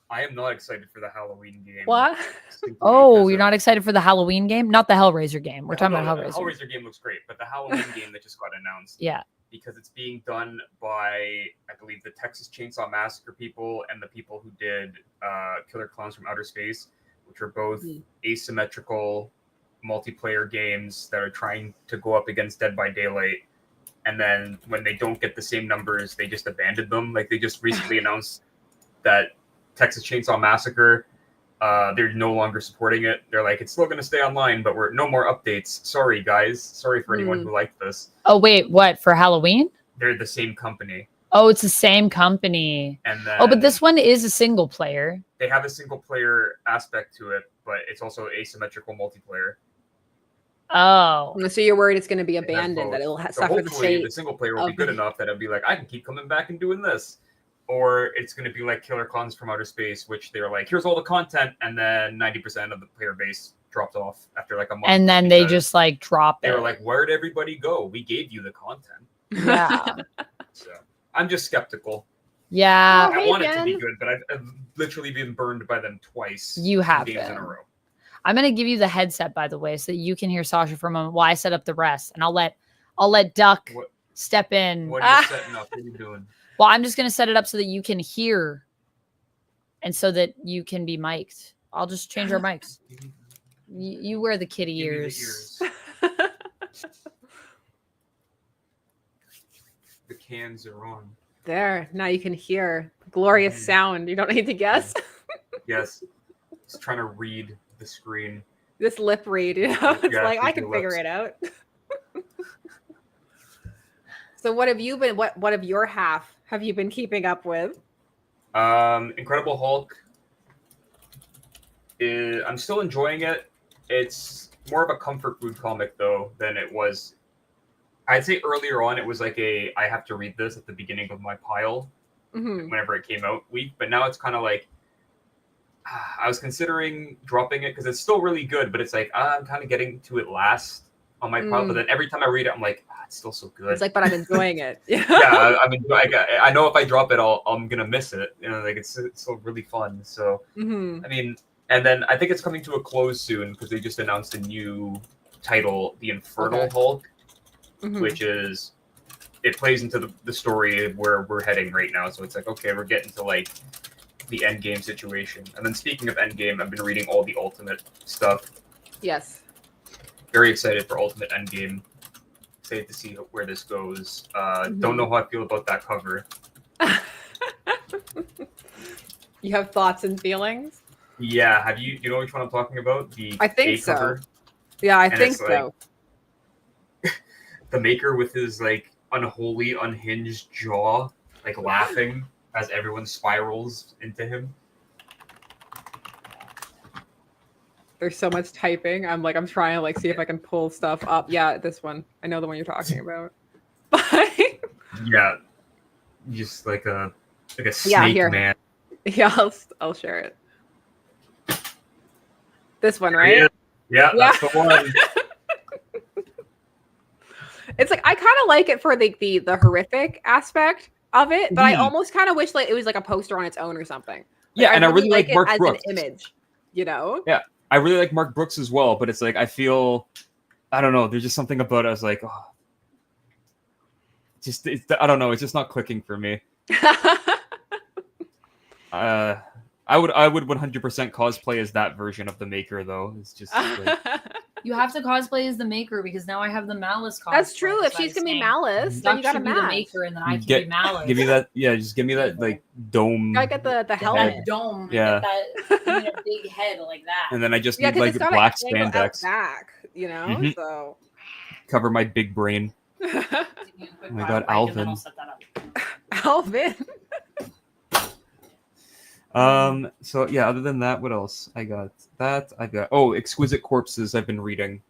I am not excited for the Halloween game. What? simply Oh, because you're of- not excited for the Halloween game? Not the Hellraiser game. We're talking No, about the Hellraiser. Hellraiser game looks great, but the Halloween game that just got announced. Yeah. Because it's being done by, I believe, the Texas Chainsaw Massacre people and the people who did Killer Clowns from Outer Space, which are both asymmetrical multiplayer games that are trying to go up against Dead by Daylight. And then when they don't get the same numbers, they just abandoned them. Like they just recently announced that Texas Chainsaw Massacre, they're no longer supporting it. They're like, it's still going to stay online, but we're no more updates. Sorry, guys. Sorry for anyone who liked this. Oh, wait, what? For Halloween? They're the same company. Oh, it's the same company. And then but this one is a single player. They have a single player aspect to it, but it's also asymmetrical multiplayer. Oh. So you're worried it's going to be It has abandoned, both. that it'll So suffer the hopefully fate the single player will be of good the- enough that it'll be like, I can keep coming back and doing this. Or it's going to be like Killer Clowns from Outer Space, which they're like, here's all the content, and then 90% of the player base dropped off after like a month. And then they just like drop They it. were like, where'd everybody go? We gave you the content. Yeah. So I'm just skeptical. Yeah. Oh, I hey, want it to be Jen. good, but I've literally been burned by them twice. You 2 have games in been. a row. I'm gonna give you the headset, by the way, so that you can hear Sasha for a moment while I set up the rest, and I'll let Duck What- step in. What are you setting up? What are you doing? Well, I'm just gonna set it up so that you can hear, and so that you can be mic'd. I'll just change our mics. You wear the kitty Give me the ears. The cans are on. There, now you can hear glorious sound. You don't need to guess. Yes. Just trying to read the screen. This lip read, you know, it's Yeah, like I read can your figure lips. it out. So what have you been? What of your half have you been keeping up with? Incredible Hulk. I'm still enjoying it. It's more of a comfort food comic though than it was. I'd say earlier on it was like I have to read this at the beginning of my pile whenever it came out week, but now it's kind of like I was considering dropping it because it's still really good, but it's like I'm kind of getting to it last on my pile. But then every time I read it, I'm like, it's still so good. It's like, but I'm enjoying it. Yeah, I mean, I know if I drop it, I'm gonna miss it. You know, like it's still really fun. So I mean, and then I think it's coming to a close soon because they just announced a new title, The Infernal Hulk, which is it plays into the story where we're heading right now. So it's like, okay, we're getting to like the Endgame situation. And then speaking of Endgame, I've been reading all the Ultimate stuff. Yes. Very excited for Ultimate Endgame. Excited to see where this goes. Don't know how I feel about that cover. You have thoughts and feelings? Yeah, do you know which one I'm talking about? The I think A cover? so. Yeah, I And think it's so. The Maker with his like unholy, unhinged jaw, like laughing as everyone spirals into him. There's so much typing. I'm trying to like see if I can pull stuff up. Yeah, this one. I know the one you're talking about. Yeah, just like a snake Yeah, here. man. Yeah, I'll share it. This one, right? Yeah, that's the one. It's like I kind of like it for the horrific aspect of it, but I almost kind of wish like it was like a poster on its own or something. Like, Yeah, and I really like it Mark as Brooks. an image, you know? Yeah, I really like Mark Brooks as well, but it's like I feel, I don't know, there's just something about it. I was like, oh, I don't know, it's just not clicking for me. I would 100% cosplay as that version of the Maker though. It's just like, You have to cosplay as the Maker because now I have the Malice cosplay. That's true. If she's gonna be Malice, then you gotta be the match. Maker, and then I can be Malice. Give me that. Yeah, just give me that like dome. Gotta get the helmet. That dome. Yeah. That big head like that. And then I just Yeah, need like it's gotta black angle out spandex. back, you know. Mhm. So Cover my big brain. Oh my god, Alvin. Alvin. So yeah, other than that, what else? I got Exquisite Corpses I've been reading.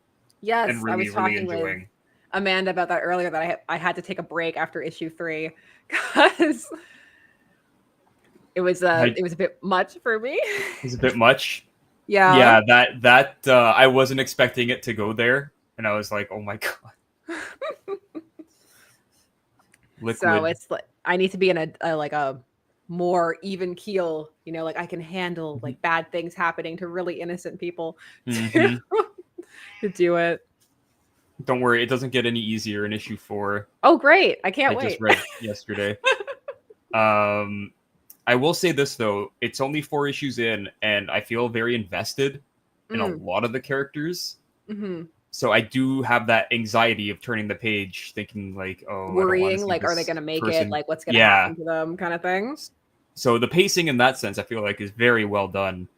Yes, and really, I was talking really enjoying. with Amanda about that earlier. That I had to take a break after issue 3 because it was a bit much for me. It was a bit much. Yeah. Yeah, that I wasn't expecting it to go there, and I was like, oh my god. Liquid. So it's like I need to be in a more even keel, you know, like I can handle like bad things happening to really innocent people to do it. Don't worry, it doesn't get any easier in issue 4. Oh, great. I can't I wait. just read yesterday. I will say this though, it's only 4 issues in, and I feel very invested in a lot of the characters. So I do have that anxiety of turning the page, thinking like, oh, worrying, like, are they going to make it? Like, what's going to happen to them, kind of things. So the pacing in that sense, I feel like, is very well done,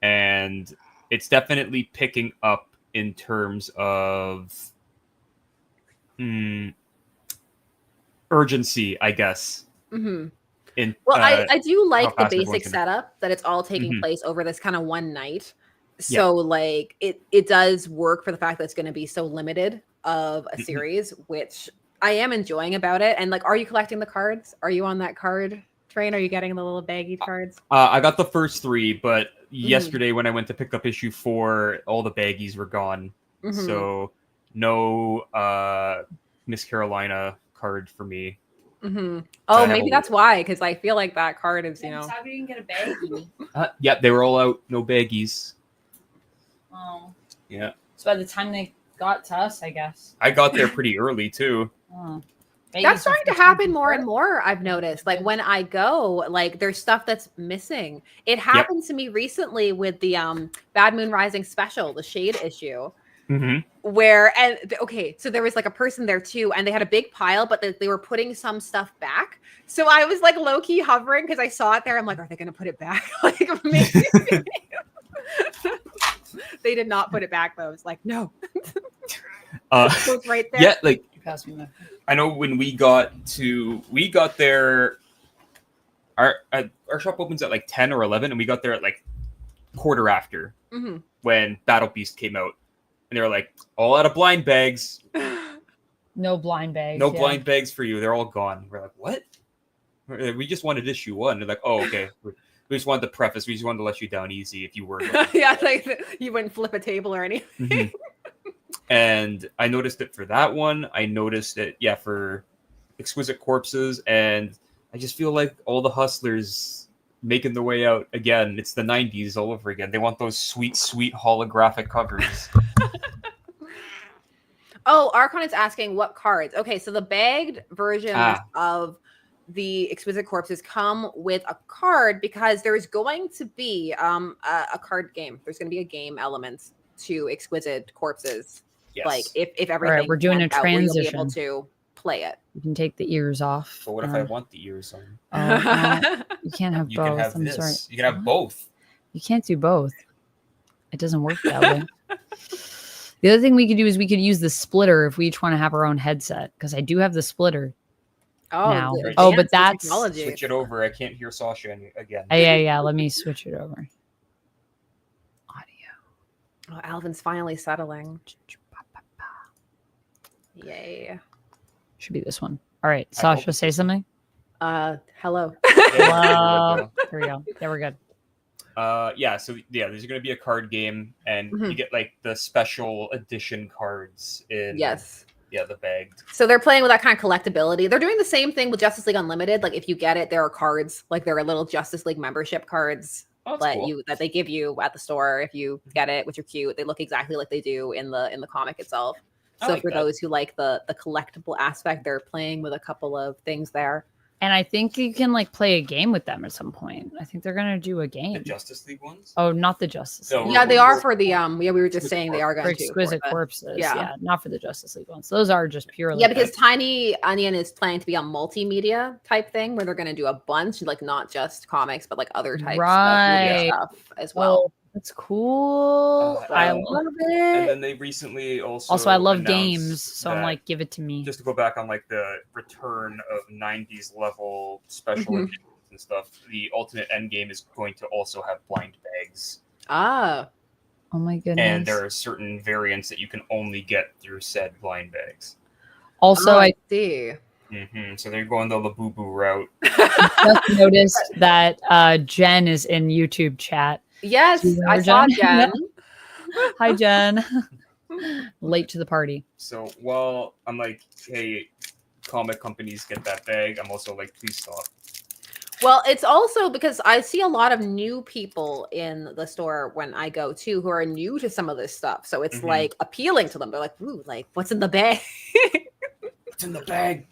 and it's definitely picking up in terms of urgency, I guess. I do like the basic setup that it's all taking place over this kind of one night. So like it does work for the fact that it's going to be so limited of a series, which I am enjoying about it. And like, are you collecting the cards? Are you on that card train? Are you getting the little baggy cards? I got the first 3, but yesterday when I went to pick up issue 4, all the baggies were gone. So no Miss Carolina card for me. Oh, maybe that's why, because I feel like that card is, you know. How did you get a baggie? Yeah, they were all out. No baggies. Oh. Yeah. So by the time they got to us, I guess. I got there pretty early too. Oh. That's starting to happen more and more, I've noticed. Like when I go, like there's stuff that's missing. It happened to me recently with the Bad Moon Rising special, the Shade issue. Where so there was like a person there too, and they had a big pile, but they were putting some stuff back. So I was like low key hovering because I saw it there. I'm like, are they going to put it back? Like maybe they did not put it back though. It's like no, it's right there. Yeah, like pass me that. I know when we got there. Our shop opens at like 10 or 11, and we got there at like quarter after when Battle Beast came out. And they were like, all out of blind bags. No blind bags. No blind bags for you. They're all gone. We're like, what? We just wanted issue 1. They're like, oh, okay. We just wanted the preface. We just wanted to let you down easy if you were. Yeah, like you wouldn't flip a table or anything. And I noticed it for that one. I noticed it, for Exquisite Corpses. And I just feel like all the hustlers making their way out again. It's the 90s all over again. They want those sweet, sweet holographic covers. Oh, Archon is asking what cards. Okay, so the bagged versions of the Exquisite Corpses come with a card because there's going to be a card game. There's going to be a game element to Exquisite Corpses. Yes. Like if everything. All right, we're doing a transition. You'll be able to play it. You can take the ears off. But what if I want the ears on? You can't have You both. can have I'm this. sorry. You can have both. You can't do both. It doesn't work that way. The other thing we could do is we could use the splitter if we each want to have our own headset, because I do have the splitter. Oh, now. But that's technology. Switch it over. I can't hear Sasha again. Yeah. Let me switch it over. Audio. Oh, Alvin's finally settling. Yay. Should be this one. All right, Sasha, say something. Hello. Hello. Here we go. Yeah, we're good. There's going to be a card game, and you get like the special edition cards in Yeah, the bagged. So they're playing with that kind of collectability. They're doing the same thing with Justice League Unlimited. Like if you get it, there are cards, like there are little Justice League membership cards that they give you at the store if you get it, which are cute. They look exactly like they do in the comic itself. So for those who like the collectible aspect, they're playing with a couple of things there. And I think you can like play a game with them at some point. I think they're gonna do a game. The Justice League ones? Oh, not the Justice League. Yeah, they are for the yeah, we were just saying they are going to Exquisite Corpses. Yeah, not for the Justice League ones. Those are just purely because Tiny Onion is planning to be a multimedia type thing where they're going to do a bunch, like not just comics, but like other types of media stuff as well. Oh, that's cool. I love it. And then they recently also I love games, so I'm like, give it to me. Just to go back on like the return of 90s level special editions and stuff, the Ultimate Endgame is going to also have blind bags. Ah. Oh my goodness. And there are certain variants that you can only get through said blind bags. Also, I see. So they're going the Labubu route. Just noticed that Jen is in YouTube chat. Yes, I saw Jen. Hi, Jen. Late to the party. So while I'm like, hey, comic companies get that bag, I'm also like, please stop. Well, it's also because I see a lot of new people in the store when I go too who are new to some of this stuff. So it's like appealing to them. They're like, ooh, like what's in the bag? What's in the bag?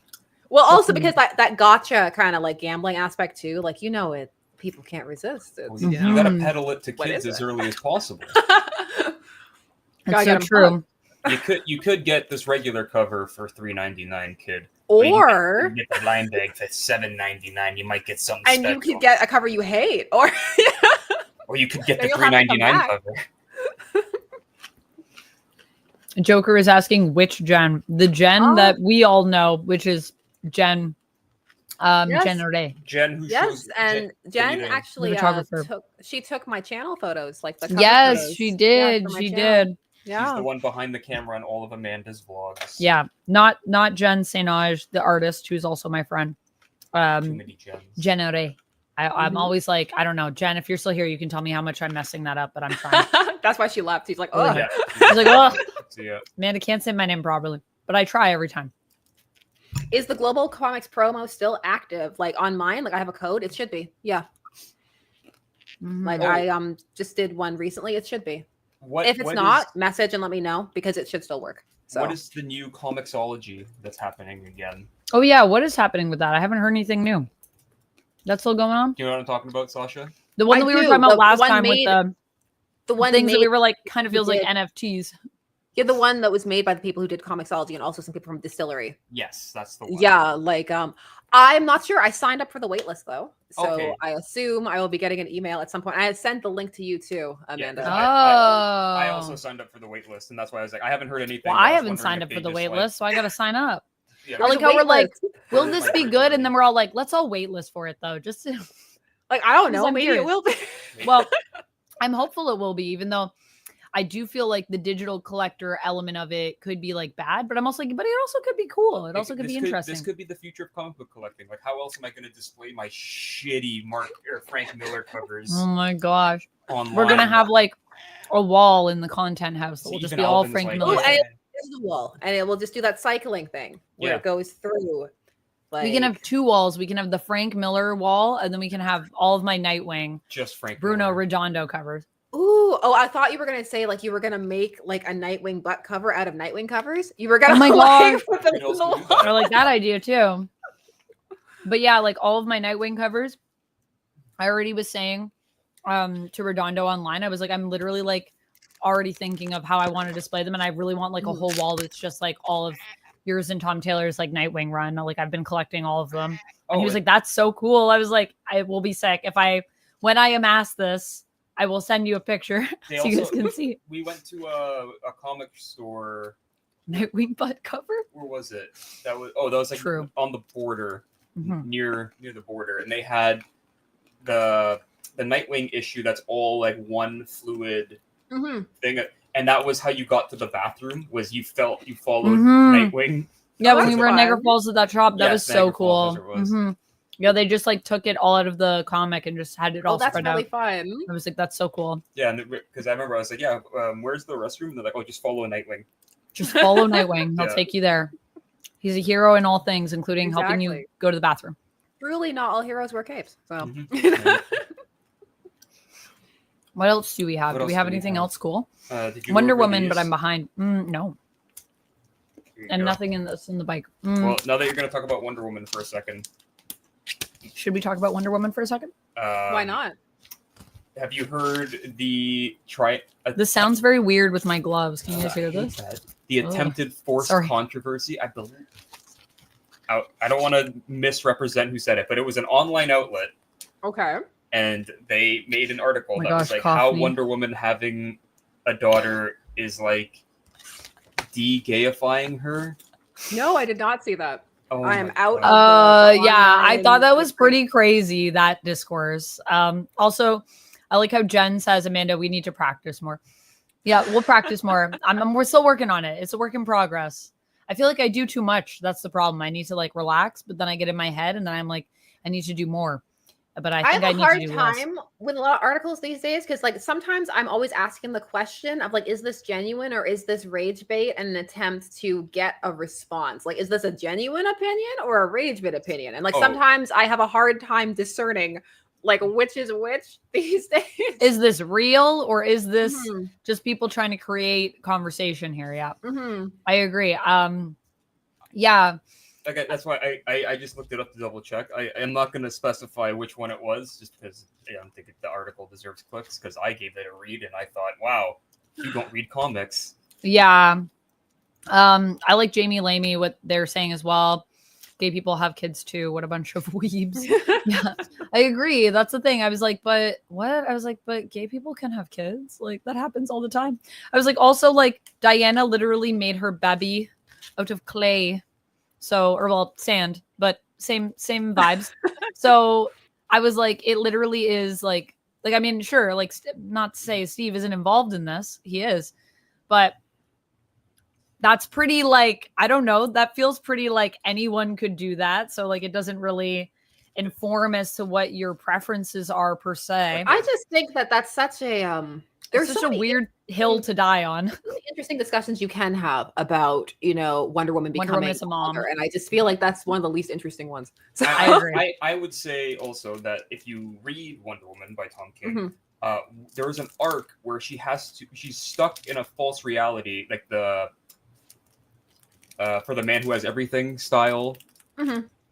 Well, also because that gotcha kind of like gambling aspect too. Like, you know, people can't resist it. Well, you gotta peddle it to kids as early as possible. That's so true. You could get this regular cover for $3.99, kid. Or you get the blind bag for $7.99. You might get something and special. you could get a cover you hate, or you could get the $3.99 cover. Joker is asking which Jen, the Jen that we all know, which is Jen. Jen O'Day. Jen, who shows and Jen actually took my channel photos, like the cover photos. She did. She did. Yeah. She's the one behind the camera on all of Amanda's vlogs. Yeah, not Jen Sainage, the artist, who's also my friend. Too many Jens. Jen O'Day. I'm always like, I don't know, Jen. If you're still here, you can tell me how much I'm messing that up, but I'm trying. That's why she left. He's like, oh, yeah. He's like, oh, yeah. Amanda can't say my name properly, but I try every time. Is the Global Comics promo still active? Like on mine, like I have a code. It should be. Yeah. Like I just did one recently. It should be. If it's not, message and let me know because it should still work. So what is the new comicsology that's happening again? Oh yeah, what is happening with that? I haven't heard anything new. That's still going on? Do you know what I'm talking about, Sasha? The one that we were talking about last time with the one things that we were like kind of feels like NFTs. Yeah, the one that was made by the people who did Comixology and also some people from Distillery. Yes, that's the one. Yeah, like I'm not sure. I signed up for the waitlist though, so I assume I will be getting an email at some point. I had sent the link to you too, Amanda. Yeah, I also signed up for the waitlist, and that's why I was like, I haven't heard anything. Well, I haven't signed up for the waitlist, so I got to sign up. Yeah. I like how we're like, will this be good? And then we're all like, let's all waitlist for it though, just to... like I don't know, maybe it will be. Well, I'm hopeful it will be, even though I do feel like the digital collector element of it could be like bad, but I'm also like, but it also could be cool. It also could be interesting. This could be the future of comic book collecting. Like, how else am I going to display my shitty Frank Miller covers? Oh my gosh. Online? We're going to have like a wall in the content house that will just be all Frank Miller. Oh, and the wall, and it will just do that cycling thing where it goes through. Like... We can have two walls. We can have the Frank Miller wall, and then we can have all of my Nightwing, just Frank Bruno Miller. Redondo covers. Ooh, I thought you were gonna say like you were gonna make like a Nightwing butt cover out of Nightwing covers. You were gonna or like that idea too. But yeah, like all of my Nightwing covers, I already was saying to Redondo online, I was like, I'm literally like already thinking of how I want to display them, and I really want like a whole wall that's just like all of yours and Tom Taylor's like Nightwing run. Like I've been collecting all of them. And he was like, that's so cool. I was like, I will be sick when I amass this. I will send you a picture so you guys can see. We went to a comic store. Nightwing butt cover? Where was it? That was like True. On the border, near the border, and they had the Nightwing issue that's all like one fluid thing, and that was how you got to the bathroom. Was you followed Nightwing? Yeah, when we were in Niagara Falls at that shop, that was so cool. Yeah, they just like took it all out of the comic and just had it all spread out. That's really fun. I was like, that's so cool. Yeah, because I remember I was like, yeah, where's the restroom? And they're like, oh, just follow a Nightwing. Just follow Nightwing. He'll take you there. He's a hero in all things, including helping you go to the bathroom. Truly, not all heroes wear capes. So, what else do we have? Do we have anything else cool? Wonder Woman, but I'm behind. No. And nothing in the bike. Well, now that you're going to talk about Wonder Woman for a second. Should we talk about Wonder Woman for a second? Why not? Have you heard the This sounds very weird with my gloves. Can you guys hear this? The attempted forced controversy, I believe. I don't want to misrepresent who said it, but it was an online outlet. Okay. And they made an article that was like how Wonder Woman having a daughter is like de-gayifying her. No, I did not see that. Oh, I am out. I thought that was pretty crazy, that discourse. Also, I like how Jen says, Amanda, we need to practice more. Yeah, we'll practice more. We're still working on it. It's a work in progress. I feel like I do too much. That's the problem. I need to like relax, but then I get in my head and then I'm like, I need to do more. But I think I need to do less. I have a hard time with a lot of articles these days because like sometimes I'm always asking the question of like, is this genuine or is this rage bait and an attempt to get a response? Like, is this a genuine opinion or a rage bait opinion? And like sometimes I have a hard time discerning like which is which these days. Is this real or is this just people trying to create conversation here? Yeah, I agree. Yeah. Okay, that's why I just looked it up to double check. I am not going to specify which one it was, just because I don't think the article deserves clicks. Because I gave it a read and I thought, wow, you don't read comics. Yeah, I like Jamie Lamey what they're saying as well. Gay people have kids too. What a bunch of weebs. Yeah, I agree. That's the thing. I was like, but what? I was like, but gay people can have kids. Like that happens all the time. I was like, also like Diana literally made her baby out of clay. So, or well, sand, but same vibes. So I was like, it literally is like, I mean, sure, like not to say Steve isn't involved in this. He is, but that's pretty like, I don't know. That feels pretty like anyone could do that. So like, it doesn't really inform as to what your preferences are per se. I just think that that's such a, there's such a weird hill to die on. Really interesting discussions you can have about, you know, Wonder Woman becoming a mom. And I just feel like that's one of the least interesting ones. So I agree. I would say also that if you read Wonder Woman by Tom King, there's an arc where she's stuck in a false reality, like the for the man who has everything style.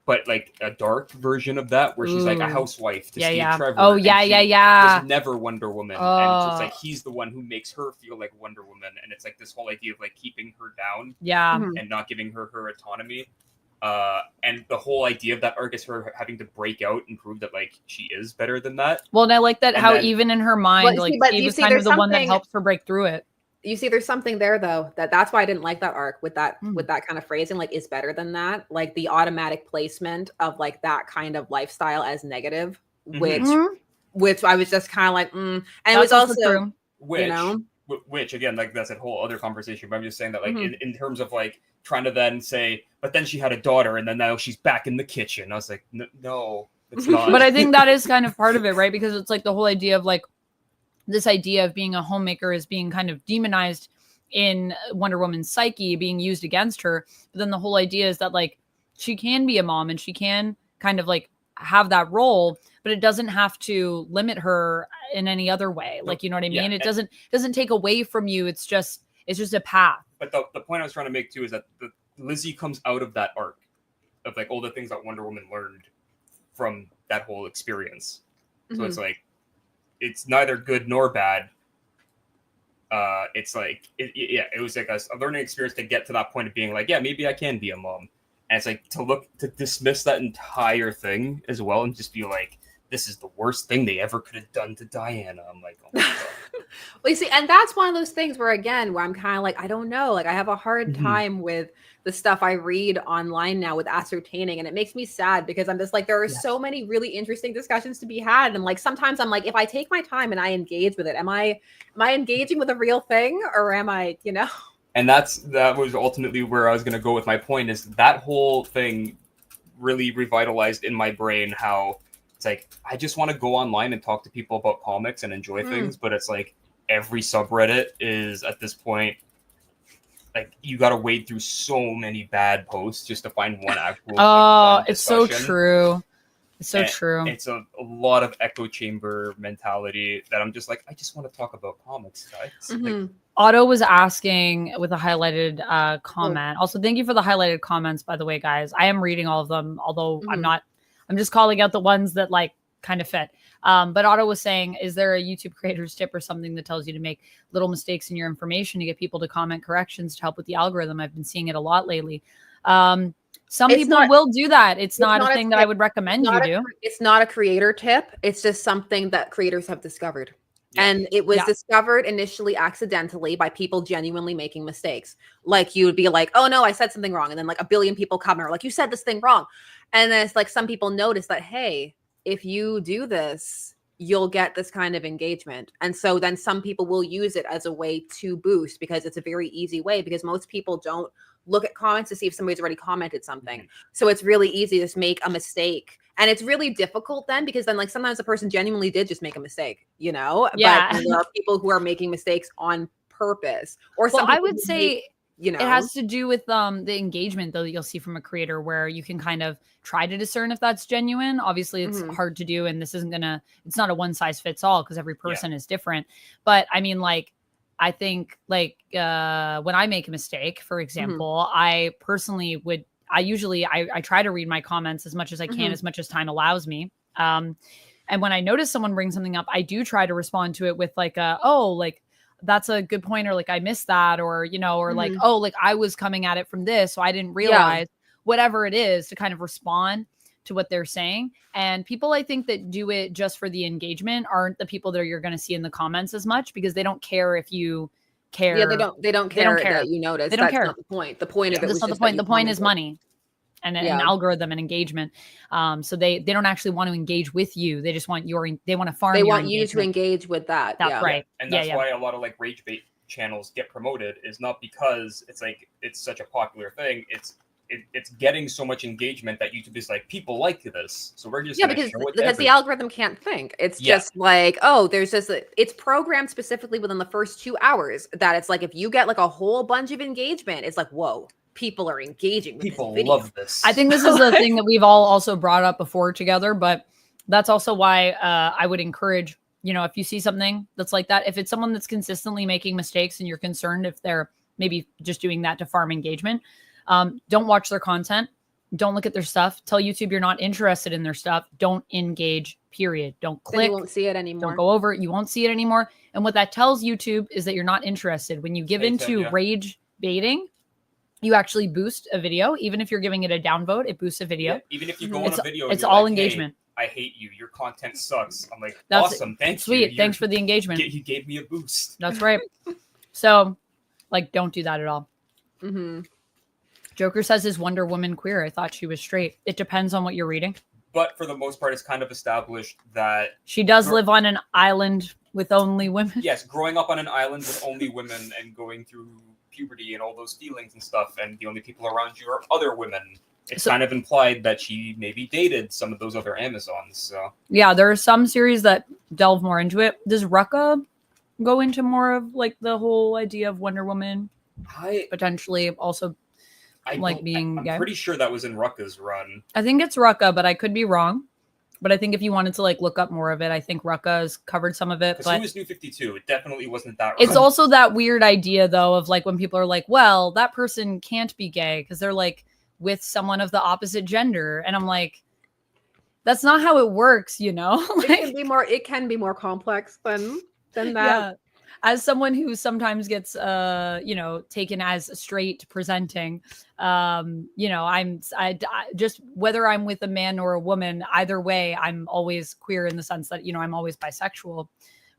But like a dark version of that where she's like a housewife to Steve Trevor. Oh, yeah. Was never Wonder Woman. And so it's like he's the one who makes her feel like Wonder Woman. And it's like this whole idea of like keeping her down. Yeah. And not giving her autonomy. And the whole idea of that arc is her having to break out and prove that like she is better than that. Well, and I like that even in her mind, like Steve was kind of the one that helps her break through it. You see, there's something there though that's why I didn't like that arc with that kind of phrasing, like is better than that, like the automatic placement of like that kind of lifestyle as negative, which I was just kind of like, and it was also which again, like that's a whole other conversation. But I'm just saying that like in terms of like trying to then say, but then she had a daughter and then now she's back in the kitchen. I was like, no, it's not. But I think that is kind of part of it, right? Because it's like the whole idea of like this idea of being a homemaker is being kind of demonized in Wonder Woman's psyche, being used against her. But then the whole idea is that like she can be a mom and she can kind of like have that role, but it doesn't have to limit her in any other way. Like, you know what I mean? It doesn't take away from you. It's just a path. But the point I was trying to make too is that Lizzie comes out of that arc of like all the things that Wonder Woman learned from that whole experience. So it's like, it's neither good nor bad. It's like, it was like a learning experience to get to that point of being like, yeah, maybe I can be a mom. And it's like to dismiss that entire thing as well and just be like, this is the worst thing they ever could have done to Diana. I'm like, oh my God. Well, you see, and that's one of those things where I'm kind of like, I don't know. Like I have a hard time with the stuff I read online now with ascertaining. And it makes me sad because I'm just like, there are so many really interesting discussions to be had. And like, sometimes I'm like, if I take my time and I engage with it, am I engaging with a real thing or am I, you know? And that was ultimately where I was going to go with my point is that whole thing really revitalized in my brain how it's like, I just want to go online and talk to people about comics and enjoy things. But it's like every subreddit is at this point like you got to wade through so many bad posts just to find one actual. Oh, like, it's so discussion. true. It's so And true. It's a lot of echo chamber mentality that I'm just like, I just want to talk about comics, guys. Like, Otto was asking with a highlighted comment. Also, thank you for the highlighted comments, by the way, guys. I am reading all of them, although I'm just calling out the ones that like kind of fit. But Otto was saying, is there a YouTube creator's tip or something that tells you to make little mistakes in your information to get people to comment corrections to help with the algorithm? I've been seeing it a lot lately. Some people will do that. It's not a thing that I would recommend you do. It's not a creator tip. It's just something that creators have discovered. Yeah. And it was discovered initially accidentally by people genuinely making mistakes. Like you would be like, oh no, I said something wrong. And then like a billion people come and are like, you said this thing wrong. And then it's like some people notice that, hey, if you do this, you'll get this kind of engagement. And so then some people will use it as a way to boost because it's a very easy way because most people don't look at comments to see if somebody's already commented something. So it's really easy to just make a mistake. And it's really difficult then because then like sometimes the person genuinely did just make a mistake, you know? Yeah. But there are people who are making mistakes on purpose. Or well, I would say you know, it has to do with the engagement though that you'll see from a creator where you can kind of try to discern if that's genuine. Obviously it's hard to do and this isn't it's not a one size fits all because every person is different. But I mean like I think like when I make a mistake, for example, I personally would I try to read my comments as much as I can, as much as time allows me. And when I notice someone bring something up, I do try to respond to it with like that's a good point, or like I missed that, or you know, or like, oh, like I was coming at it from this, so I didn't realize whatever it is to kind of respond to what they're saying. And people I think that do it just for the engagement aren't the people that you're going to see in the comments as much because they don't care if you care. Yeah, they don't care that you notice. They don't care. Not the point. The point of it that's not the point. The point is money and an algorithm and engagement. So they don't actually want to engage with you. They just want they want to farm. They want you to engage with that. That's right. And that's why a lot of like rage bait channels get promoted is not because it's like it's such a popular thing. It's getting so much engagement that YouTube is like, people like this, so we're just because the algorithm can't think. It's just like, oh, there's just it's programmed specifically within the first 2 hours that it's like if you get like a whole bunch of engagement, it's like, whoa, people are engaging with people this video. Love this. I think this is the thing that we've all also brought up before together, but that's also why I would encourage, you know, if you see something that's like that, if it's someone that's consistently making mistakes and you're concerned if they're maybe just doing that to farm engagement, don't watch their content. Don't look at their stuff. Tell YouTube you're not interested in their stuff. Don't engage, period. Don't click. Then you won't see it anymore. Don't go over it. You won't see it anymore. And what that tells YouTube is that you're not interested. When you give into rage baiting, you actually boost a video. Even if you're giving it a downvote, it boosts a video. Yeah, even if you go on a video, it's all like, engagement. Hey, I hate you. Your content sucks. I'm like, that's awesome. Thanks. Sweet. Thanks for the engagement. You gave me a boost. That's right. So, like, don't do that at all. Joker says, is Wonder Woman queer? I thought she was straight. It depends on what you're reading. But for the most part, it's kind of established that she does live on an island with only women. Yes, growing up on an island with only women and going through puberty and all those feelings and stuff, and the only people around you are other women. It's kind of implied that she maybe dated some of those other Amazons. So yeah, there are some series that delve more into it. Does Rucka go into more of like the whole idea of Wonder Woman? Potentially also being gay. I'm pretty sure that was in Rucka's run. I think it's Rucka, but I could be wrong. But I think if you wanted to like look up more of it, I think Rucka has covered some of it. But who was New 52? It definitely wasn't that. It's also that weird idea though of like when people are like, well, that person can't be gay because they're like with someone of the opposite gender, and I'm like, that's not how it works, you know. Like, it can be more complex than that. Yeah. As someone who sometimes gets, taken as straight presenting, I just whether I'm with a man or a woman, either way, I'm always queer in the sense that, I'm always bisexual.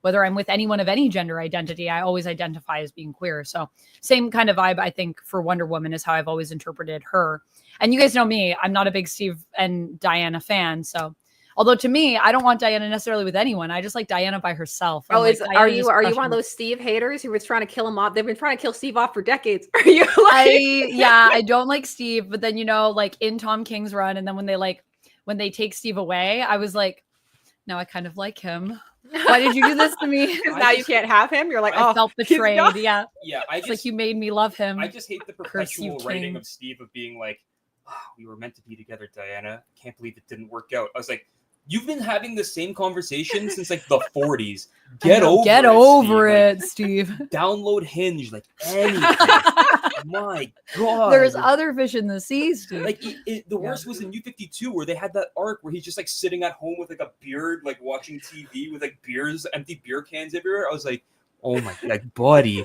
Whether I'm with anyone of any gender identity, I always identify as being queer. So same kind of vibe, I think, for Wonder Woman is how I've always interpreted her. And you guys know me, I'm not a big Steve and Diana fan. So although to me, I don't want Diana necessarily with anyone. I just like Diana by herself. Are you one of those Steve haters who was trying to kill him off? They've been trying to kill Steve off for decades. Are you I don't like Steve, but then like in Tom King's run, and then when they take Steve away, I was like, no, I kind of like him. Why did you do this to me? Because now you can't have him. You're like, I oh, felt he's betrayed. gone. Yeah. Yeah, It's like you made me love him. I just hate the Curse you, perpetual writing king. of Steve of being like, oh, we were meant to be together, Diana. Can't believe it didn't work out. I was like, you've been having the same conversation since like the 40s. Get over it, Steve. Download Hinge, like anything. My God. There's other fish in the sea, Steve. Like the worst was in U-52 where they had that arc where he's just like sitting at home with like a beard, like watching TV with like empty beer cans everywhere. I was like, oh my, like buddy.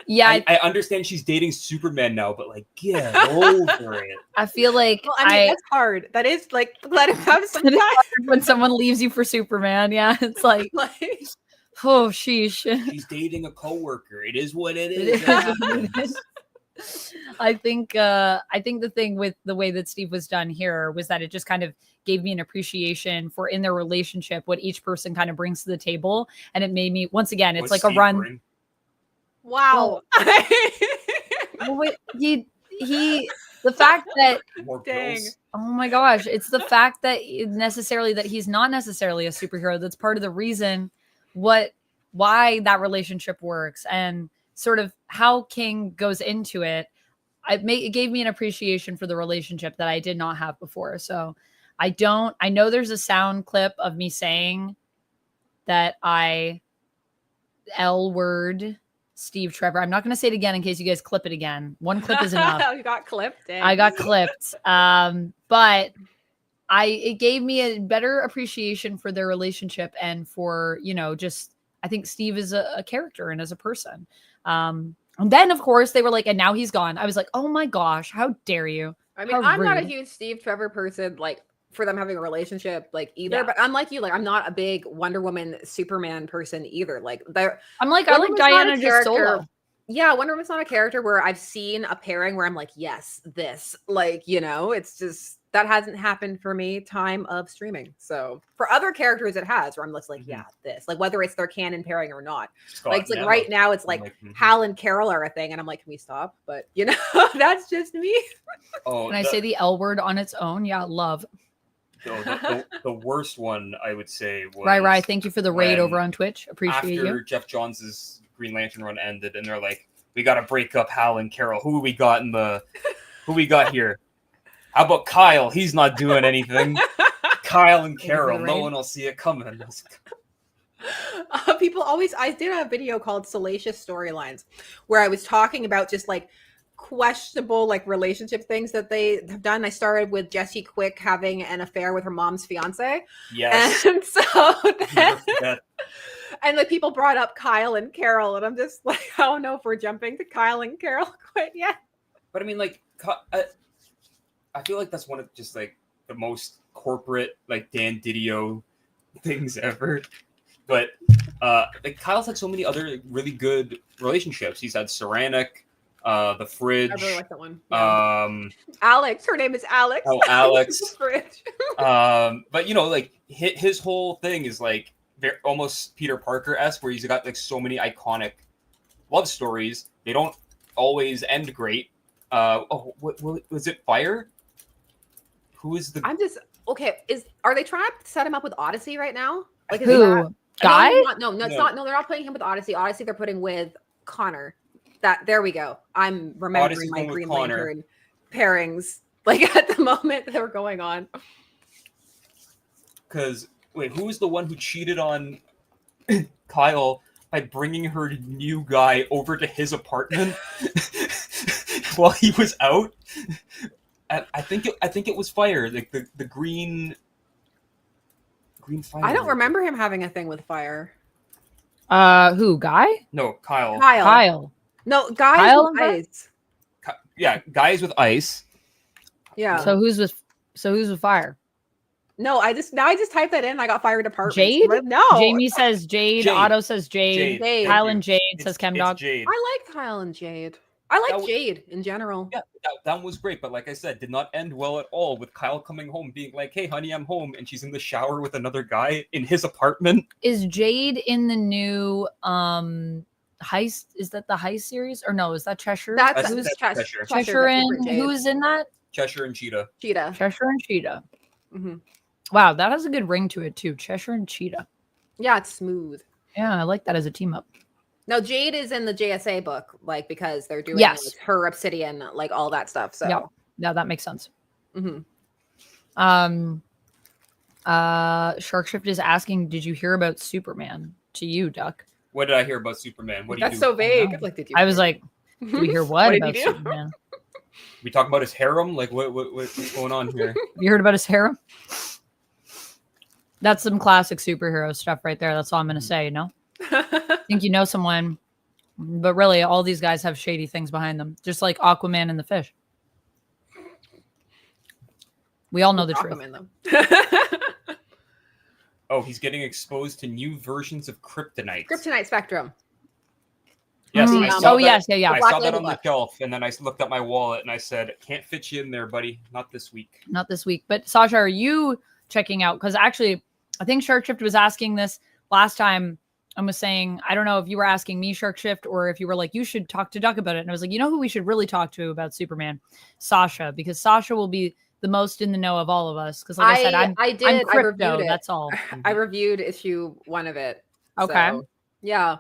Yeah, I understand she's dating Superman now, but like, get over it. I feel like Well, I mean, that's hard. That is like, let him have some time. when someone leaves you for Superman. Yeah, it's like, oh, sheesh. She's dating a coworker. It is what it It is. is what it is. I think the thing with the way that Steve was done here was that it just kind of gave me an appreciation for in their relationship what each person kind of brings to the table, and it made me once again. It's like Steve a run. Bring? Wow. Well, wait, he the fact that oh my gosh, it's the fact that he's not necessarily a superhero that's part of the reason why that relationship works and sort of how King goes into it. It gave me an appreciation for the relationship that I did not have before. So I know there's a sound clip of me saying that I L word Steve Trevor. I'm not going to say it again in case you guys clip it again. One clip is enough. You got clipped. Dang. I got clipped. But it gave me a better appreciation for their relationship and for, just, I think Steve is a character and as a person. And then of course they were like, and now he's gone. I was like, oh my gosh, how dare you? I mean, I'm not a huge Steve Trevor person, like for them having a relationship, like either, yeah. But I'm like you, like I'm not a big Wonder Woman Superman person either. Like I'm like, I like Diana just solo. Yeah, Wonder Woman's not a character where I've seen a pairing where I'm like, yes, this, like, it's just that hasn't happened for me time of streaming. So for other characters it has, where I'm just like, yeah, this, like whether it's their canon pairing or not. Scott, like it's like right now it's like Hal and Carol are a thing, and I'm like, can we stop? But that's just me. Can I say the L word on its own? Yeah, love. The worst one I would say was Right. Thank you for the raid over on Twitch. Appreciate you. After Jeff Johns' Green Lantern run ended, and they're like, we got to break up Hal and Carol. Who we got here? How about Kyle? He's not doing anything. Kyle and Carol, no one will see it coming. People always, I did a video called Salacious Storylines where I was talking about just like questionable like relationship things that they have done. I started with Jessie Quick having an affair with her mom's fiance. Yes. And so and like people brought up Kyle and Carol, and I'm just like, I don't know if we're jumping to Kyle and Carol quite yet. But I mean, like, I feel like that's one of just like the most corporate like Dan Didio things ever. But like Kyle's had so many other really good relationships. He's had Ceramic, The Fridge. I really like that one. Yeah. Alex, her name is Alex. Oh, Alex. The Fridge. But like his whole thing is like almost Peter Parker-esque, where he's got like so many iconic love stories. They don't always end great. What was it? Fire? Who is the? I'm just okay. Are they trying to set him up with Odyssey right now? Like who? Guy? No, it's not. No, they're not putting him with Odyssey. Odyssey, they're putting with Connor. There we go. I'm remembering Odyssey's my Green Lantern pairings like at the moment that were going on. Because wait, who was the one who cheated on Kyle by bringing her new guy over to his apartment while he was out? I think it was Fire, like the green Fire. I don't remember him having a thing with Fire. Who? Guy? No, Kyle. Kyle. No, Guy with Ice. Yeah, Guy's with Ice. Yeah. So who's with Fire? No, I just typed that in. I got Fire Department. Jade? No. Jamie says Jade. Otto says Jade. Kyle and Jade says Chemdog. Jade. I like Kyle and Jade. I like Jade in general. Yeah, that was great. But like I said, did not end well at all with Kyle coming home being like, hey, honey, I'm home. And she's in the shower with another guy in his apartment. Is Jade in the new Heist? Is that the Heist series? Or no, is that Cheshire? That's Cheshire. Cheshire and who is in that? Cheshire and Cheetah. Cheshire and Cheetah. Mm-hmm. Wow, that has a good ring to it too. Cheshire and Cheetah. Yeah, it's smooth. Yeah, I like that as a team up. No, Jade is in the JSA book, like because they're doing Yes. like, her obsidian, like all that stuff. So yeah, that makes sense. mm-hmm. Sharkshift is asking, did you hear about Superman? To you, Duck. What did I hear about Superman? What do you do? That's so vague. Like, did you? I was like, did we hear what What about Superman? We talking about his harem? Like, what's going on here? You heard about his harem? That's some classic superhero stuff right there. That's all I'm gonna say. You know, I think you know someone, but really, all these guys have shady things behind them, just like Aquaman and the fish. We all know the truth. Oh, he's getting exposed to new versions of kryptonite. Kryptonite Spectrum. Yes. I saw that on the shelf, and then I looked at my wallet and I said, "Can't fit you in there, buddy. Not this week." Not this week. But Sasha, are you checking out? Because actually, I think Sharkshift was asking this last time. I was saying, I don't know if you were asking me, Sharkshift, or if you were like, you should talk to Duck about it. And I was like, you know who we should really talk to about Superman? Sasha, because Sasha will be the most in the know of all of us. Because like I said, I'm Krypto, I reviewed it. That's all. I reviewed issue 1 of it. Okay. So, yeah.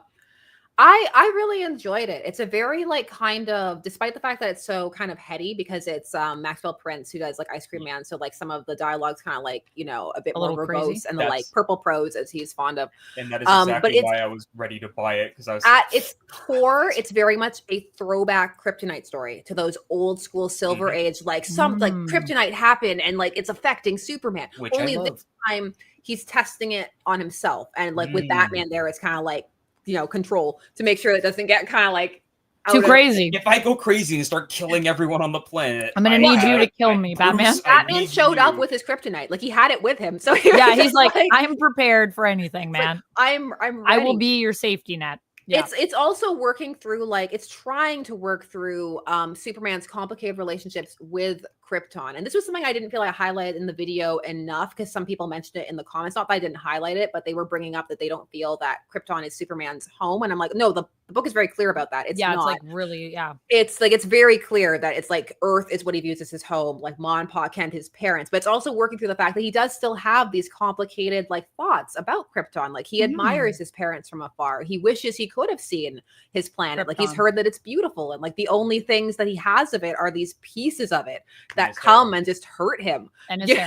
I really enjoyed it. It's a very like kind of, despite the fact that it's so kind of heady because it's Maxwell Prince who does like Ice Cream Man. So like some of the dialogue's kind of like, you know, a bit more verbose and the like purple prose as he's fond of. And that is exactly why I was ready to buy it because I was at its core, it's very much a throwback kryptonite story to those old school Silver Age, like like kryptonite happened and like it's affecting Superman. Which only this time he's testing it on himself. And like with Batman there, it's kind of like, you know, control to make sure it doesn't get kind of like too crazy. If I go crazy and start killing everyone on the planet, I'm gonna need you to kill me, Batman. Batman showed up with his kryptonite, like he had it with him. So he's like, I'm prepared for anything, man. Like, I'm ready. I will be your safety net. Yeah. It's also working through like it's trying to work through Superman's complicated relationships with Krypton. And this was something I didn't feel like I highlighted in the video enough because some people mentioned it in the comments. Not that I didn't highlight it, but they were bringing up that they don't feel that Krypton is Superman's home. And I'm like, no, the book is very clear about that. It's not. It's like really, It's like it's very clear that it's like Earth is what he views as his home, like Ma and Pa Kent, his parents. But it's also working through the fact that he does still have these complicated like thoughts about Krypton. Like he admires his parents from afar. He wishes he could have seen his planet. Krypton. Like he's heard that it's beautiful, and like the only things that he has of it are these pieces of it that come and just hurt him. And his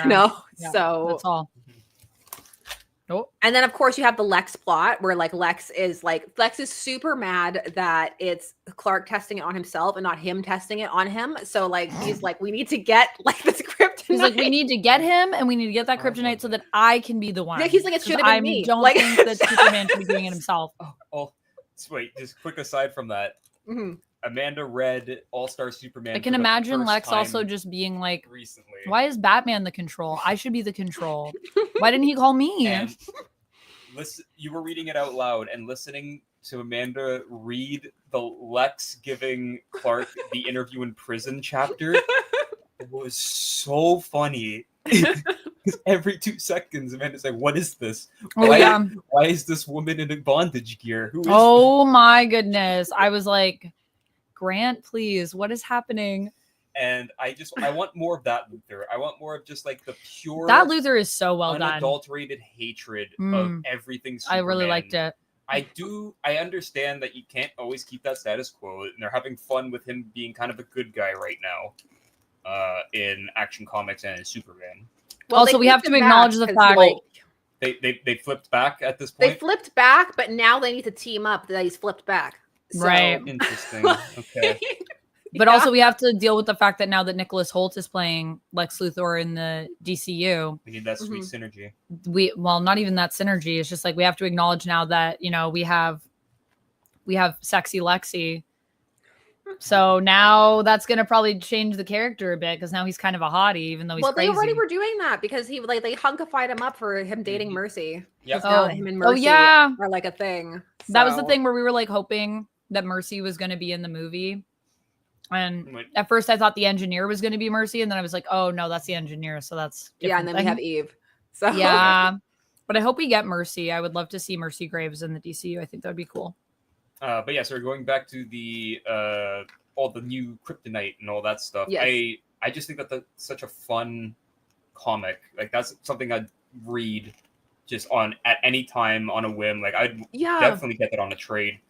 so that's all. Nope. And then of course you have the Lex plot where like Lex is super mad that it's Clark testing it on himself and not him testing it on him. So like he's like, we need to get like this kryptonite. He's like, we need to get him and we need to get that kryptonite so that I can be the one. Yeah, he's like, it should have been me. I don't think that Superman should be doing it himself. Wait, just quick aside from that. Amanda read All-Star Superman. I can imagine Lex also just being like, recently, why is Batman the control? I should be the control. Why didn't he call me? And listen, you were reading it out loud and listening to Amanda read the Lex giving Clark the interview in prison chapter. It was so funny. Because every 2 seconds, Amanda's like, what is this? Why is this woman in a bondage gear? Who is this? My goodness. I was like, Grant, please, what is happening? And I want more of that Luthor. I want more of just like the pure. That Luthor is so well done. Unadulterated hatred of everything Superman. I really liked it. I understand that you can't always keep that status quo, and they're having fun with him being kind of a good guy right now in Action Comics and in Superman. Well, also, we have to acknowledge the fact they flipped back at this point. They flipped back, but now they need to team up that he's flipped back. So. Right. Interesting. Okay. But also we have to deal with the fact that now that Nicholas Hoult is playing Lex Luthor in the DCU. We need that sweet synergy. Not even that synergy. It's just like we have to acknowledge now that, you know, we have sexy Lexi. So now that's going to probably change the character a bit because now he's kind of a hottie, even though he's crazy. They already were doing that because he like they hunkified him up for him dating Mercy. Yeah. Now him and Mercy are like a thing. So. That was the thing where we were like hoping that Mercy was going to be in the movie. And at first I thought the engineer was going to be Mercy. And then I was like, oh no, that's the engineer. So that's and then we have Eve. So yeah, but I hope we get Mercy. I would love to see Mercy Graves in the DCU. I think that would be cool. But yeah, so we're going back to the all the new kryptonite and all that stuff. Yes. I just think that that's such a fun comic. Like that's something I'd read just on at any time on a whim. Like I'd definitely get that on a trade.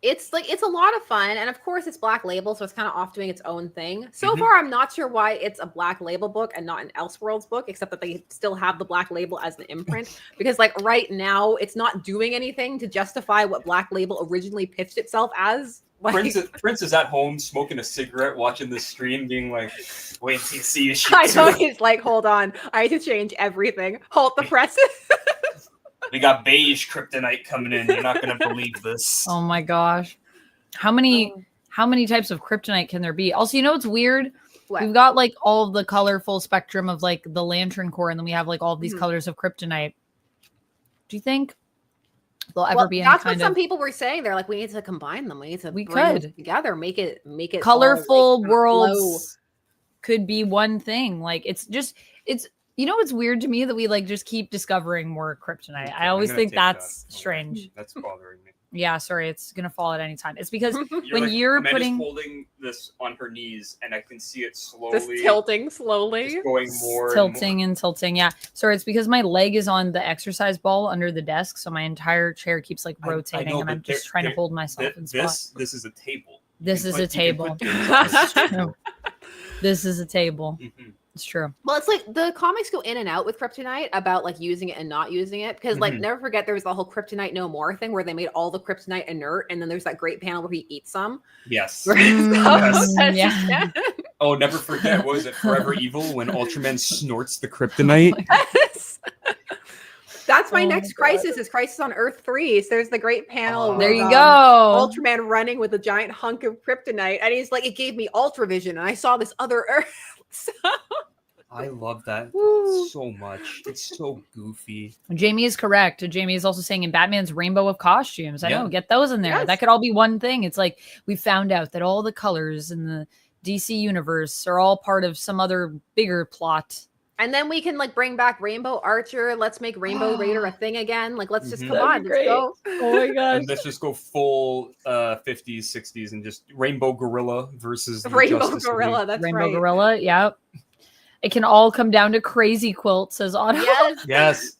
It's like it's a lot of fun, and of course it's Black Label, so it's kind of off doing its own thing. So far, I'm not sure why it's a Black Label book and not an Elseworlds book, except that they still have the Black Label as an imprint. Because like right now, it's not doing anything to justify what Black Label originally pitched itself as. Like, Prince is at home smoking a cigarette, watching the stream, being like, "Wait until you see your shit." I know he's like, "Hold on, I need to change everything. Halt the presses." We got beige kryptonite coming in. You're not gonna believe this. Oh my gosh. How many types of kryptonite can there be? Also, you know what's weird? What? We've got like all of the colorful spectrum of like the Lantern Corps, and then we have like all of these colors of kryptonite. Do you think there'll ever be any that's what some people were saying. They're like, we need to combine them. We need to bring them together, make it colorful worlds could be one thing. Like it's you know what's weird to me that we like just keep discovering more kryptonite. I always think that's strange. That's bothering me. Yeah, sorry, it's gonna fall at any time. It's because when you're Amanda's holding this on her knees, and I can see it slowly just tilting slowly, just going more tilting and tilting. Yeah, sorry, it's because my leg is on the exercise ball under the desk, so my entire chair keeps like rotating, and I'm just trying to hold myself in spot. This is a table. This is a table. This is a table. It's true. Well, it's like the comics go in and out with kryptonite about like using it and not using it. Because like never forget there was the whole kryptonite no more thing where they made all the kryptonite inert, and then there's that great panel where he eats some. Yes. Yeah. Oh, never forget, what was it, Forever Evil, when Ultraman snorts the kryptonite? Yes. That's my next crisis is Crisis on Earth 3. So there's the great panel. There you go. Ultraman running with a giant hunk of kryptonite. And he's like, it gave me ultra vision. And I saw this other Earth. So... I love that so much. It's so goofy. Jamie is correct. Jamie is also saying in Batman's rainbow of costumes. I know, get those in there. Yes. That could all be one thing. It's like we found out that all the colors in the DC universe are all part of some other bigger plot. And then we can like bring back Rainbow Archer. Let's make Rainbow Raider a thing again. Like, let's just come on. Let's go. Oh my gosh. And let's just go full 50s, 60s and just Rainbow Gorilla versus Rainbow Gorilla. That's Rainbow right. Rainbow Gorilla. Yep. It can all come down to Crazy Quilt, says Otto. Yes.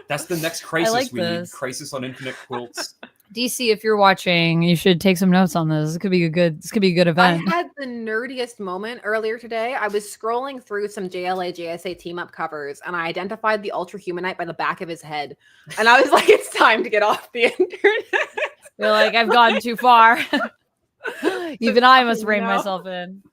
That's the next crisis. Like we need Crisis on Infinite Quilts. DC, if you're watching, you should take some notes on this. This could be a good event. I had the nerdiest moment earlier today. I was scrolling through some JLA JSA team up covers, and I identified the Ultra Humanite by the back of his head. And I was like, it's time to get off the internet. You're like, I've gone too far. Even I must rein myself in.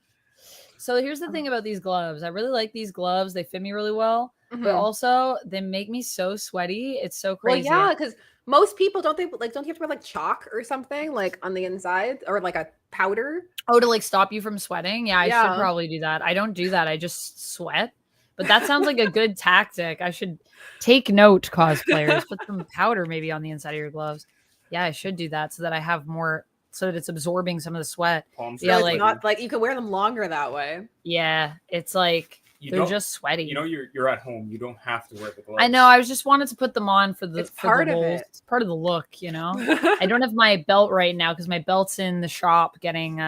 So here's the thing about these gloves. I really like these gloves. They fit me really well, but also they make me so sweaty. It's so crazy. Well, yeah, because most people don't you have to wear like chalk or something like on the inside or like a powder? Oh, to like stop you from sweating? Yeah, I should probably do that. I don't do that. I just sweat. But that sounds like a good tactic. I should take note, cosplayers. Put some powder maybe on the inside of your gloves. Yeah, I should do that so that I have more. So that it's absorbing some of the sweat. Yeah, like not like you can wear them longer that way. Yeah, it's like they're just sweaty. You know, you're at home. You don't have to wear the gloves. I know. I just wanted to put them on for the it's part of it. It's part of the look, you know. I don't have my belt right now because my belt's in the shop getting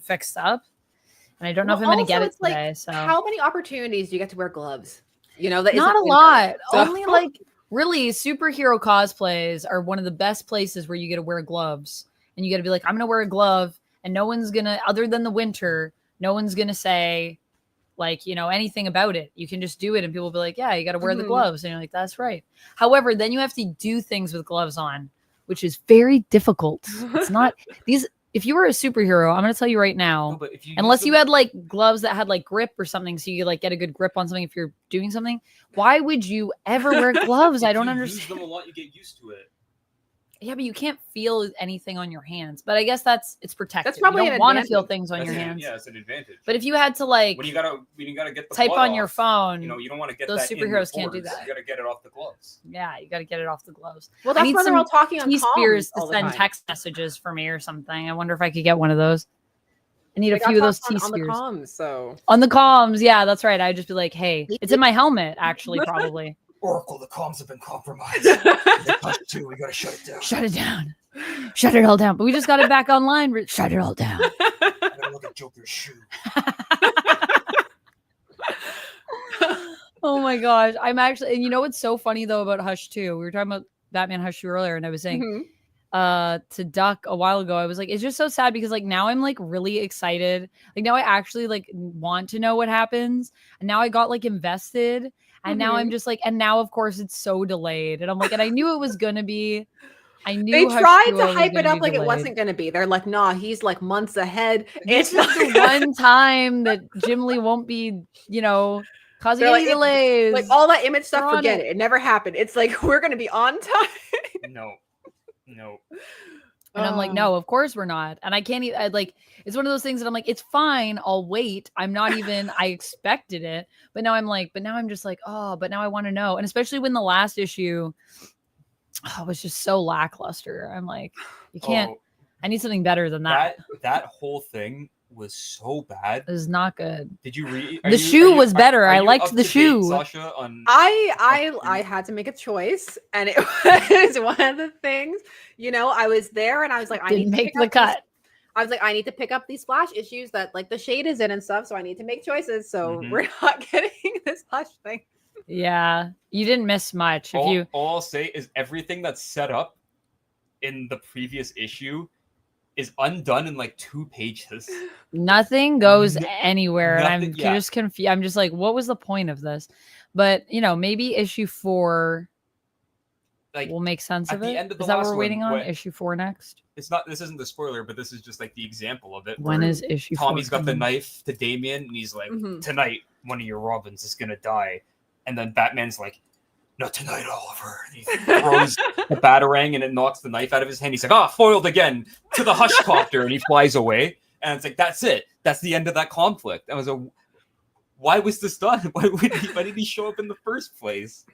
fixed up, and I don't know if I'm going to get it today. Like, so how many opportunities do you get to wear gloves? You know, that not a lot. So. Only like really superhero cosplays are one of the best places where you get to wear gloves. And you got to be like, I'm going to wear a glove and no one's going to, other than the winter, no one's going to say like, you know, anything about it. You can just do it. And people will be like, yeah, you got to wear the gloves. And you're like, that's right. However, then you have to do things with gloves on, which is very difficult. It's not these. If you were a superhero, I'm going to tell you right now, unless you had like gloves that had like grip or something, so you like get a good grip on something if you're doing something, why would you ever wear gloves? I don't understand. Use them a lot, you get used to it. Yeah, but you can't feel anything on your hands. But I guess it's protected. That's probably you don't want to feel things on your hands. Yeah, it's an advantage. But if you had to like when you gotta get the type on off, your phone, you know, you don't want to get those that superheroes can't do that. You gotta get it off the gloves. Yeah, you gotta get it off the gloves. Well, that's why they're all talking on T-Spears to send text messages for me or something. I wonder if I could get one of those. I need a few of those T-Spears. On the comms, so on the comms, yeah, that's right. I'd just be like, hey, it's in my helmet, actually, probably. Oracle, the comms have been compromised. We gotta shut it down. Shut it down. Shut it all down. But we just got it back online. Shut it all down. I gotta look at Joker's shoe. Oh my gosh. I'm actually, and you know what's so funny though about Hush 2? We were talking about Batman Hush 2 earlier, and I was saying to Duck a while ago, I was like, it's just so sad because like now I'm like really excited. Like now I actually like want to know what happens. And now I got like invested. And now I'm just like, and now of course it's so delayed. And I'm like, and I knew it was gonna be. I knew they Hush tried 2 to was hype it gonna up be like it delayed. wasn't going to be. They're like, nah, he's like months ahead. This It's not is the one time that Jim Lee won't be, you know, causing They're any delays. like all that image stuff, We're on forget it. it. It never happened. It's like we're gonna be on time. No. And I'm like, no, of course we're not. And I can't even like it's one of those things that I'm like, it's fine, I'll wait. I'm not even I expected it. But now I'm like, but now I'm just like, oh, but now I want to know. And especially when the last issue was just so lackluster. I'm like, you can't I need something better than that. That whole thing was so bad. It was not good. Did you read? The shoe was better. I liked the shoe. Sasha, on I had to make a choice, and it was one of the things. You know, I was there, and I was like, I need to make the cut. I was like, I need to pick up these Flash issues that like the shade is in and stuff. So I need to make choices. So we're not getting this Hush thing. Yeah, you didn't miss much. All I'll say is everything that's set up in the previous issue is undone in like 2 pages. Nothing goes anywhere. Nothing, and I'm just confused. I'm just like, what was the point of this? But you know, maybe issue 4 like will make sense of it. Is that what we're waiting on? Issue 4 next? It's not. This isn't the spoiler, but this is just like the example of it. When is issue 4? Tommy's got the knife to Damian, and he's like, "Tonight, one of your Robins is gonna die," and then Batman's like, "Not tonight, Oliver." And he throws the batarang, and it knocks the knife out of his hand. He's like, foiled again, to the Hush copter, and he flies away. And it's like, that's it. That's the end of that conflict. I was like, why was this done? Why did he show up in the first place?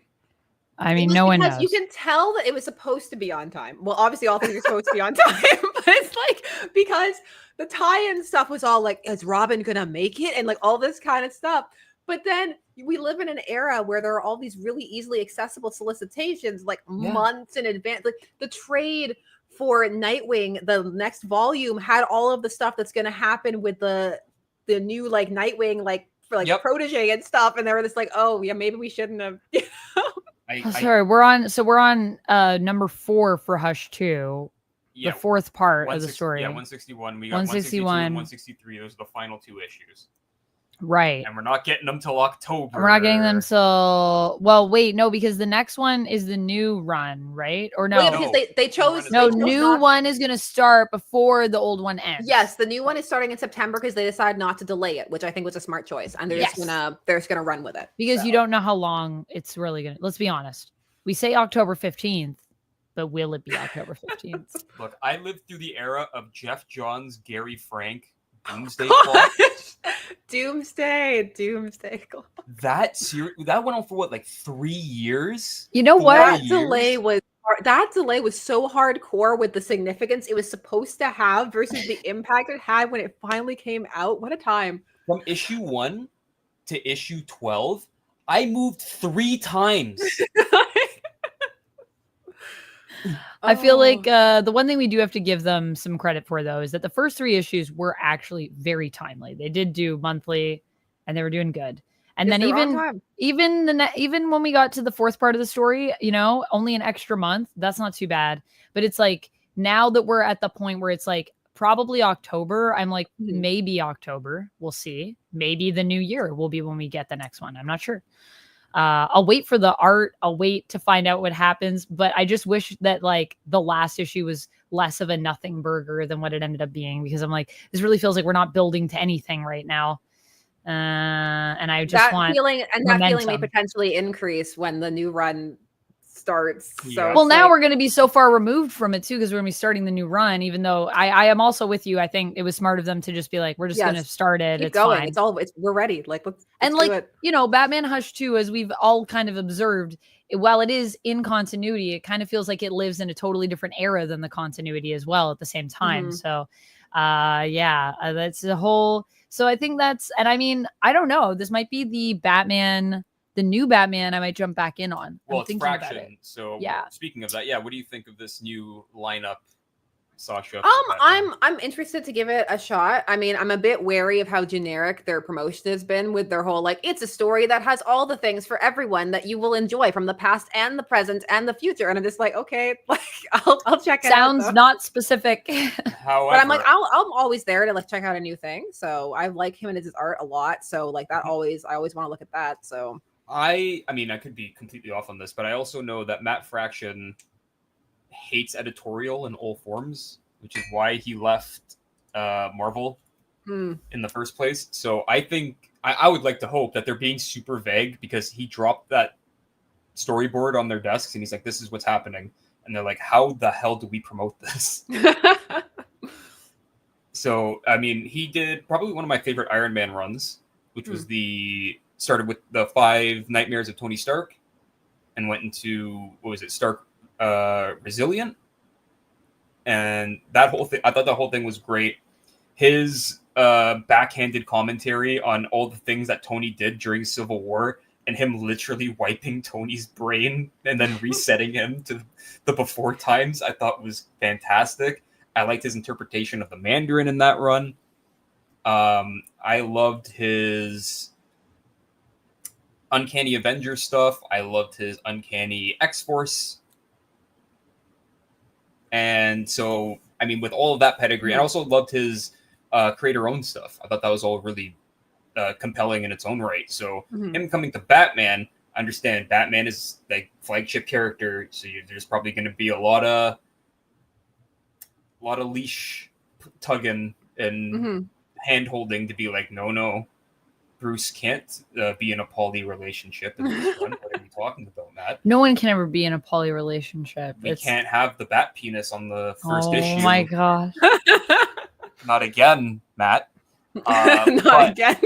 I mean, no one knows. You can tell that it was supposed to be on time. Well, obviously, all things are supposed to be on time, but it's like because the tie-in stuff was all like, is Robin gonna make it? And like all this kind of stuff. But then we live in an era where there are all these really easily accessible solicitations, like months in advance. Like the trade for Nightwing, the next volume had all of the stuff that's going to happen with the new like Nightwing, like for like protege and stuff. And they were just like, oh yeah, maybe we shouldn't have. You know? Sorry, we're on number 4 for Hush 2. The 4th part of the story. Yeah, 161. We got 161, 163. Those are the final 2 issues. Right. And we're not getting them till October. We're not getting them till, well, wait, no, because the next one is the new run, right? Or no? Well, yeah, because they chose. No, new one is going to start before the old one ends. Yes, the new one is starting in September because they decided not to delay it, which I think was a smart choice. And they're just gonna run with it. Because you don't know how long it's really going to, let's be honest. We say October 15th, but will it be October 15th? Look, I lived through the era of Jeff Johns, Gary Frank, Doomsday Clock. Doomsday Clock. That went on for what, like 3 years? You know what? That delay was so hardcore with the significance it was supposed to have versus the impact it had when it finally came out. What a time. From issue 1 to issue 12, I moved 3 times. I feel like the one thing we do have to give them some credit for, though, is that the first 3 issues were actually very timely. They did do monthly, and they were doing good. And then even when we got to the 4th part of the story, you know, only an extra month. That's not too bad. But it's like now that we're at the point where it's like probably October, I'm like maybe October. We'll see. Maybe the new year will be when we get the next one. I'm not sure. I'll wait for the art. I'll wait to find out what happens. But I just wish that like the last issue was less of a nothing burger than what it ended up being, because I'm like, this really feels like we're not building to anything right now. And I just want that feeling may potentially increase when the new run starts. So well, now we're going to be so far removed from it too, because we're going to be starting the new run. Even though I am also with you, I think it was smart of them to just be like, we're just going to start it. It's going. Fine. We're ready. Like let's like do it. You know, Batman Hush 2, as we've all kind of observed, while it is in continuity, it kind of feels like it lives in a totally different era than the continuity as well at the same time. So that's the whole. So I think that's, and I mean, I don't know. This might be the new Batman I might jump back in on. Well, it's Fraction. So speaking of that, what do you think of this new lineup Sasha? I'm interested to give it a shot. I mean, I'm a bit wary of how generic their promotion has been with their whole like it's a story that has all the things for everyone that you will enjoy from the past and the present and the future. And I'm just like, okay, like I'll check it out. Sounds not specific. However, but I'm like, I'm always there to like check out a new thing. So I like him and his art a lot. So like that I always want to look at that. So I mean, I could be completely off on this, but I also know that Matt Fraction hates editorial in all forms, which is why he left Marvel in the first place. So I think I would like to hope that they're being super vague because he dropped that storyboard on their desks and he's like, this is what's happening. And they're like, how the hell do we promote this? So, I mean, he did probably one of my favorite Iron Man runs, which was started with the 5 Nightmares of Tony Stark and went into, what was it, Stark Resilient? And that whole thing, I thought the whole thing was great. His backhanded commentary on all the things that Tony did during Civil War and him literally wiping Tony's brain and then resetting him to the before times, I thought was fantastic. I liked his interpretation of the Mandarin in that run. I loved his Uncanny Avengers stuff. I loved his Uncanny X-Force. And so, I mean, with all of that pedigree, I also loved his creator-owned stuff. I thought that was all really compelling in its own right. So him coming to Batman, I understand Batman is like flagship character, so there's probably going to be a lot of leash tugging and hand holding to be like, no, Bruce can't be in a poly relationship in this one. What are you talking about, Matt? No one can ever be in a poly relationship. We can't have the bat penis on the first issue. Oh my gosh. Not again, Matt. Not again.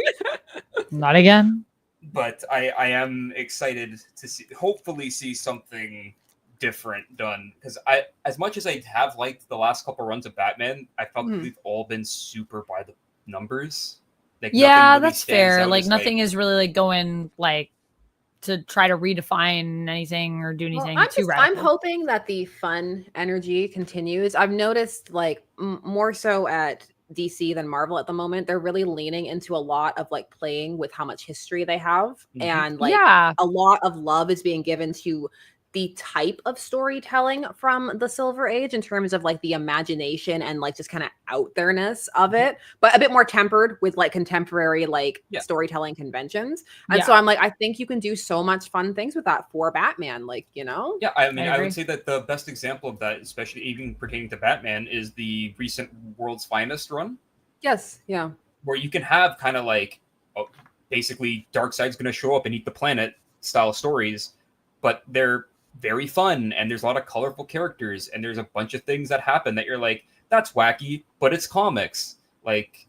Not again. But I am excited to hopefully see something different done, because as much as I have liked the last couple runs of Batman, I felt they've all been super by the numbers. Like, yeah, really that's fair. Like nothing is really like going like to try to redefine anything or do anything too radical. I'm hoping that the fun energy continues. I've noticed like more so at DC than Marvel at the moment. They're really leaning into a lot of like playing with how much history they have, and like a lot of love is being given to the type of storytelling from the Silver Age in terms of like the imagination and like just kind of out there-ness of it, but a bit more tempered with like contemporary like storytelling conventions. And so I'm like, I think you can do so much fun things with that for Batman, like, you know? Yeah, I mean, I would say that the best example of that, especially even pertaining to Batman, is the recent World's Finest run. Yes, yeah. Where you can have kind of like, basically Darkseid's going to show up and eat the planet style stories, but they're very fun, and there's a lot of colorful characters, and there's a bunch of things that happen that you're like, that's wacky, but it's comics. Like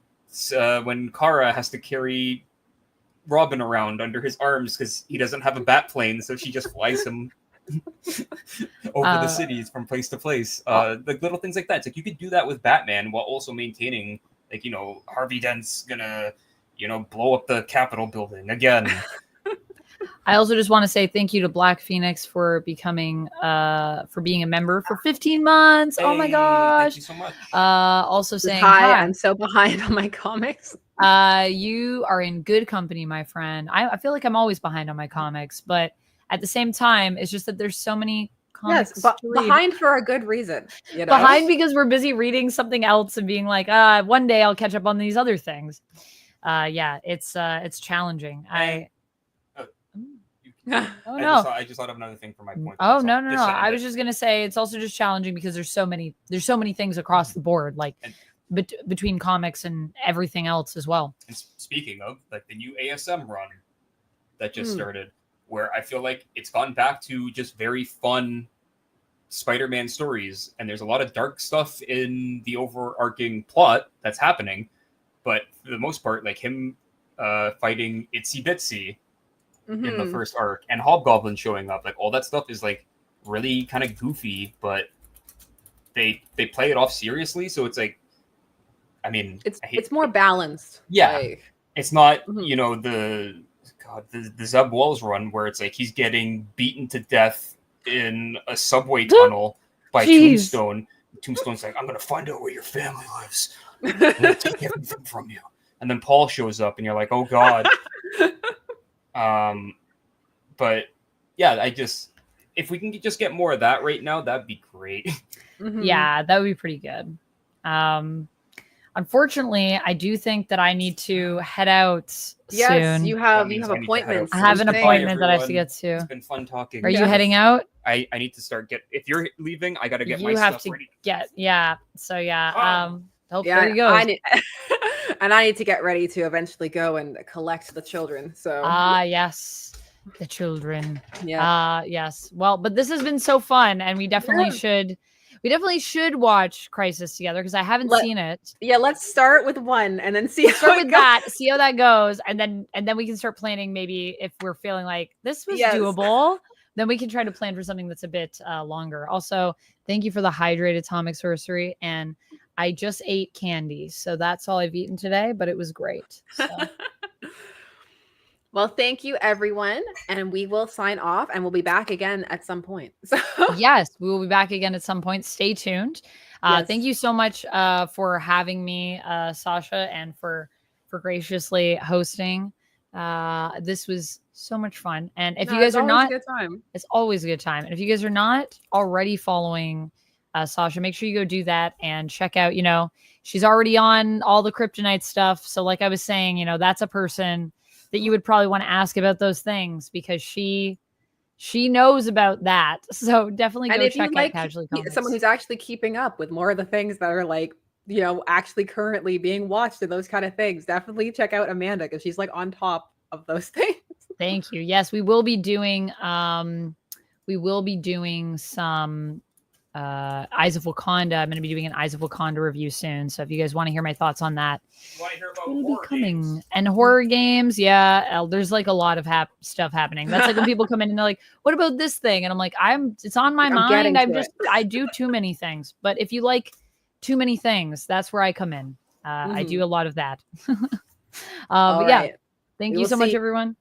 when Kara has to carry Robin around under his arms because he doesn't have a bat plane, so she just flies him over the cities from place to place. Like little things like that. It's like you could do that with Batman while also maintaining, like, you know, Harvey Dent's gonna, you know, blow up the Capitol building again. I also just want to say thank you to Black Phoenix for becoming for being a member for 15 months. Hey, oh my gosh. Thank you so much. Also saying hi, I'm so behind on my comics. You are in good company, my friend. I feel like I'm always behind on my comics, but at the same time, it's just that there's so many comics. Yes, but behind for a good reason. You know? Behind because we're busy reading something else and being like, one day I'll catch up on these other things. Yeah, it's challenging. Oh no! I just thought of another thing for my point. Oh no! I was just gonna say it's also just challenging because there's so many things across the board, like between comics and everything else as well. And speaking of, like, the new ASM run that just started, where I feel like it's gone back to just very fun Spider-Man stories, and there's a lot of dark stuff in the overarching plot that's happening, but for the most part, like him fighting Itsy Bitsy in the first arc, and Hobgoblin showing up, like all that stuff is like really kind of goofy, but they play it off seriously, so it's like, I mean, it's more balanced. Yeah, like, it's not you know the Zeb Wells run where it's like he's getting beaten to death in a subway tunnel by Tombstone, Tombstone's like, I'm gonna find out where your family lives. I'm gonna take everything from you. And then Paul shows up, and you're like, oh god. But yeah, if we can just get more of that right now, that'd be great. Yeah, that would be pretty good. Unfortunately, I do think that I need to head out soon. You have appointments. I have an appointment that I have to get to. It's been fun talking. Are you heading out? I need to start if you're leaving, I gotta get my you have stuff to ready. So there you go. And I need to get ready to eventually go and collect the children. So yes, the children. Yeah. Yes. Well, but this has been so fun, and we definitely should. We definitely should watch Crisis together because I haven't seen it. Yeah, let's start with one and then see how that goes, and then we can start planning. Maybe if we're feeling like this was doable, then we can try to plan for something that's a bit longer. Also, thank you for the hydrated atomic sorcery, and I just ate candy, so that's all I've eaten today. But it was great. So. Well, thank you, everyone. And we will sign off and we'll be back again at some point. So yes, we will be back again at some point. Stay tuned. Thank you so much for having me, Sasha, and for graciously hosting. This was so much fun. And if you guys are not, it's always a good time. And if you guys are not already following Sasha, make sure you go do that and check out, she's already on all the Kryptonite stuff. So like I was saying, that's a person that you would probably want to ask about those things because she knows about that. So definitely go check out Casually Comics. Someone who's actually keeping up with more of the things that are like, actually currently being watched and those kind of things. Definitely check out Amanda because she's like on top of those things. Thank you. Yes, we will be doing some Eyes of Wakanda. I'm going to be doing an Eyes of Wakanda review soon. So if you guys want to hear my thoughts on that, it'll be coming. Games. And horror games. Yeah. There's like a lot of stuff happening. That's like when people come in and they're like, what about this thing? And I'm like, it's on my mind. I do too many things. But if you like too many things, that's where I come in. I do a lot of that. But yeah, thank you so much, everyone.